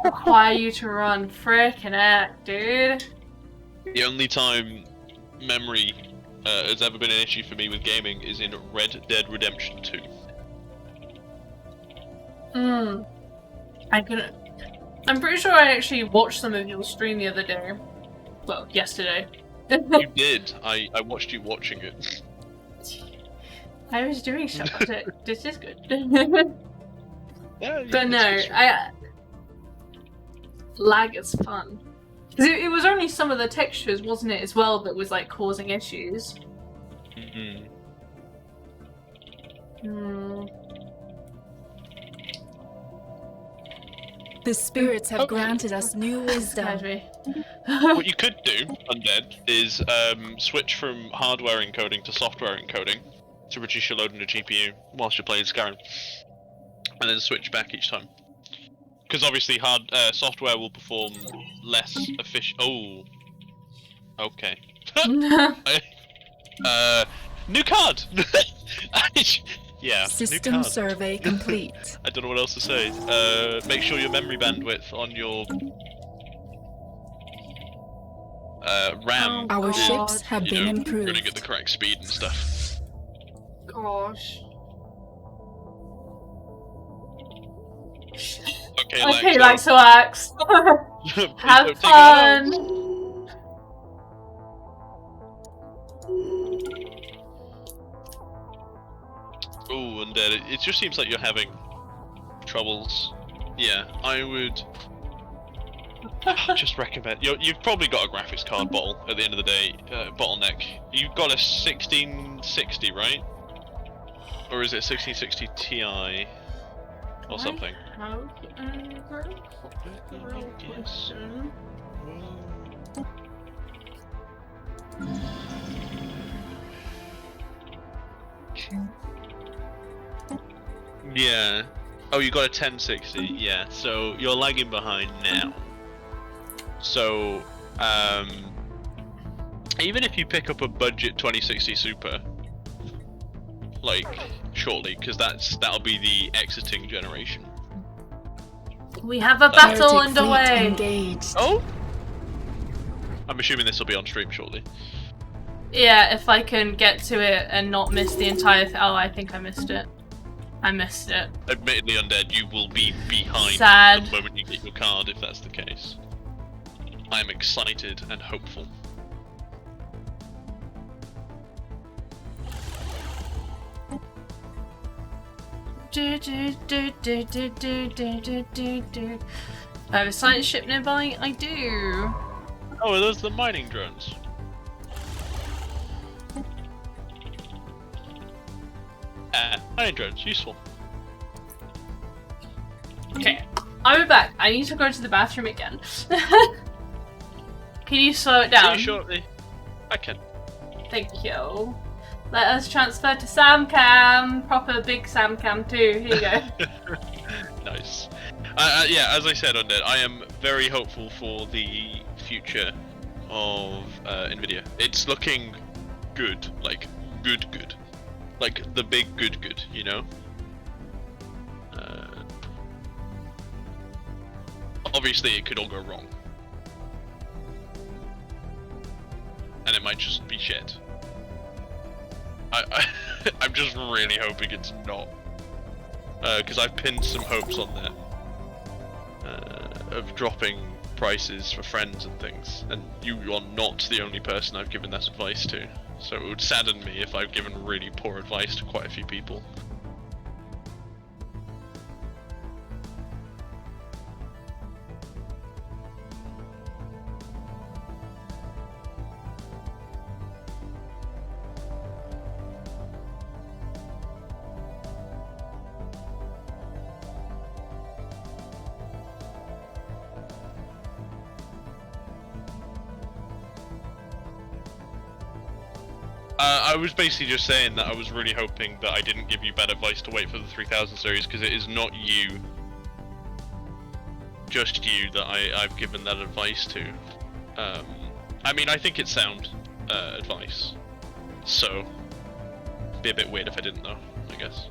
A: Require you to run frickin' act, dude.
B: The only time memory has ever been an issue for me with gaming is in Red Dead Redemption 2.
A: I'm pretty sure I actually watched some of your stream the other day. Well, yesterday.
B: You did. I watched you watching it.
A: I was doing stuff. This is good.
B: Yeah,
A: But no, lag is fun. 'Cause it was only some of the textures, wasn't it, as well, that was like causing issues.
B: Mm-hmm.
E: The spirits have granted us new wisdom.
A: Scared me.
B: What you could do, Undead, is switch from hardware encoding to software encoding to reduce your load on the GPU whilst you're playing Skyrim, and then switch back each time. Because obviously, software will perform less efficient. Oh, okay. New card. Yeah.
E: System
B: new card.
E: survey complete.
B: I don't know what else to say. Make sure your memory bandwidth on your RAM.
E: Our
A: God.
E: ships have been
B: running
E: improved.
B: at the correct speed and stuff.
A: Gosh.
B: Okay,
A: like so axe.
B: Please
A: Have
B: don't take it
A: fun.
B: out. Ooh, and it just seems like you're having troubles. Yeah, I would just recommend. You've probably got a graphics card bottle at the end of the day. Bottleneck. You've got a 1660, right? Or is it 1660 Ti or something? Yes. Yeah. Oh, you got a 1060. Yeah. So you're lagging behind now. So, even if you pick up a budget 2060 Super, like shortly, because that'll be the exiting generation.
A: We have a battle
E: Heretic fleet
A: underway.
E: engaged.
B: Oh. I'm assuming this will be on stream shortly.
A: Yeah, if I can get to it and not miss the entire. Oh, I think I missed it. I missed it.
B: Admittedly, Undead, you will be behind
A: Sad.
B: the moment you get your card if that's the case. I'm excited and hopeful.
A: I have a science ship nearby. I do.
B: Oh, are those the mining drones? Mining drones, useful.
A: Okay, I'll be back. I need to go to the bathroom again. Can you slow it
B: See
A: down?
B: you shortly. I can.
A: Thank you. Let us transfer to Samcam. Proper big Samcam too. Here you go.
B: Nice. Yeah, as I said, Undead, I am very hopeful for the future of Nvidia. It's looking good, like good. Like the big good, you know? Obviously it could all go wrong. And it might just be shit. I'm just really hoping it's not. Because I've pinned some hopes on there. Of dropping prices for friends and things. And you are not the only person I've given that advice to. So it would sadden me if I've given really poor advice to quite a few people. I was basically just saying that I was really hoping that I didn't give you bad advice to wait for the 3000 series, because it is not you, just you, that I've given that advice to. I mean, I think it's sound advice, so it'd be a bit weird if I didn't though, I guess.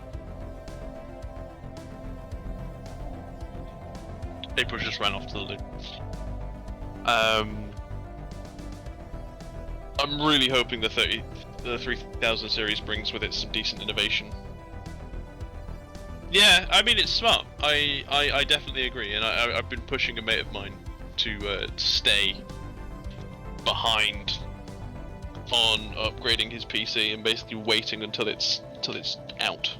B: April just ran off to the loo. I'm really hoping the 3000 series brings with it some decent innovation. Yeah, I mean, it's smart. I definitely agree, and I've been pushing a mate of mine to stay behind on upgrading his PC and basically waiting until it's out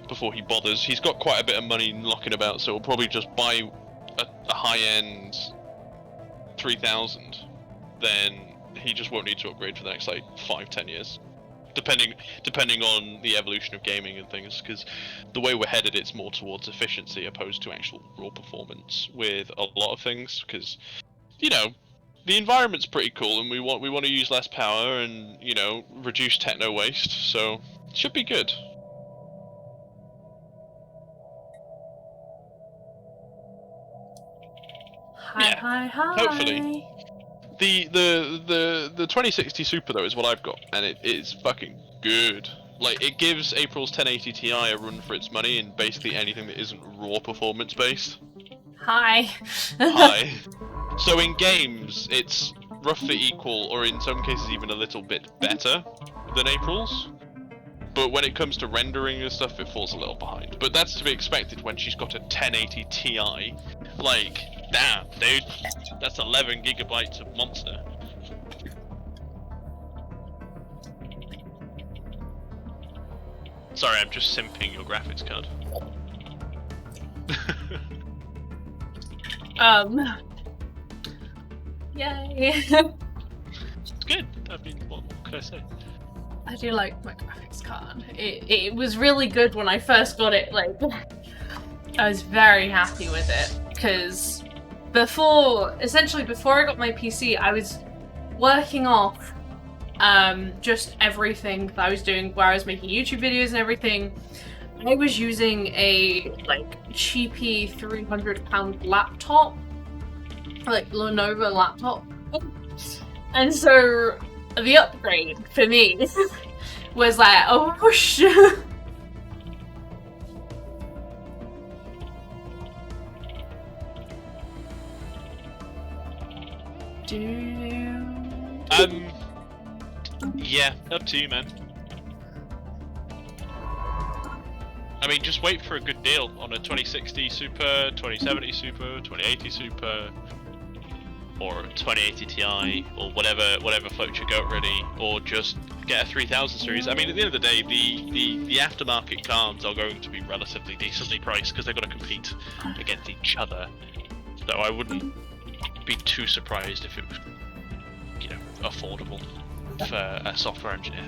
B: before he bothers. He's got quite a bit of money knocking about, so he'll probably just buy a high-end 3000, then he just won't need to upgrade for the next like 5-10 years, depending on the evolution of gaming and things. Because the way we're headed, it's more towards efficiency opposed to actual raw performance with a lot of things. Because you know, the environment's pretty cool, and we want to use less power and, you know, reduce techno waste. So it should be good.
A: Hi.
B: Hopefully. The 2060 Super though is what I've got, and it is fucking good. Like, it gives April's 1080 Ti a run for its money in basically anything that isn't raw performance based.
A: Hi.
B: Hi. So in games, it's roughly equal, or in some cases even a little bit better than April's. But when it comes to rendering and stuff, it falls a little behind. But that's to be expected when she's got a 1080 Ti. Like, damn, dude, that's 11 gigabytes of monster. Sorry, I'm just simping your graphics card.
A: Yay.
B: It's good. I mean, what can I say?
A: I do like my graphics card. It was really good when I first got it. Like, I was very happy with it because essentially before I got my PC, I was working off just everything that I was doing, where I was making YouTube videos and everything. I was using a like cheapy £300 laptop, like Lenovo laptop, and so the upgrade for me was like, oh whoosh.
B: Yeah, up to you, man. I mean, just wait for a good deal on a 2060 Super, 2070 Super, 2080 Super, or 2080 Ti, or whatever floats your goat really, or just get a 3000 series. I mean, at the end of the day, the aftermarket cards are going to be relatively decently priced because they've got to compete against each other. So I wouldn't be too surprised if it was, you know, affordable for a software engineer.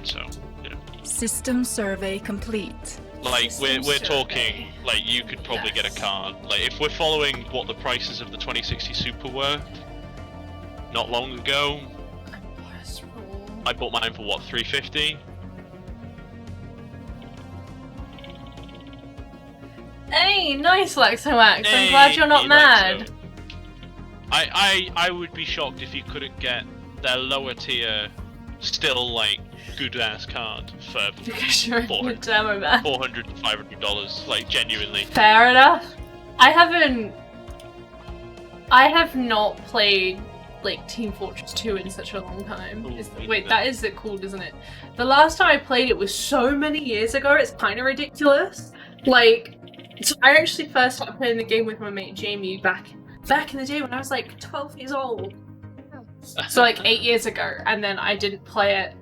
B: So, you know.
E: System survey complete.
B: Like we're talking, like you could probably get a card. Like if we're following what the prices of the 2060 Super were not long ago, I bought mine for what, 350?
A: Hey, nice Lexomax. I'm glad you're not mad.
B: I would be shocked if you couldn't get their lower tier, still like good ass card for
A: Because you're in the demo, man.
B: $400 to $500, like genuinely.
A: Fair enough. I have not played like Team Fortress 2 in such a long time.
B: Ooh,
A: Wait, that is it cool, isn't it? The last time I played it was so many years ago, it's kind of ridiculous. Like, so I actually first started playing the game with my mate Jamie back in the day when I was like 12 years old. So like 8 years ago, and then I didn't play it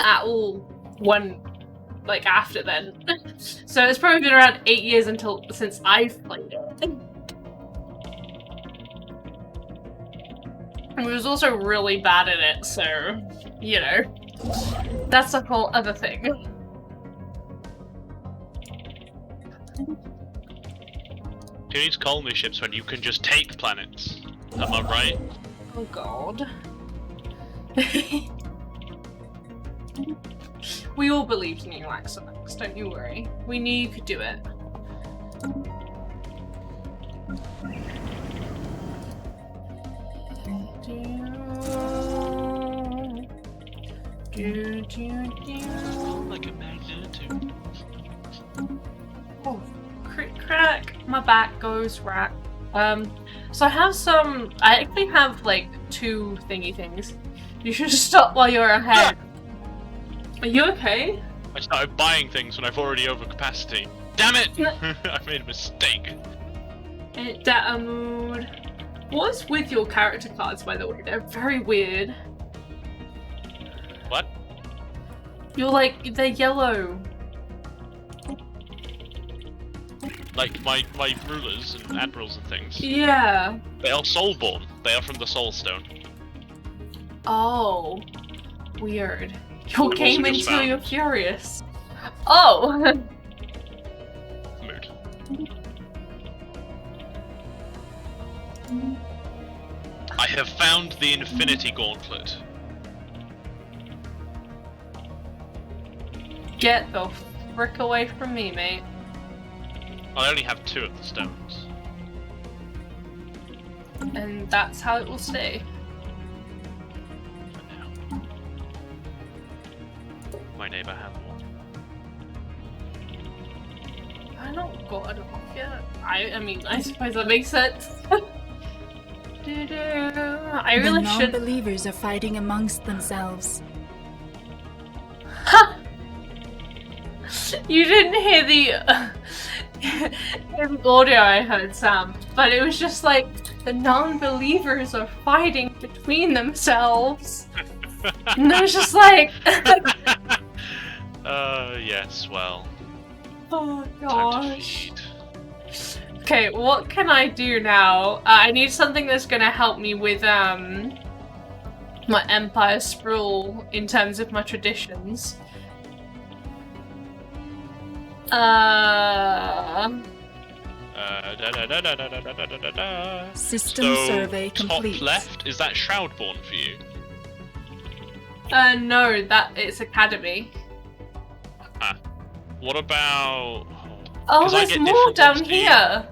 A: at all like after then. So it's probably been around 8 years since I've played it. And we was also really bad at it, so you know, that's a whole other thing.
B: Who needs colony ships when you can just take planets? Am I right?
A: Oh god. We all believed in you, Axomax, don't you worry. We knew you could do it.
B: Like a magnet.
A: Oh, crack! My back goes rack. So I actually have like 2 thingy things. You should stop while you're ahead. Are you okay?
B: I started buying things when I've already overcapacity. Damn it! I made a mistake.
A: That mood. What's with your character cards, by the way? They're very weird.
B: What?
A: They're yellow.
B: Like my rulers and admirals and things.
A: Yeah.
B: They are soulborn. They are from the soul stone.
A: Oh. Weird. You came
B: Also just
A: until
B: found.
A: you're furious. Oh!
B: Mood. I have found the Infinity Gauntlet.
A: Get the frick away from me, mate.
B: I only have 2 of the stones.
A: And that's how it will stay.
B: My neighbor has one.
A: I don't got enough yet. I mean, I suppose that makes sense. I really
E: The
A: should.
E: non-believers are fighting amongst themselves.
A: You didn't hear the audio I heard, Sam, but it was just like the non-believers are fighting between themselves. And it was just like,
B: yes, well.
A: oh
B: Time to
A: gosh.
B: feed.
A: Okay, what can I do now? I need something that's gonna help me with my empire sprawl in terms of my traditions.
E: System
B: So,
E: survey
B: top
E: complete.
B: left, is that Shroudborn for you?
A: No, it's Academy.
B: What about...
A: Oh,
B: 'Cause I
A: there's
B: get
A: more
B: different
A: down
B: ones to you.
A: here.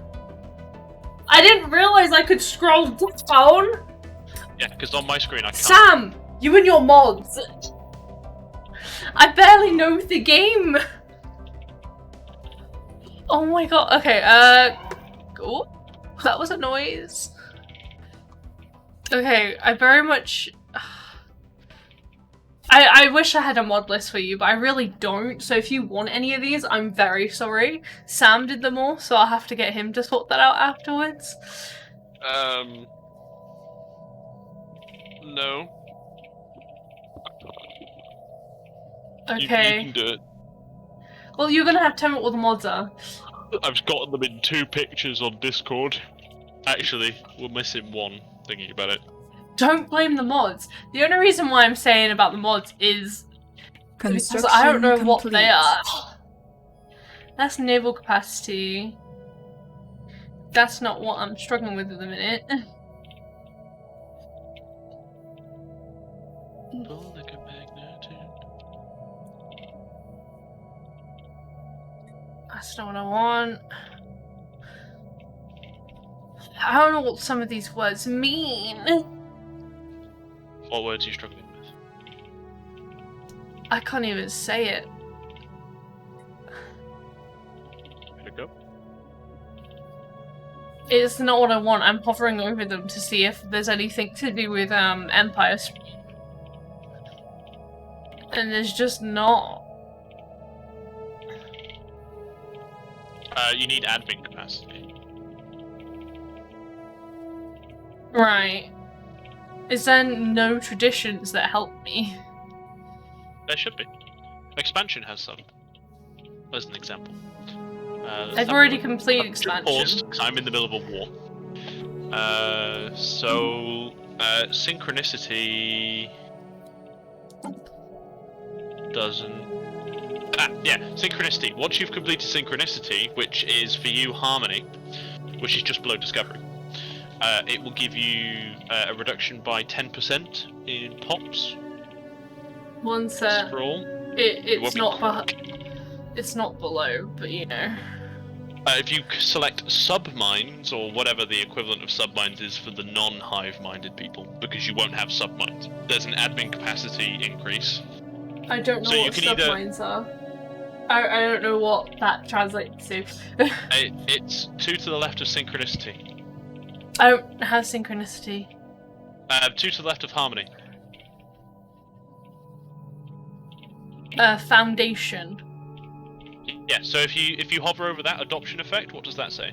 A: I didn't realize I could scroll down.
B: Yeah, because on my screen I can't.
A: Sam, you and your mods. I barely know the game. Oh my god. Okay. Oh, that was a noise. Okay, I very much I wish I had a mod list for you, but I really don't. So if you want any of these, I'm very sorry. Sam did them all, so I'll have to get him to sort that out afterwards.
B: No.
A: Okay.
B: You can do it.
A: Well, you're gonna have to tell me what the mods are.
B: I've gotten them in 2 pictures on Discord. Actually, we're missing one, thinking about it.
A: Don't blame the mods. The only reason why I'm saying about the mods is because
E: Construction
A: I don't know what
E: complete.
A: they are. That's naval capacity. That's not what I'm struggling with at the minute. That's not what I want. I don't know what some of these words mean.
B: What words are you struggling with?
A: I can't even say it.
B: Here we go.
A: It's not what I want. I'm hovering over them to see if there's anything to do with empires. And there's just not.
B: You need admin capacity.
A: Right. Is there no traditions that help me?
B: There should be. Expansion has some. As an example.
A: I've already completed expansion.
B: Paused, 'cause I'm in the middle of a war. Synchronicity doesn't. Synchronicity. Once you've completed synchronicity, which is for you harmony, which is just below discovery, it will give you a reduction by 10% in pops.
A: One set.
B: Scroll.
A: It's not below, but you know.
B: If you select submines, or whatever the equivalent of submines is for the non-hive-minded people, because you won't have submines, there's an admin capacity increase.
A: I don't know
B: So you
A: what
B: can either-
A: submines are. I don't know what that translates to.
B: It's 2 to the left of synchronicity.
A: I don't have synchronicity.
B: 2 to the left of harmony.
A: Foundation.
B: Yeah, so if you hover over that adoption effect, what does that say?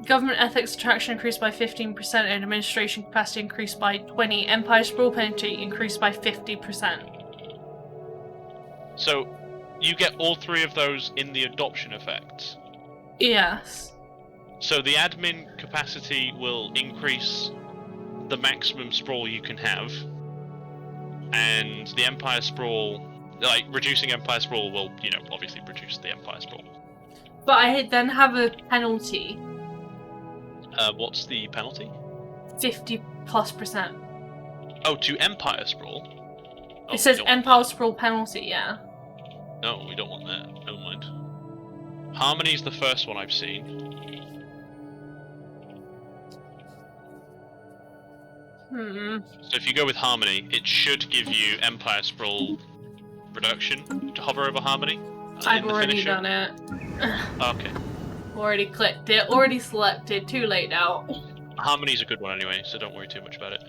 A: Government ethics attraction increased by 15% and administration capacity increased by 20%. Empire sprawl penalty increased by 50%.
B: So you get all 3 of those in the adoption effect.
A: Yes.
B: So the admin capacity will increase the maximum sprawl you can have, and the Empire sprawl, like reducing Empire sprawl will, obviously reduce the Empire sprawl.
A: But I then have a penalty.
B: What's the penalty?
A: 50+%.
B: Oh, to Empire sprawl? Oh,
A: It says
B: we don't want
A: Empire sprawl penalty, yeah.
B: that. No, we don't want that. Never mind. Harmony's the first one I've seen. So if you go with Harmony, it should give you Empire Sprawl reduction to hover over Harmony.
A: I've already done it.
B: Okay.
A: Already clicked it, already selected, too late now.
B: Harmony's a good one anyway, so don't worry too much about it.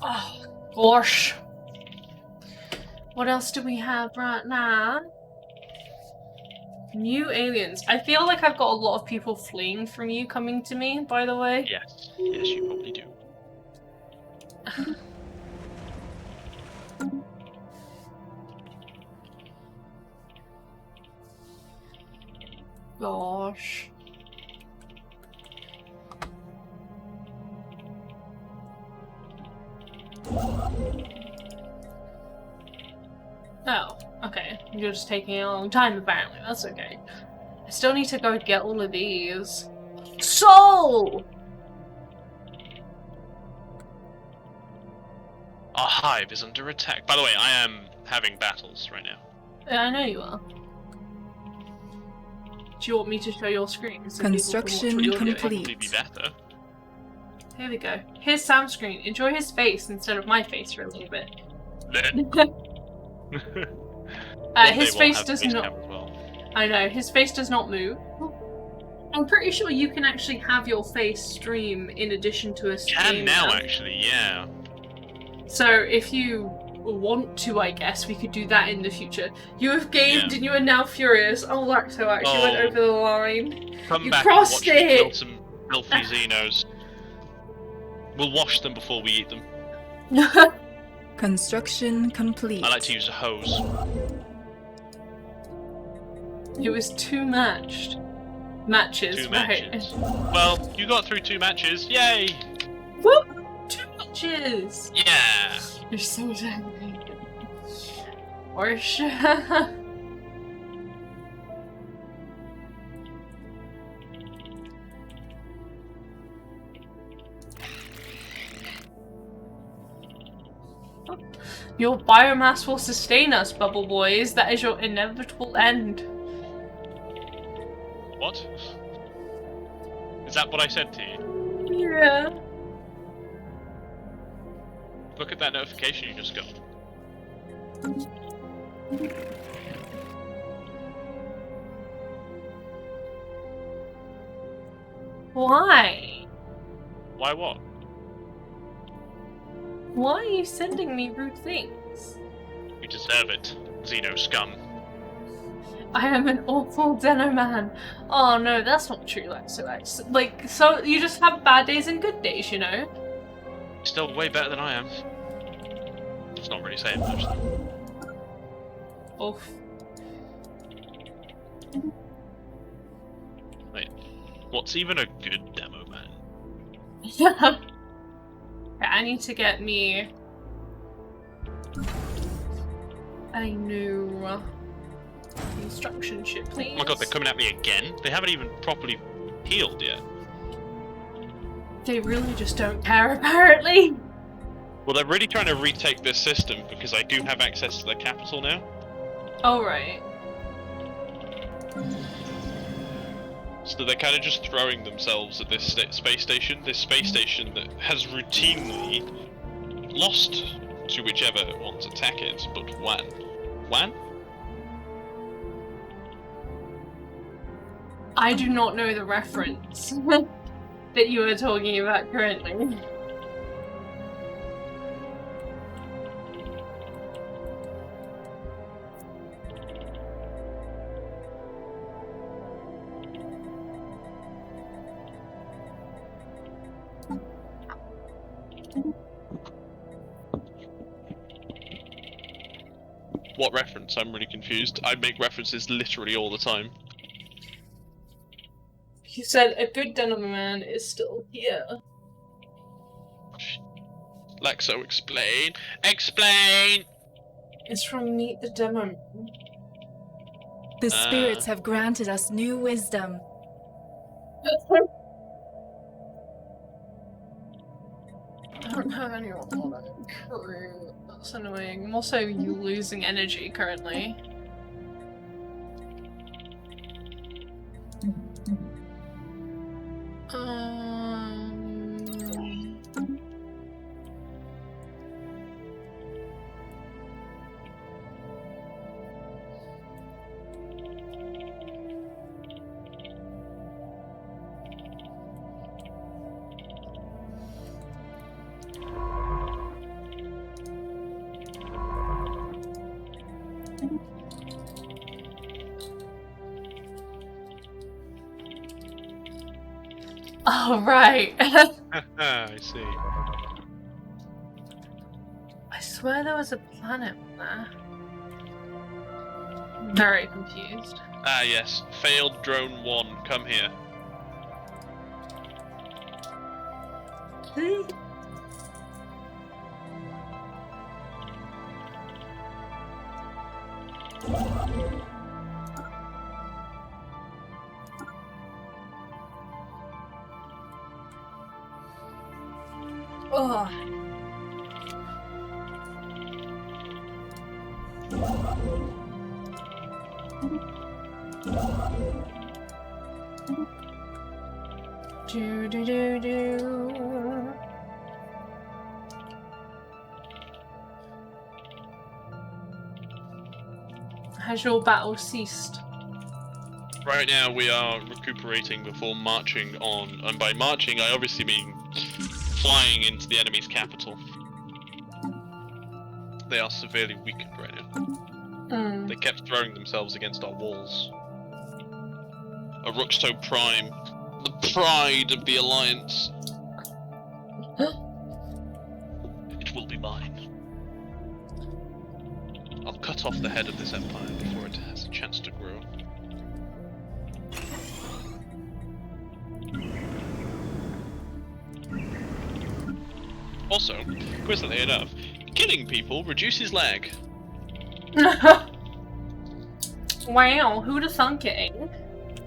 A: Oh, gosh. What else do we have right now? New aliens. I feel like I've got a lot of people fleeing from you coming to me, by the way.
B: Yes, you probably do.
A: Gosh. Oh, okay. You're just taking a long time apparently, that's okay. I still need to go get all of these. Soul!
B: Our hive is under attack. By the way, I am having battles right now.
A: Yeah, I know you are. Do you want me to show your screen? So
E: Construction
A: people can watch what you're
E: complete.
B: Probably be better.
A: doing? Here we go. Here's Sam's screen. Enjoy his face instead of my face for a little bit. His face does not.
B: Well.
A: I know, his face does not move. I'm pretty sure you can actually have your face stream in addition to a stream.
B: Can now, actually, yeah.
A: So if you want to, I guess, we could do that in the future. You have gamed and you are now furious. Oh, Laxo actually went over the line.
B: Come
A: You
B: back
A: crossed
B: and watch me kill
A: it!
B: some filthy Xenos. We'll wash them before we eat them.
E: Construction complete.
B: I like to use a hose.
A: It was two matches,
B: Two
A: right?
B: matches. Well, you got through 2 matches. Yay!
A: Whoop! 2 matches!
B: Yeah!
A: You're so damn good. Or Your biomass will sustain us, Bubble Boys. That is your inevitable end.
B: What? Is that what I said to you?
A: Yeah.
B: Look at that notification you just got.
A: Why?
B: Why what?
A: Why are you sending me rude things?
B: You deserve it, Xeno scum.
A: I am an awful Denoman. Oh no, that's not true, so you just have bad days and good days, you know?
B: Still way better than I am. It's not really saying much.
A: Oof.
B: Wait, what's even a good demo, man?
A: Yeah, I need to get me a new construction ship, please.
B: Oh my god, they're coming at me again? They haven't even properly healed yet.
A: They really just don't care, apparently.
B: Well, they're really trying to retake this system because I do have access to their capital now.
A: Oh, right.
B: So they're kind of just throwing themselves at this space station that has routinely lost to whichever wants to attack it, but when? When?
A: I do not know the reference that you are talking about currently.
B: What reference? I'm really confused. I make references literally all the time.
A: He said a good gentleman is still here.
B: Lexo, explain! Explain!
A: It's from Meet the Demo.
E: The spirits have granted us new wisdom.
A: I don't have anyone on a crew. That's annoying. I'm also losing energy currently. Oh, right.
B: I see.
A: I swear there was a planet there. I'm very confused.
B: Ah, yes. Failed drone 1, come here.
A: Oh. Do do do do. Has your battle ceased?
B: Right now we are recuperating before marching on, and by marching I obviously mean flying into the enemy's capital. They are severely weakened right now. They kept throwing themselves against our walls. A Ruxto Prime, the pride of the Alliance. It will be mine. I'll cut off the head of this empire before it has a chance to grow. Also, coincidentally enough, killing people reduces lag.
A: Wow, who'd have thunk it?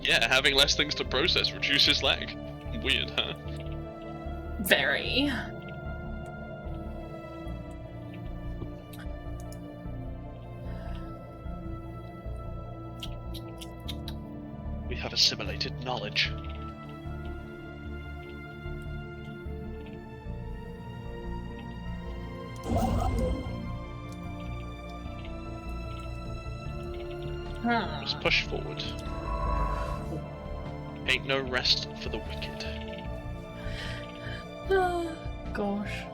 B: Yeah, having less things to process reduces lag. Weird, huh?
A: Very.
B: We have assimilated knowledge. Let's push forward. Ain't no rest for the wicked.
A: Gosh.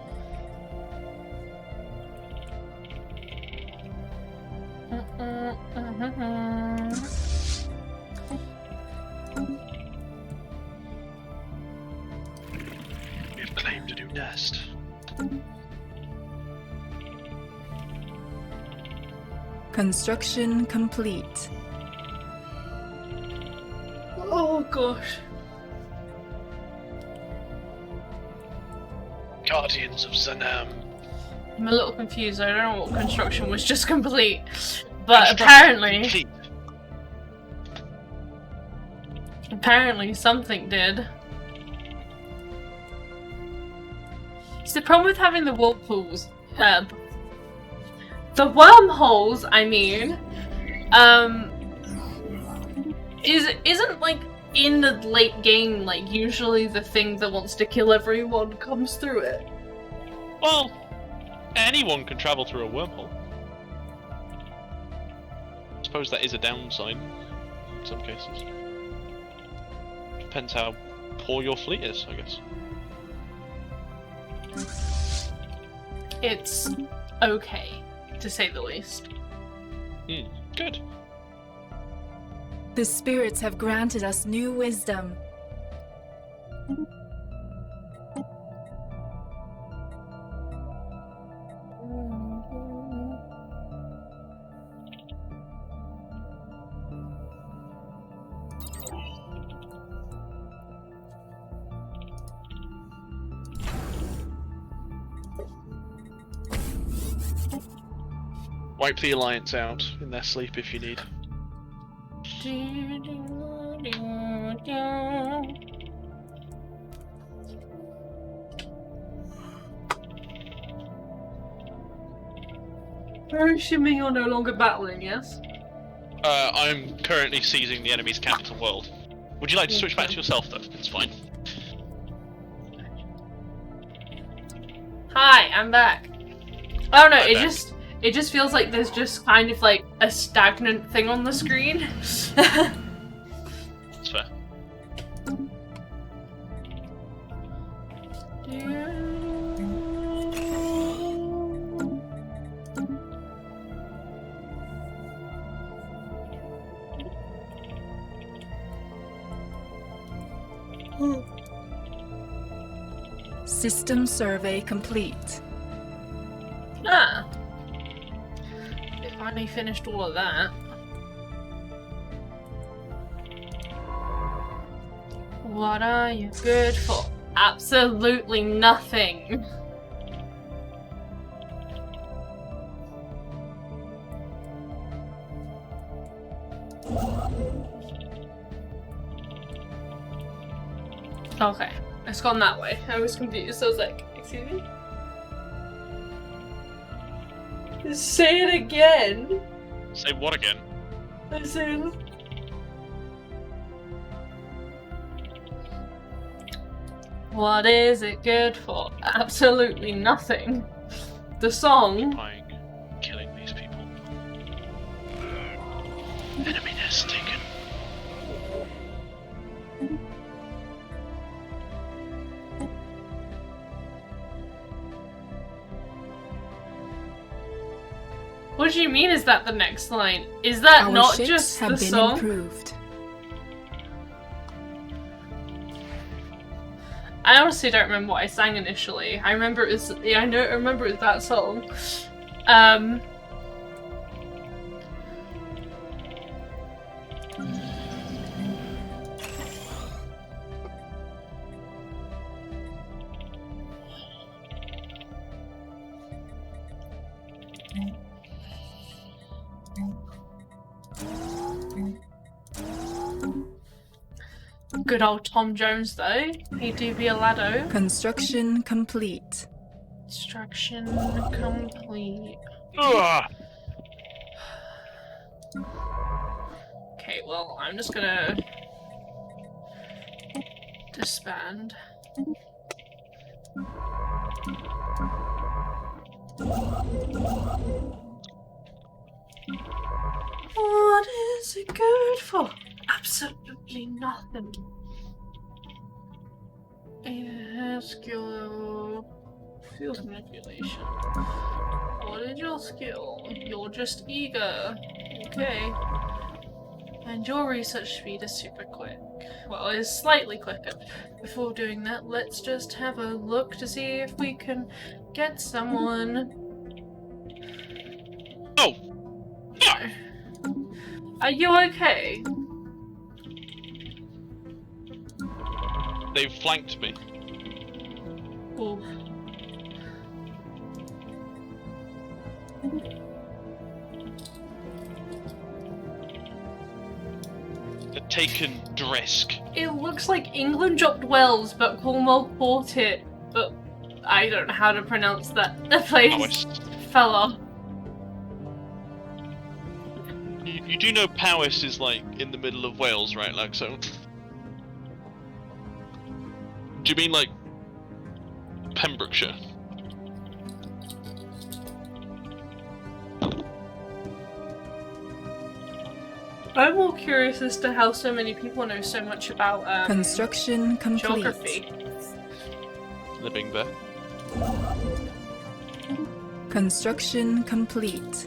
B: We've claimed a new nest.
E: Construction complete.
A: Oh gosh.
B: Guardians of Zanam.
A: I'm a little confused. I don't know what construction was just complete. But apparently... Apparently something did. It's the problem with having the whirlpools. The wormholes, I mean, isn't like in the late game, like usually the thing that wants to kill everyone comes through it.
B: Well, anyone can travel through a wormhole. I suppose that is a downside in some cases. Depends how poor your fleet is, I guess.
A: It's okay, to say the least.
B: Good.
E: The spirits have granted us new wisdom.
B: Wipe the Alliance out in their sleep if you need.
A: I'm assuming you're no longer battling, yes?
B: I'm currently seizing the enemy's capital world. Would you like to switch back to yourself, though? It's fine.
A: Hi, I'm back. I don't know,
B: I'm back.
A: It just feels like there's just kind of like a stagnant thing on the screen.
B: It's fair.
E: System survey complete.
A: Ah. They finally finished all of that. What are you good for? Absolutely nothing. Okay, it's gone that way. I was confused. I was like, excuse me? Say it again.
B: Say what again?
A: As in... What is it good for? Absolutely nothing. The song...
B: Occupying, killing these people. Enemy nest taken.
A: What do you mean is that the next line? Is that
E: Our
A: not
E: ships
A: just
E: have
A: the
E: been
A: song?
E: improved.
A: I honestly don't remember what I sang initially. I remember it was I remember it was that song. Good old Tom Jones though. He do be a laddo.
E: Construction complete.
A: Construction complete.
B: Ugh.
A: Okay, well, I'm just gonna disband. What is it good for? Absolutely nothing. Skill. Field manipulation. What is your skill? You're just eager. Okay. And your research speed is super quick. Well, it's slightly quicker. Before doing that, let's just have a look to see if we can get someone.
B: Oh!
A: Are you okay?
B: They've flanked me.
A: Oof.
B: They've taken Drisk.
A: It looks like England dropped Wells, but Cornwall caught it. But I don't know how to pronounce that. The place
B: Powys.
A: fell off.
B: You do know Powys is like in the middle of Wales, right? Like so. Do you mean like Pembrokeshire?
A: I'm more curious as to how so many people know so much about
E: Construction complete.
A: geography.
B: Living there.
E: Construction complete.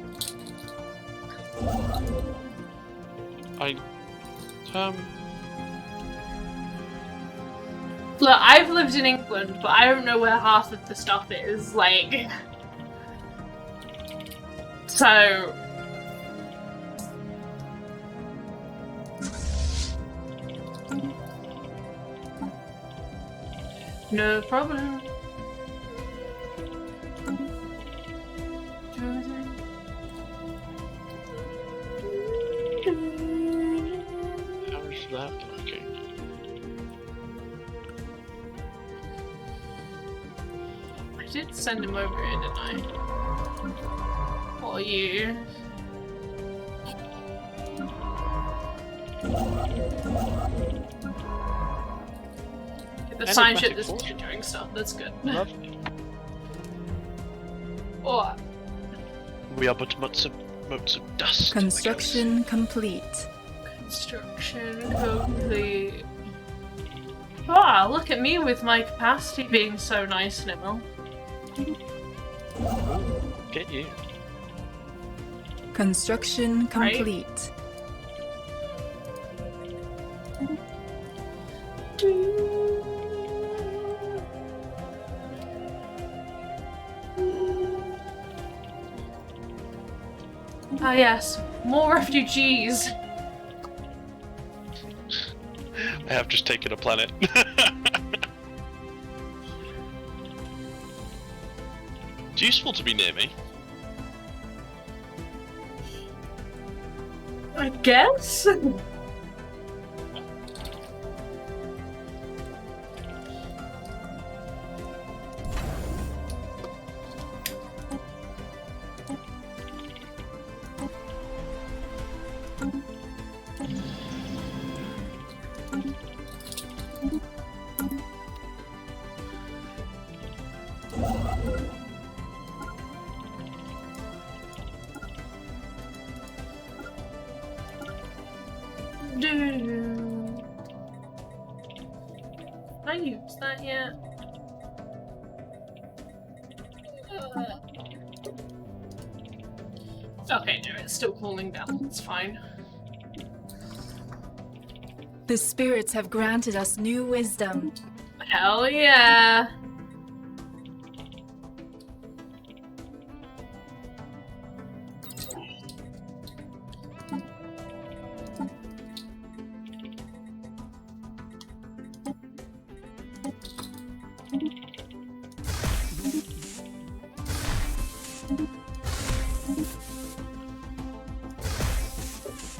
A: Look, I've lived in England, but I don't know where half of the stuff is. Like, so. No problem.
B: How is that working?
A: I did send him over here, didn't I? Or you? The sign ship is
B: Enigmatic
A: doing stuff. That's good.
B: Lovely.
A: Or
B: We are but motes of dust.
E: Construction complete.
A: construction complete. Ah, look at me with my capacity being so nice now.
B: Get you.
E: Construction
A: Right.
E: complete.
A: Ah yes, more refugees.
B: I have just taken a planet. It's useful to be near me.
A: I guess? Can I use that yet? Okay, no, it's still cooling down. It's fine.
E: The spirits have granted us new wisdom.
A: Hell yeah!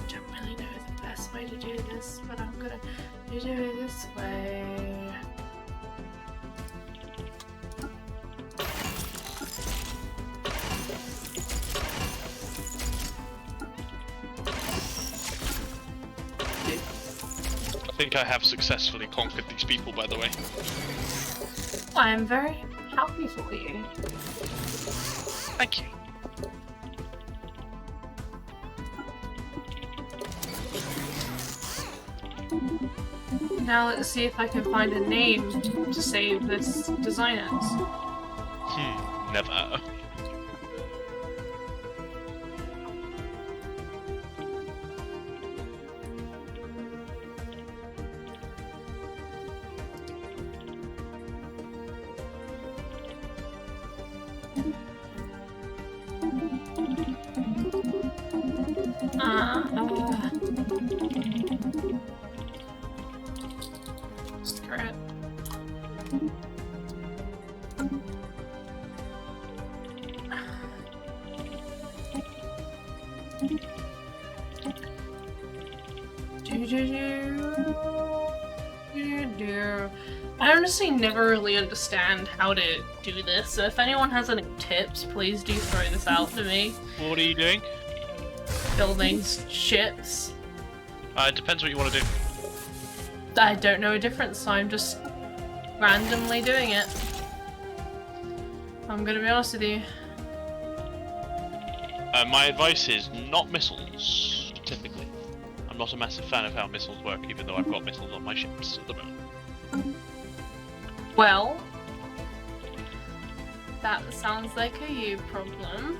A: Don't really know the best way to do this, but I'm gonna do it this way.
B: I think I have successfully conquered these people, by the way.
A: I am very happy for you.
B: Thank you.
A: Now let's see if I can find a name to save this design as.
B: Never.
A: Screw it. I honestly never really understand how to do this, so if anyone has any tips, please do throw this out to me.
B: What are you doing?
A: Buildings, ships.
B: It depends what you want to do.
A: I don't know a difference, so I'm just randomly doing it. I'm gonna be honest with you.
B: My advice is not missiles, typically. I'm not a massive fan of how missiles work, even though I've got missiles on my ships at the moment.
A: Well, that sounds like a you problem.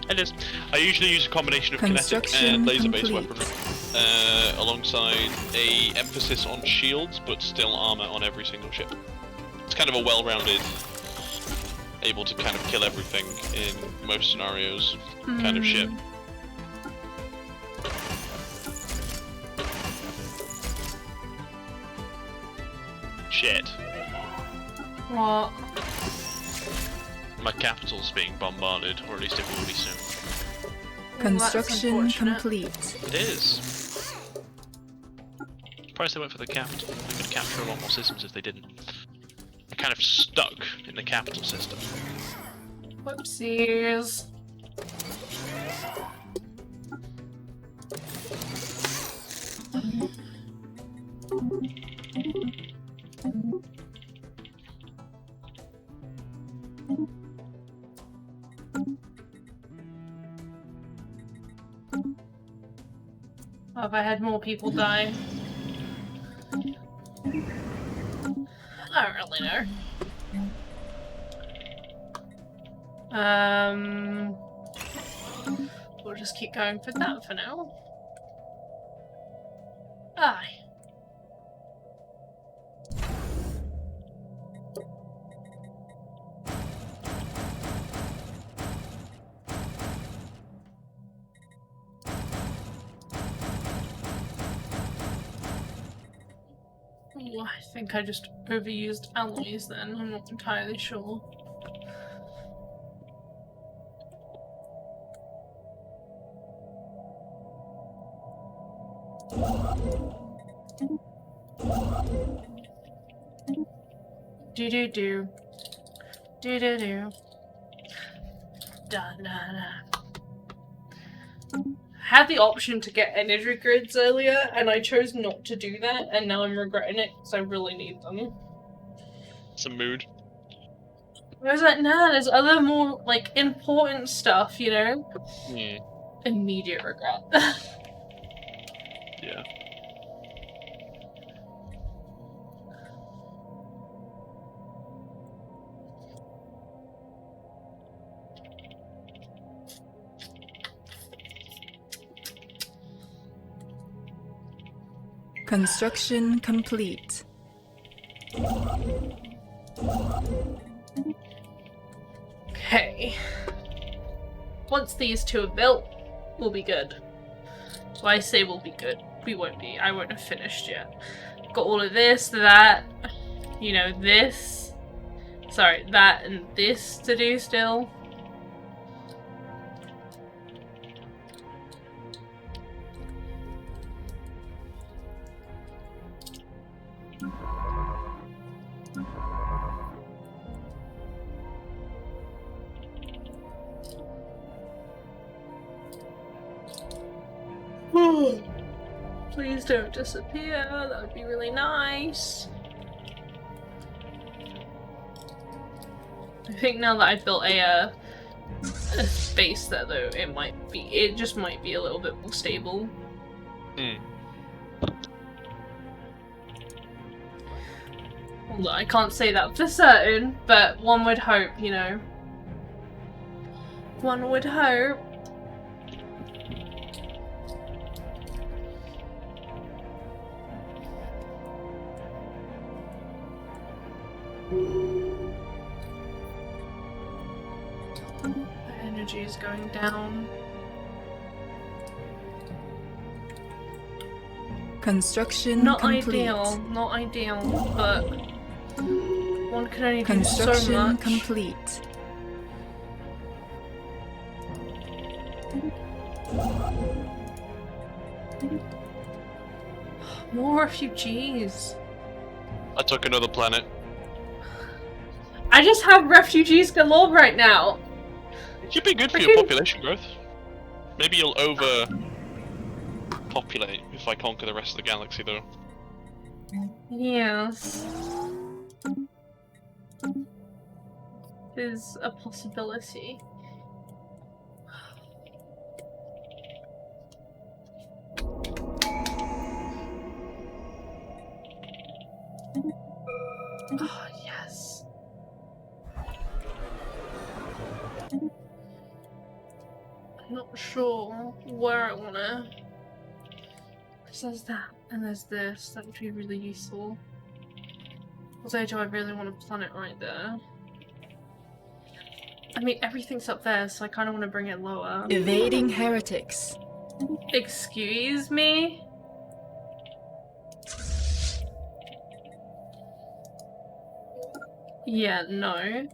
B: It is. I usually use a combination of kinetic and laser-based weaponry, alongside a emphasis on shields, but still armor on every single ship. It's kind of a well-rounded, able to kind of kill everything in most scenarios kind of ship. Shit.
A: What?
B: My capital's being bombarded, or at least it will be soon.
E: Construction complete.
B: It is. Surprised they went for the capital. They could capture a lot more systems if they didn't. They're kind of stuck in the capital system.
A: Whoopsies. Have I had more people die? I don't really know. We'll just keep going for that for now. Aye. Oh, I think I just overused alloys then, I'm not entirely sure. Do-do-do. Do-do-do. Da-da-da. Had the option to get energy grids earlier, and I chose not to do that, and now I'm regretting it because I really need them.
B: It's a mood.
A: I was like, nah, there's other more, like, important stuff, you know?
B: Yeah.
A: Immediate regret.
B: Yeah.
E: Construction complete.
A: Okay. Once these two are built, we'll be good. So I say we'll be good. We won't be. I won't have finished yet. Got all of this, that, you know, this. Sorry, that and this to do still. Please don't disappear, that would be really nice. I think now that I've built a space there though, it just might be a little bit more stable. Although I can't say that for certain, but one would hope, you know. One would hope. Energy is going down.
E: Construction
A: Not
E: complete.
A: ideal, not ideal, but one can only do so
E: Construction
A: much.
E: complete.
A: More refugees.
B: I took another planet.
A: I just have refugees galore right now.
B: It should be good for your population growth. Maybe you'll overpopulate if I conquer the rest of the galaxy, though.
A: Yes. Is a possibility. Oh, yes. I'm not sure where I wanna. Because there's that, and there's this. That would be really useful. Although, do I really want a planet right there? I mean, everything's up there, so I kind of want to bring it lower.
E: Evading heretics.
A: Excuse me? Yeah, no.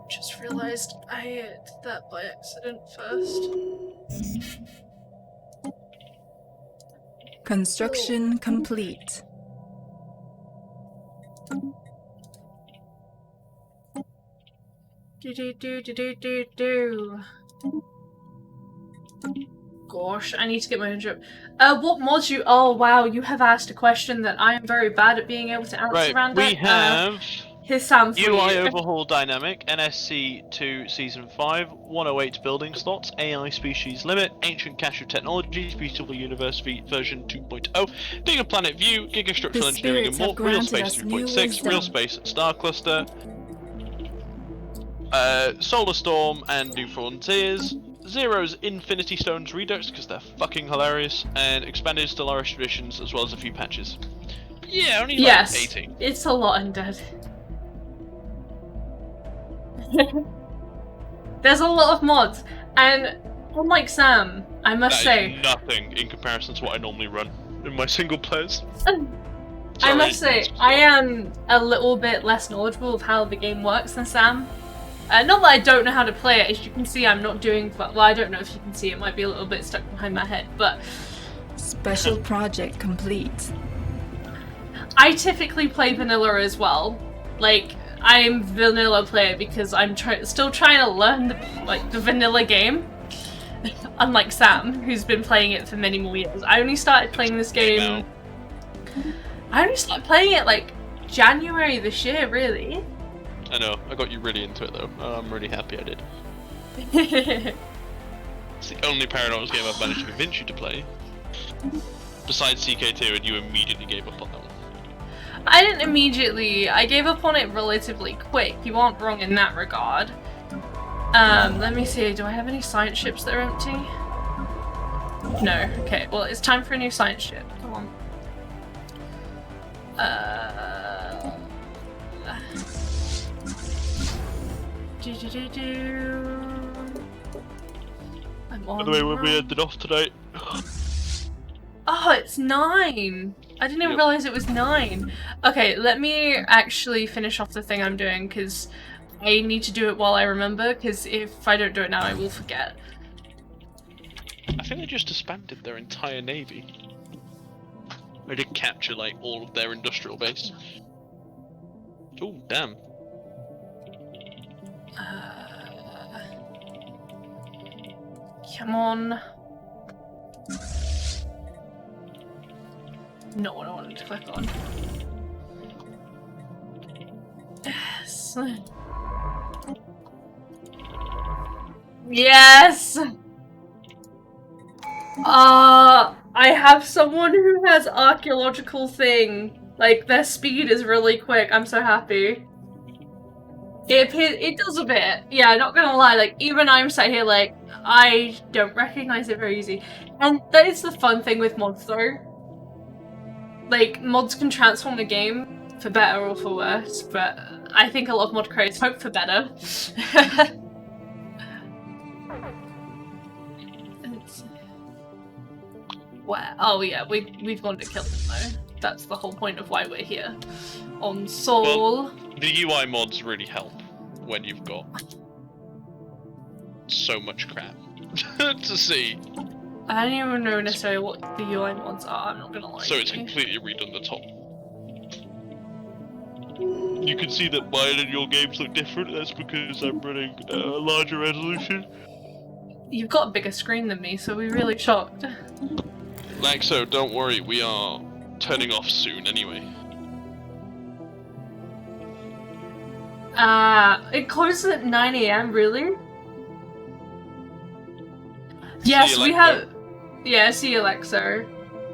A: Just realized I did that by accident first.
E: Construction complete.
A: Do. Gosh, I need to get my own job. What mods you? Oh wow, you have asked a question that I am very bad at being able to answer.
B: Right,
A: around
B: we
A: it.
B: have
A: Here's Sam for
B: UI
A: you.
B: Overhaul Dynamic, NSC 2 Season 5, 108 Building Slots, AI Species Limit, Ancient Cache of Technologies, Beautiful Universe version 2.0, Bigger Planet View, Gigastructural
E: The
B: Engineering and
E: spirits
B: more,
E: have
B: Real
E: granted
B: Space
E: us new
B: 3.6, Real
E: wisdom.
B: Space Star Cluster, Solar Storm and New Frontiers, Zero's Infinity Stones Redux because they're fucking hilarious, and expanded Stellaris traditions as well as a few patches. Yeah, only like
A: Yes,
B: 80.
A: it's a lot undead. There's a lot of mods, and unlike Sam, I must
B: That
A: say,
B: is nothing in comparison to what I normally run in my single players.
A: I must say, I am a little bit less knowledgeable of how the game works than Sam. Not that I don't know how to play it, as you can see I'm not doing, well I don't know if you can see, it might be a little bit stuck behind my head, but
E: Special project complete.
A: I typically play vanilla as well. Like, I'm vanilla player because I'm still trying to learn the vanilla game. Unlike Sam, who's been playing it for many more years. I only started playing this game... I only started playing it like January this year, really.
B: I know. I got you really into it though. I'm really happy I did. It's the only Paranormals game I've managed to convince you to play. Besides CK2, and you immediately gave up on that one.
A: I didn't immediately. I gave up on it relatively quick. You aren't wrong in that regard. Let me see. Do I have any science ships that are empty? No. Okay. Well, it's time for a new science ship. Come on. I'm on.
B: By the way, when we ended off tonight.
A: Oh, it's 9! I didn't even
B: Yep.
A: realize it was 9. Okay, let me actually finish off the thing I'm doing, because I need to do it while I remember, because if I don't do it now, I will forget.
B: I think they just disbanded their entire navy. They did capture like all of their industrial base. Oh damn!
A: Come on. Not what I wanted to click on. Yes. Yes! I have someone who has archaeological thing. Like, their speed is really quick. I'm so happy. It does a bit. Yeah, not gonna lie, like, even I'm sat here like, I don't recognize it very easy. And that is the fun thing with mods though. Like, mods can transform the game for better or for worse, but I think a lot of mod creators hope for better. Well, oh yeah, we've gone to kill them though. That's the whole point of why we're here. On Sol.
B: Well, the UI mods really help when you've got so much crap to see.
A: I don't even know necessarily what the UI mods are, I'm not gonna lie.
B: So
A: to
B: it's
A: you.
B: completely redone the top. You can see that mine and your games look different. That's because I'm running a larger resolution.
A: You've got a bigger screen than me, so we're really shocked.
B: Like so, don't worry. We are turning off soon anyway.
A: It closes at 9 AM, really? Yes,
B: See you,
A: we
B: Alexo.
A: have. Yeah, see you, Alexo.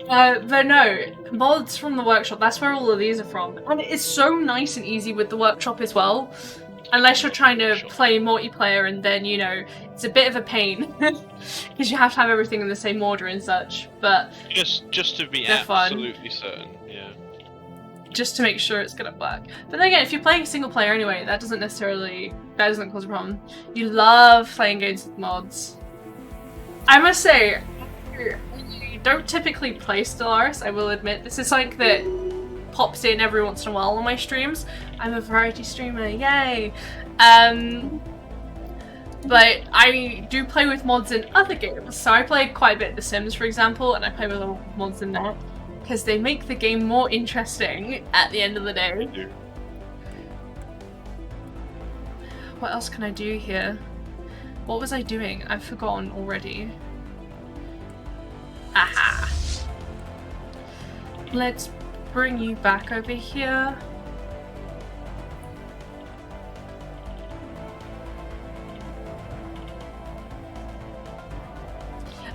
A: But no, mods from the workshop, that's where all of these are from. And it's so nice and easy with the workshop as well. Unless you're trying to play multiplayer and then, you know, it's a bit of a pain. Because you have to have everything in the same order and such. But
B: Just to be
A: They're fun.
B: absolutely certain, yeah.
A: just to make sure it's gonna work. But then again, if you're playing single player anyway, that doesn't cause a problem. You love playing games with mods. I must say, I don't typically play Stellaris, I will admit. This is something that pops in every once in a while on my streams. I'm a variety streamer, yay! But I do play with mods in other games. So I play quite a bit of The Sims, for example, and I play with a lot of mods in that. Because they make the game more interesting at the end of the day.
B: Yeah.
A: What else can I do here? What was I doing? I've forgotten already. Aha! Let's bring you back over here.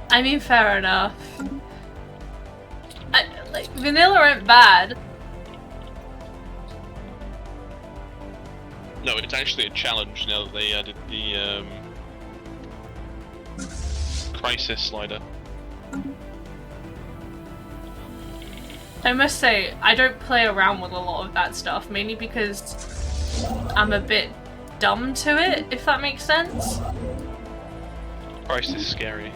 A: I mean, fair enough. Like, vanilla aren't bad.
B: No, it's actually a challenge now that they added the crisis slider.
A: I must say, I don't play around with a lot of that stuff, mainly because I'm a bit dumb to it, if that makes sense.
B: Crisis is scary.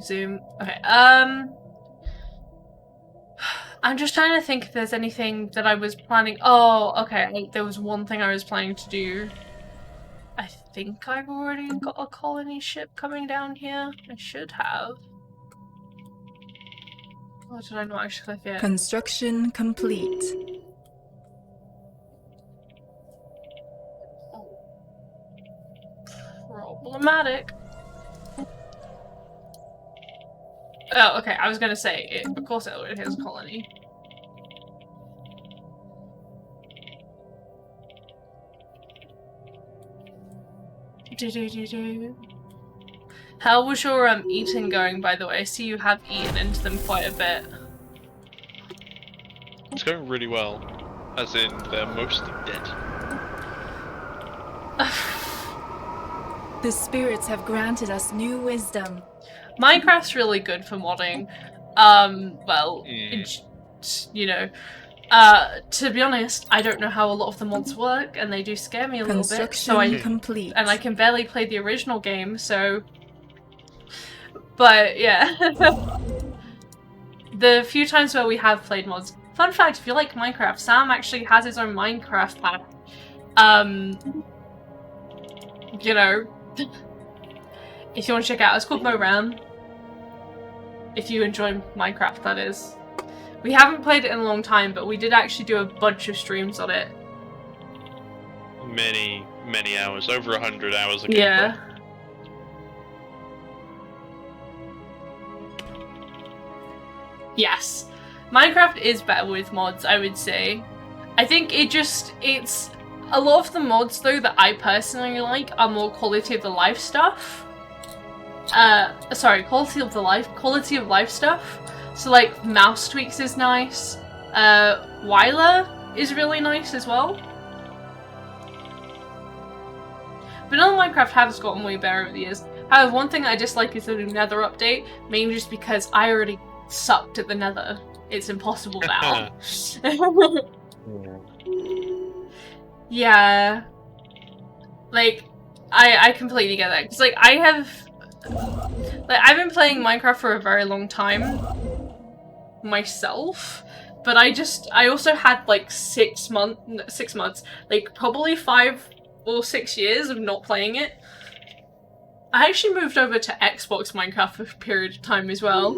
A: Zoom. Okay, I'm just trying to think if there's anything that I was planning. Oh, okay. There was one thing I was planning to do. I think I've already got a colony ship coming down here. I should have. Or did I not actually click it?
E: Construction complete.
A: Problematic. Oh, okay. I was gonna say, of course it already has a colony. Do-do-do-do. How was your eating going, by the way? I see you have eaten into them quite a bit.
B: It's going really well. As in, they're mostly dead.
E: The spirits have granted us new wisdom.
A: Minecraft's really good for modding. Well, you know, to be honest, I don't know how a lot of the mods work, and they do scare me a little bit. So
E: complete.
A: And I can barely play the original game, so. But yeah, the few times where we have played mods. Fun fact: if you like Minecraft, Sam actually has his own Minecraft pack. You know, if you want to check it out, it's called MoRam. If you enjoy Minecraft, that is. We haven't played it in a long time, but we did actually do a bunch of streams on it.
B: Many hours, over 100 hours of
A: Yeah.
B: gameplay.
A: Yes. Minecraft is better with mods, I would say. I think it's a lot of the mods though that I personally like are more quality of the life stuff. Sorry, quality of life stuff. So like mouse tweaks is nice. Wyler is really nice as well. But other Minecraft has gotten way better over the years. However, one thing I dislike is the new Nether update, mainly just because I already sucked at the Nether. It's impossible now. Yeah. Like, I completely get that. Because, like, I've been playing Minecraft for a very long time myself, but I also had, like, 6 months, like, probably 5 or 6 years of not playing it. I actually moved over to Xbox Minecraft for a period of time as well.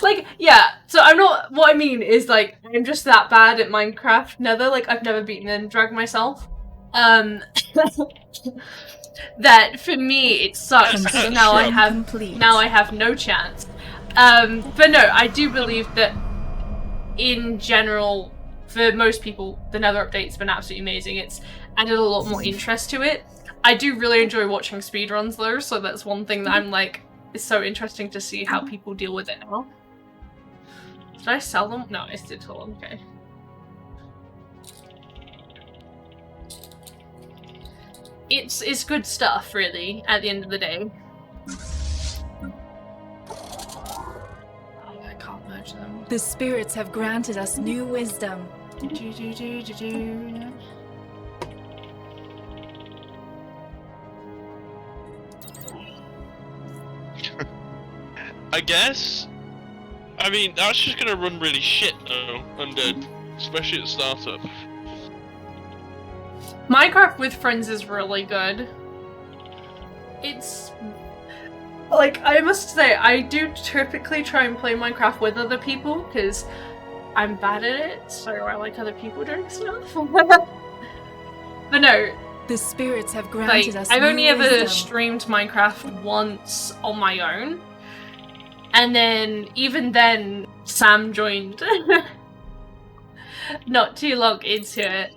A: Like, yeah, so what I mean is, like, I'm just that bad at Minecraft Nether, like, I've never beaten an Enderdragon myself. That, for me, it sucks, because now I have no chance. But no, I do believe that, in general, for most people, the Nether update's been absolutely amazing. It's added a lot more interest to it. I do really enjoy watching speedruns, though, so that's one thing that I'm like, it's so interesting to see how people deal with it now. Did I sell them? No, I did sell them, okay. It's good stuff, really, at the end of the day. Oh, I can't merge them.
E: The spirits have granted us new wisdom.
B: I guess. I mean, that's just gonna run really shit though, Undead, especially at startup.
A: Minecraft with friends is really good. It's like, I must say, I do typically try and play Minecraft with other people because I'm bad at it, so I like other people doing stuff. But no,
E: the spirits have granted
A: like,
E: us
A: I've
E: new
A: only ever
E: wisdom.
A: streamed Minecraft once on my own, and then even then Sam joined not too long into it.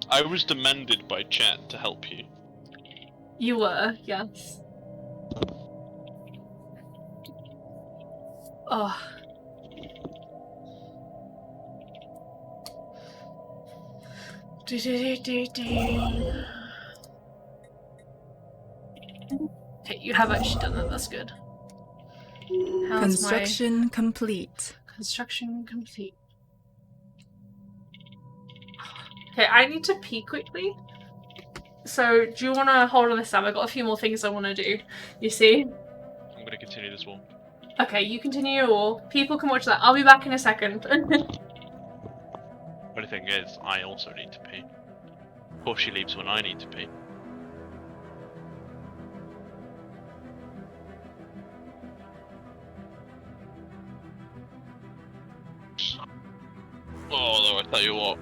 B: I was demanded by chat to help you.
A: You were, yes. Oh. Okay, you have actually done that, that's good. How's
E: Construction complete.
A: Construction complete. Okay, I need to pee quickly. So, do you want to hold on this, Sam? I've got a few more things I want to do. You see?
B: I'm gonna continue this one.
A: Okay, you continue your war. People can watch that. I'll be back in a second.
B: Only thing is, I also need to pee. Of course, she leaves when I need to pee. Although I tell you what,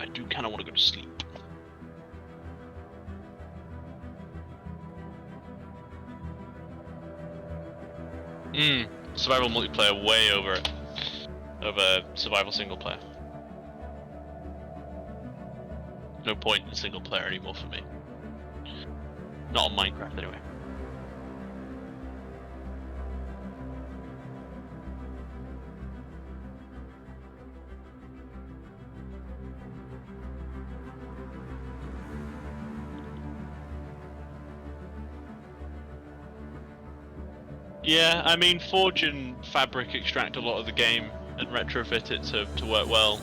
B: I do kind of want to go to sleep. Survival multiplayer way over survival single player. No point in single player anymore for me. Not on Minecraft anyway. Yeah, I mean, Forge and Fabric extract a lot of the game and retrofit it to work well.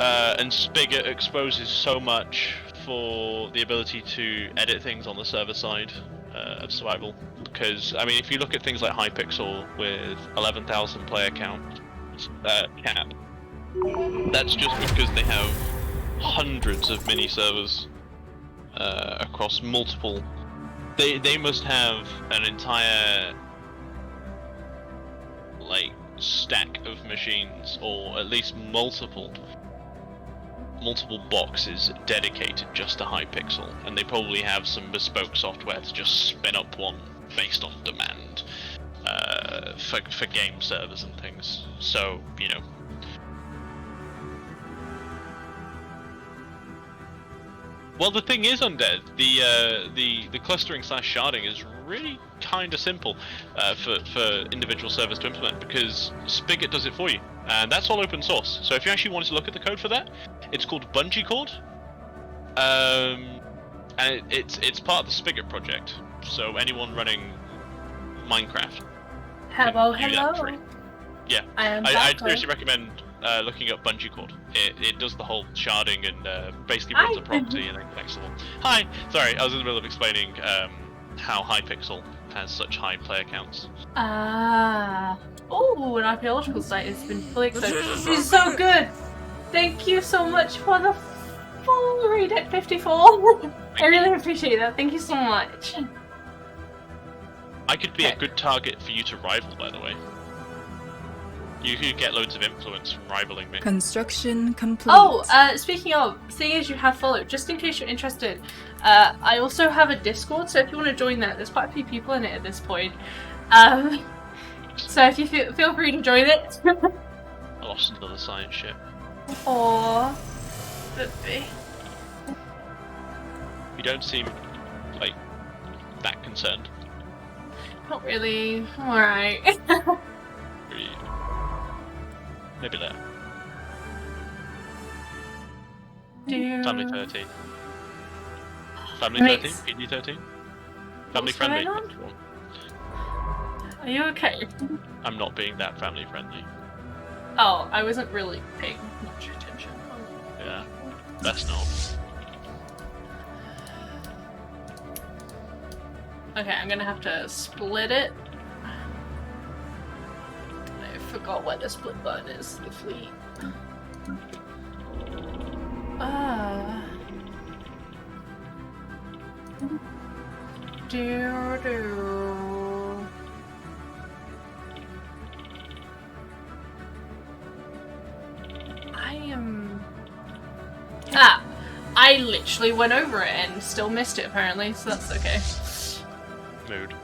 B: And Spigot exposes so much for the ability to edit things on the server side of survival. Because, I mean, if you look at things like Hypixel with 11,000 player count cap, that's just because they have hundreds of mini servers across multiple. They must have an entire stack of machines, or at least multiple boxes dedicated just to Hypixel, and they probably have some bespoke software to just spin up one based on demand for game servers and things. So, you know. Well, the thing is, Undead, the clustering / sharding is really kind of simple for individual servers to implement, because Spigot does it for you, and that's all open source. So if you actually wanted to look at the code for that, it's called Bungee Cord, and it's part of the Spigot project. So anyone running Minecraft
A: Hello,
B: can do that for free. Yeah, I'd seriously recommend looking up Bungee Cord. It does the whole sharding and basically runs a property and then connects them all. Hi! Sorry, I was in the middle of explaining how Hypixel has such high player counts.
A: Oh, an archaeological site has been fully exposed. This is so good! Thank you so much for the full read at 54. I really appreciate that. Thank you so much.
B: I could be a good target for you to rival, by the way. You could get loads of influence from rivaling me.
E: Construction complete.
A: Oh, speaking of, seeing as you have followed, just in case you're interested, I also have a Discord, so if you want to join that, there's quite a few people in it at this point. So if you feel free to join it.
B: I lost another science ship.
A: Aww. Baby.
B: You don't seem, that concerned.
A: Not really. I'm alright.
B: Maybe later.
A: Dude.
B: Family 13. Family
A: Wait.
B: 13? PG 13? Family
A: What's
B: friendly.
A: going on? Are you okay?
B: I'm not being that family friendly.
A: Oh, I wasn't really paying much attention.
B: Yeah, best not.
A: Okay, I'm gonna have to split it. I forgot what the split button is. The fleet. Do. I literally went over it and still missed it apparently, so that's okay.
B: Mood.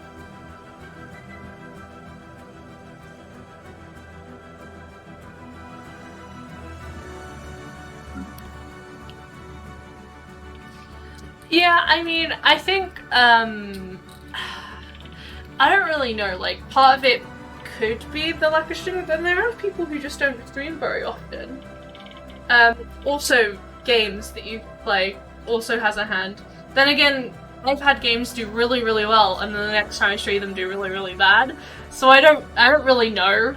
A: Yeah, I mean, I think, I don't really know, part of it could be the lack of streaming, but there are people who just don't stream very often. Also, games that you play also has a hand. Then again, I've had games do really, really well, and then the next time I stream them do really, really bad. So I don't really know,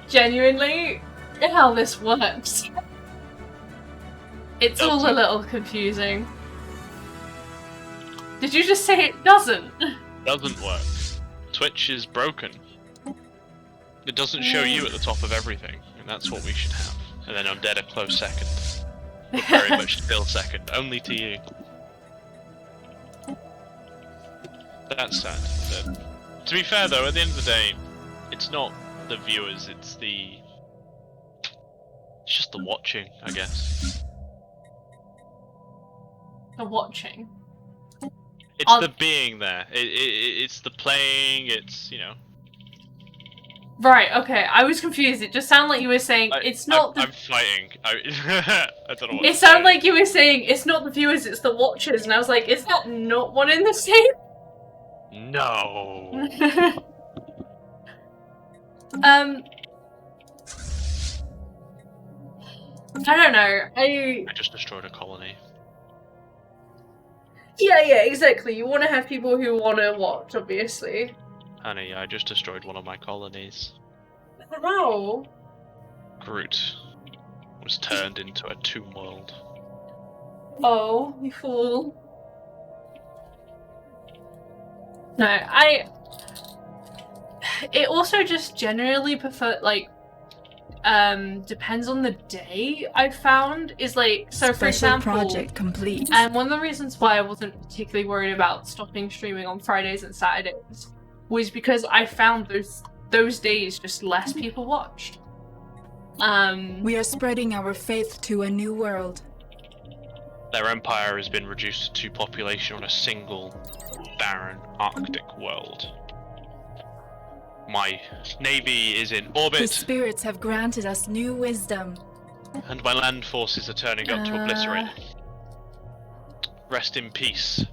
A: genuinely, how this works. It's all a little confusing. Did you just say it doesn't?
B: Doesn't work. Twitch is broken. It doesn't show you at the top of everything, and that's what we should have. And then Undead a close second. But very much still second, only to you. That's sad. But, to be fair though, at the end of the day, it's not the viewers, it's just the watching, I guess.
A: The watching?
B: It's the being there. It's the playing, it's, you know.
A: Right, okay, I was confused. It just sounded like you were saying it's not the...
B: I'm fighting. I don't know what
A: It sounded like you were saying it's not the viewers, it's the watchers, and I was like, is that not one in the same?
B: No.
A: I don't know.
B: I just destroyed a colony.
A: Yeah, exactly. You want to have people who want to watch, obviously.
B: Honey, I just destroyed one of my colonies.
A: How?
B: Groot was turned into a tomb world.
A: Oh, you fool. No, it also just generally prefer, like, depends on the day, I've found, is like, so for example,
E: project complete.
A: And one of the reasons why I wasn't particularly worried about stopping streaming on Fridays and Saturdays was because I found those days just less people watched.
E: We are spreading our faith to a new world.
B: Their empire has been reduced to population on a single, barren, Arctic world. My navy is in
E: The
B: orbit,
E: spirits have granted us new wisdom.
B: and my land forces are turning up to obliterate it. Rest in peace.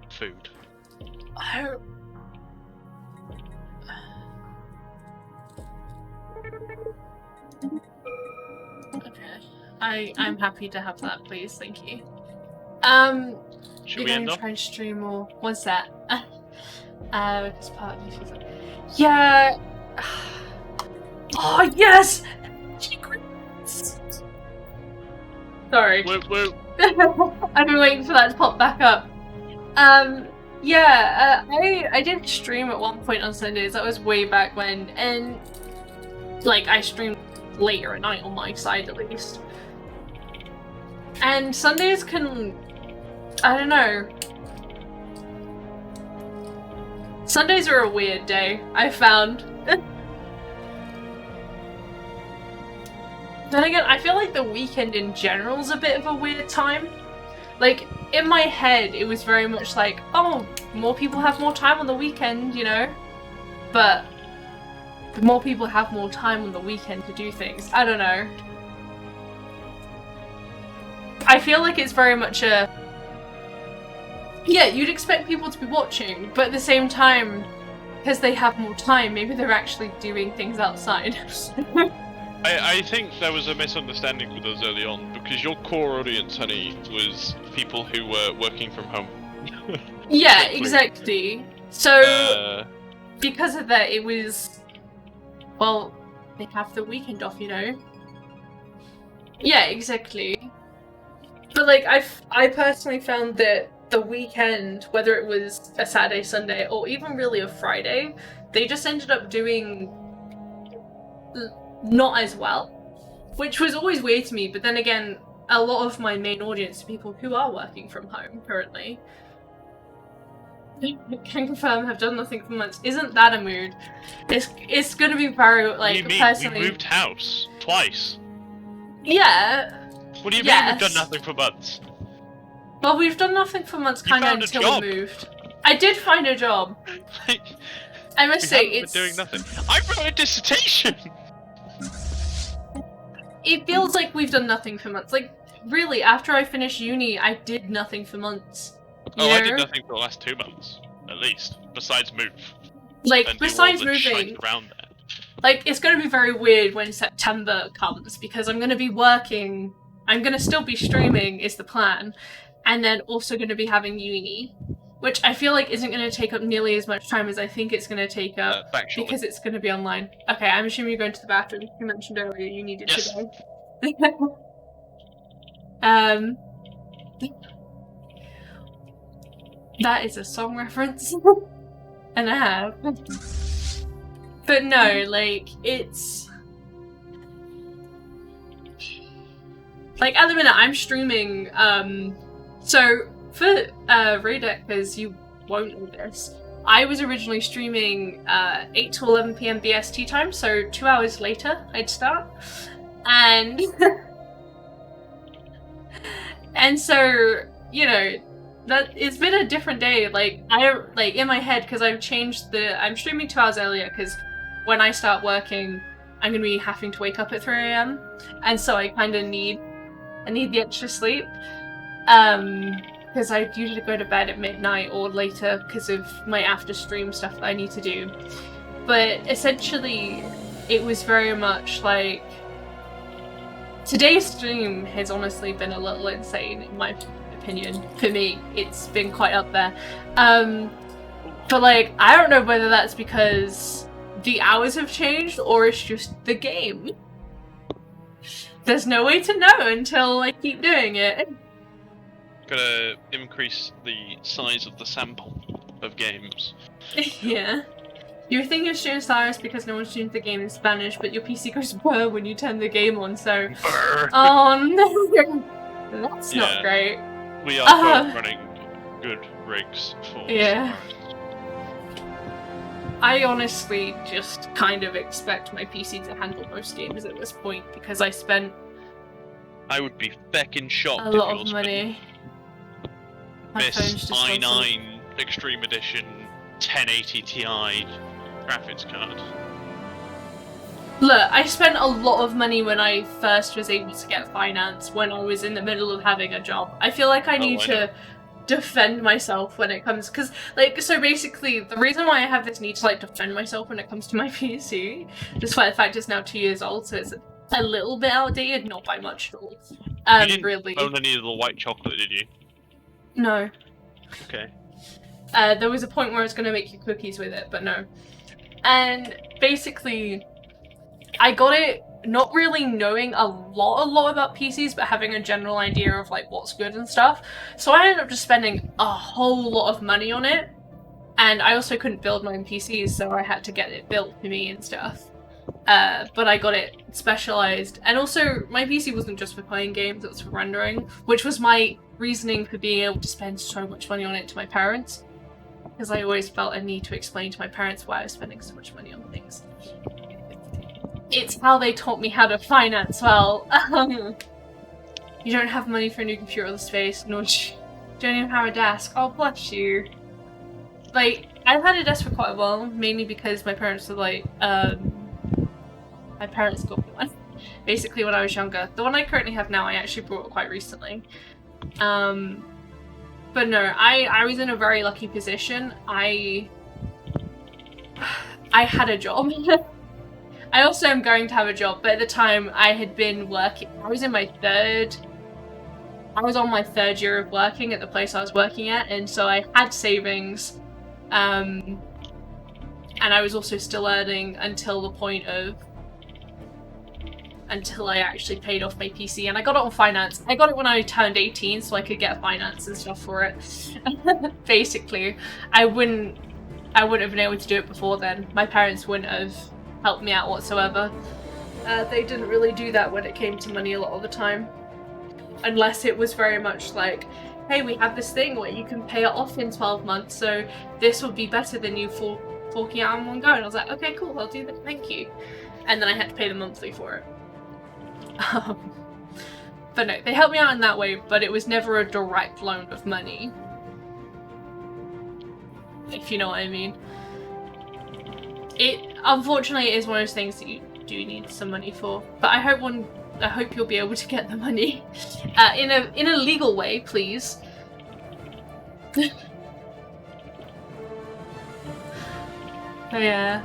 B: Food.
A: Oh. Okay. I'm happy to have that, please, thank you.
B: Should
A: You're
B: we end
A: gonna
B: up?
A: try and stream more. What's that? It's part of the yeah. Oh yes! Sorry.
B: Whoop, whoop.
A: I've been waiting for that to pop back up. Yeah, I did stream at one point on Sundays. That was way back when, and like I streamed later at night on my side at least. And Sundays can, I don't know. Sundays are a weird day, I found. Then again, I feel like the weekend in general is a bit of a weird time. Like, in my head, it was very much like, oh, more people have more time on the weekend, you know? But the more people have more time on the weekend to do things. I don't know. I feel like it's very much a... Yeah, you'd expect people to be watching, but at the same time, because they have more time, maybe they're actually doing things outside.
B: I think there was a misunderstanding with us early on, because your core audience, honey, was people who were working from home.
A: Yeah, exactly. So, because of that, it was... Well, they have the weekend off, you know? Yeah, exactly. But, like, I personally found that the weekend, whether it was a Saturday, Sunday, or even really a Friday, they just ended up doing not as well. Which was always weird to me, but then again, a lot of my main audience are people who are working from home currently. Can confirm have done nothing for months. Isn't that a mood? It's gonna be very, like,
B: what do you mean?
A: personally...
B: We moved house twice.
A: Yeah.
B: What do you mean
A: yes.
B: we've done nothing for months?
A: Well, we've done nothing for months kind of
B: found a
A: until
B: job.
A: we moved. I did find a job.
B: Like,
A: I must
B: we
A: say,
B: haven't
A: it's...
B: been doing nothing. I wrote a dissertation!
A: It feels like we've done nothing for months. Like, really, after I finished uni, I did nothing for months. You
B: Oh,
A: know?
B: I did nothing for the last 2 months, at least. Besides move.
A: Like,
B: And do all
A: besides
B: the shite
A: moving,
B: around there.
A: like, it's gonna be very weird when September comes, because I'm gonna be working, I'm gonna still be streaming, is the plan, and then also gonna be having uni, which I feel like isn't gonna take up nearly as much time as I think it's gonna take up,
B: Factually.
A: because it's gonna be online. Okay, I'm assuming you're going to the bathroom. You mentioned earlier you needed
B: Yes.
A: to go. That is a song reference. And I have. But no, like, it's... Like, at the minute, I'm streaming, so, for, Radek, because you won't know this, I was originally streaming, 8 to 11 PM BST time, so 2 hours later, I'd start, and... and so, you know, that it's been a different day, like, in my head, because I've changed I'm streaming 2 hours earlier, because when I start working, I'm gonna be having to wake up at 3 AM, and so I kind of need the extra sleep, because I usually go to bed at midnight or later because of my after stream stuff that I need to do. But essentially, it was very much like, today's stream has honestly been a little insane in my opinion. For me, it's been quite up there. But like, I don't know whether that's because the hours have changed or it's just the game. There's no way to know until I keep doing it.
B: Gotta increase the size of the sample of games.
A: Yeah. You think you're streaming Stellaris because no one streams the game in Spanish, but your PC goes brr when you turn the game on, so...
B: Brr.
A: Oh no! That's not great.
B: We are both running good rigs for
A: Yeah.
B: Stellaris.
A: I honestly just kind of expect my PC to handle most games at this point, because I spent
B: I would be feckin' shocked
A: a
B: if
A: lot
B: yours
A: of money. My phone's
B: Miss
A: just constant.
B: i9 Extreme Edition 1080 Ti graphics card.
A: Look, I spent a lot of money when I first was able to get finance, when I was in the middle of having a job. I feel like I need to defend myself when it comes, because, like, so basically, the reason why I have this need to, like, defend myself when it comes to my PC, despite the fact it's now 2 years old, so it's a little bit outdated, not by much at all.
B: You didn't
A: really.
B: own any of the white chocolate, did you?
A: No.
B: Okay.
A: There was a point where I was going to make you cookies with it, but no. And basically, I got it not really knowing a lot about PCs, but having a general idea of like what's good and stuff. So I ended up just spending a whole lot of money on it. And I also couldn't build my own PCs, so I had to get it built for me and stuff. But I got it specialized. And also, my PC wasn't just for playing games, it was for rendering, which was my reasoning for being able to spend so much money on it to my parents. Because I always felt a need to explain to my parents why I was spending so much money on things. It's how they taught me how to finance well. You don't have money for a new computer or the space, nor don't even have a desk. Oh, bless you. Like, I've had a desk for quite a while, mainly because my parents were like, my parents got me one. Basically, when I was younger. The one I currently have now, I actually bought quite recently. But no, I was in a very lucky position. I had a job. I also am going to have a job, but at the time I had been working. I was on my third year of working at the place I was working at, and so I had savings. And I was also still earning until the point of until I actually paid off my PC, and I got it on finance. I got it when I turned 18 so I could get finance and stuff for it. Basically, I wouldn't have been able to do it before then. My parents wouldn't have helped me out whatsoever. They didn't really do that when it came to money a lot of the time. Unless it was very much like, hey, we have this thing where you can pay it off in 12 months, so this would be better than you forking out in one go. And I was like, okay, cool, I'll do that, thank you. And then I had to pay them monthly for it. But no, they helped me out in that way, but it was never a direct loan of money. If you know what I mean. Unfortunately, it is one of those things that you do need some money for. But I hope you'll be able to get the money in a legal way, please. Oh yeah.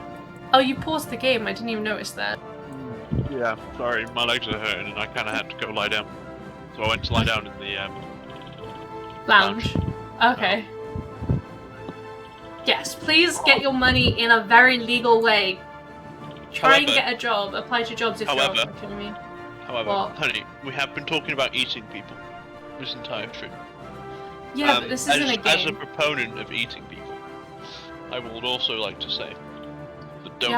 A: Oh, you paused the game. I didn't even notice that.
B: Yeah, sorry, my legs are hurting and I kind of had to go lie down. So I went to lie down in the
A: Lounge. Okay. Yes, please get your money in a very legal way. Try and get a job. Apply to jobs if you're on, you know what I mean?
B: However,
A: What?
B: honey, we have been talking about eating people this entire trip.
A: Yeah, but this isn't a
B: As a
A: game.
B: proponent of eating people, I would also like to say that
A: You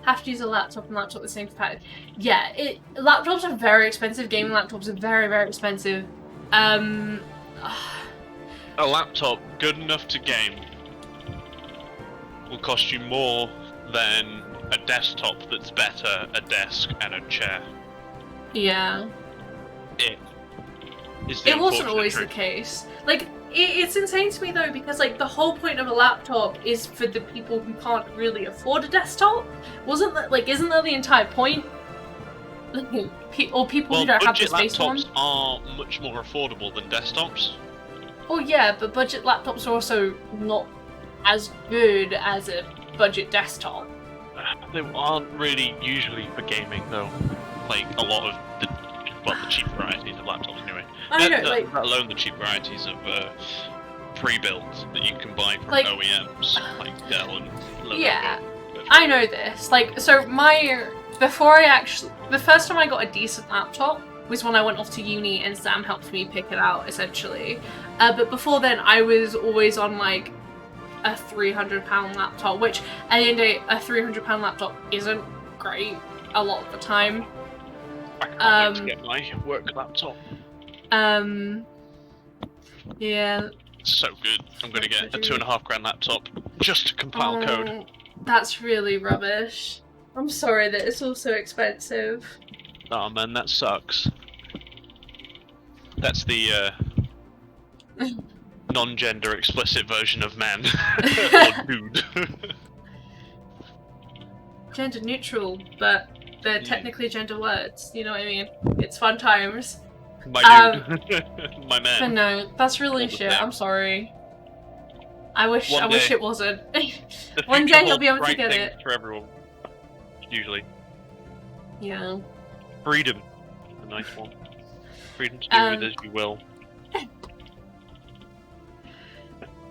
A: have to use a laptop and laptop at the same time. Yeah, laptops are very expensive. Gaming laptops are very, very expensive.
B: A laptop good enough to game will cost you more than a desktop that's better, a desk, and a chair.
A: Yeah.
B: It
A: wasn't always the case. Like, it's insane to me though, because like the whole point of a laptop is for the people who can't really afford a desktop. Isn't that the entire point? Or people who don't have the space for them?
B: Budget laptops are much more affordable than desktops.
A: Oh yeah, but budget laptops are also not as good as a budget desktop.
B: They aren't really usually for gaming though. Like a lot of the cheap varieties of laptops anyway.
A: I know,
B: let alone the cheap varieties of pre-built that you can buy from OEMs like Dell and Lenovo.
A: Yeah, I know this. Like, so the first time I got a decent laptop was when I went off to uni and Sam helped me pick it out, essentially. But before then, I was always on like a £300 laptop, which at the end of the day, a £300 laptop isn't great a lot of the time.
B: I can't wait to get my work laptop.
A: Yeah.
B: So good. I'm gonna get a £2.5 laptop just to compile code.
A: That's really rubbish. I'm sorry that it's all so expensive.
B: Oh man, that sucks. That's the non-gender explicit version of man. Or dude.
A: Gender neutral, but they're technically gender words, you know what I mean? It's fun times.
B: My dude. My man.
A: But no, that's really shit, I'm sorry. I wish it wasn't. One day you'll be able to get it.
B: For everyone. Usually.
A: Yeah.
B: Freedom. A nice one. Freedom to do with as you will.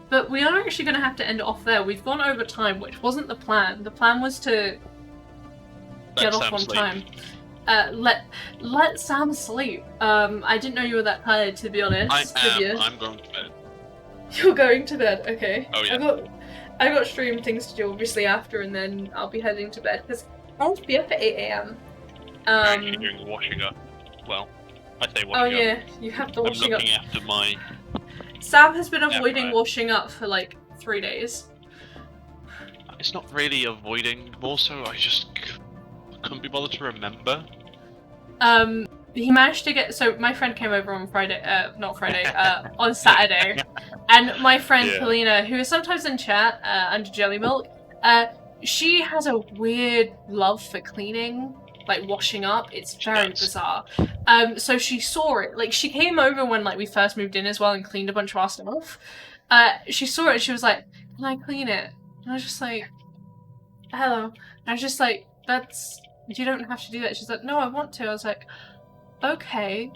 A: But we are actually going to have to end it off there. We've gone over time, which wasn't the plan. The plan was to get off on time. Let Sam sleep. I didn't know you were that tired, to be honest.
B: I'm going to bed.
A: You're going to bed, okay.
B: Oh yeah.
A: I got stream things to do obviously after, and then I'll be heading to bed because I'll be up at 8 AM.
B: I'm actually doing the washing up. Well, I say washing up.
A: Oh yeah, you have the washing up.
B: I'm looking after my...
A: Sam has been avoiding washing up for like 3 days.
B: It's not really avoiding, more so I just couldn't be bothered to remember.
A: He managed to get, so my friend came over on on Saturday, and my friend Polina, who is sometimes in chat under Jelly Milk, she has a weird love for cleaning, like washing up. It's very bizarre. So she saw it, like she came over when like we first moved in as well and cleaned a bunch of our stuff. She saw it and she was like, "Can I clean it?" And I was just like, "Hello." And I was just like, you don't have to do that. She's like, "No, I want to." I was like, okay.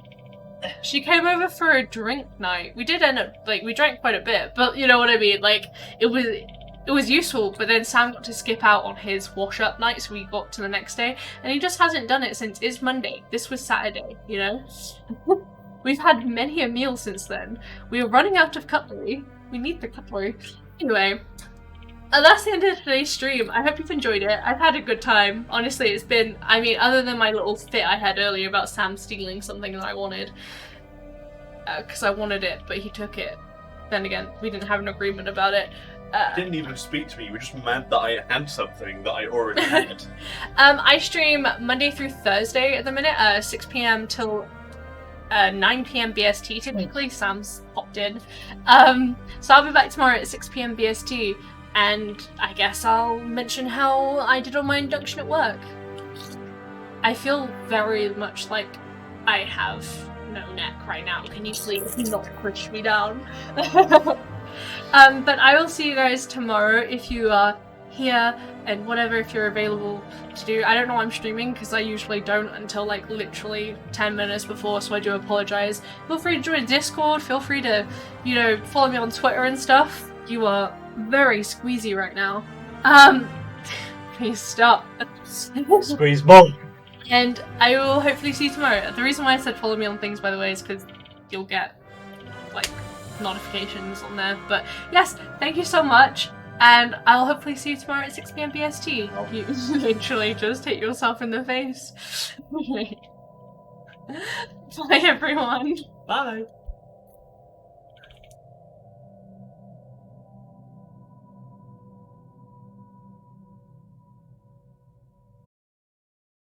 A: She came over for a drink night. We did end up, like, we drank quite a bit, but you know what I mean? Like, it was useful, but then Sam got to skip out on his wash-up night, so we got to the next day, and he just hasn't done it since it's Monday. This was Saturday, you know? We've had many a meal since then. We are running out of cutlery. We need the cutlery. Anyway, that's the end of today's stream. I hope you've enjoyed it. I've had a good time. Honestly, it's been, I mean, other than my little fit I had earlier about Sam stealing something that I wanted. Because I wanted it, but he took it. Then again, we didn't have an agreement about it.
C: You didn't even speak to me, you were just mad that I had something that I already had.
A: I stream Monday through Thursday at the minute, 6 PM till 9 PM BST typically. Sam's popped in. So I'll be back tomorrow at 6 PM BST. And I guess I'll mention how I did on my induction at work. I feel very much like I have no neck right now. Can you please not push me down? But I will see you guys tomorrow if you are here and whatever, if you're available to do. I don't know I'm streaming because I usually don't until like literally 10 minutes before, so I do apologize. Feel free to join Discord. Feel free to, you know, follow me on Twitter and stuff. You are very squeezy right now. Please stop.
C: Squeeze ball.
A: And I will hopefully see you tomorrow. The reason why I said follow me on things, by the way, is because you'll get like notifications on there. But yes, thank you so much. And I'll hopefully see you tomorrow at 6 p.m. BST. You literally just hit yourself in the face. Bye, everyone.
C: Bye.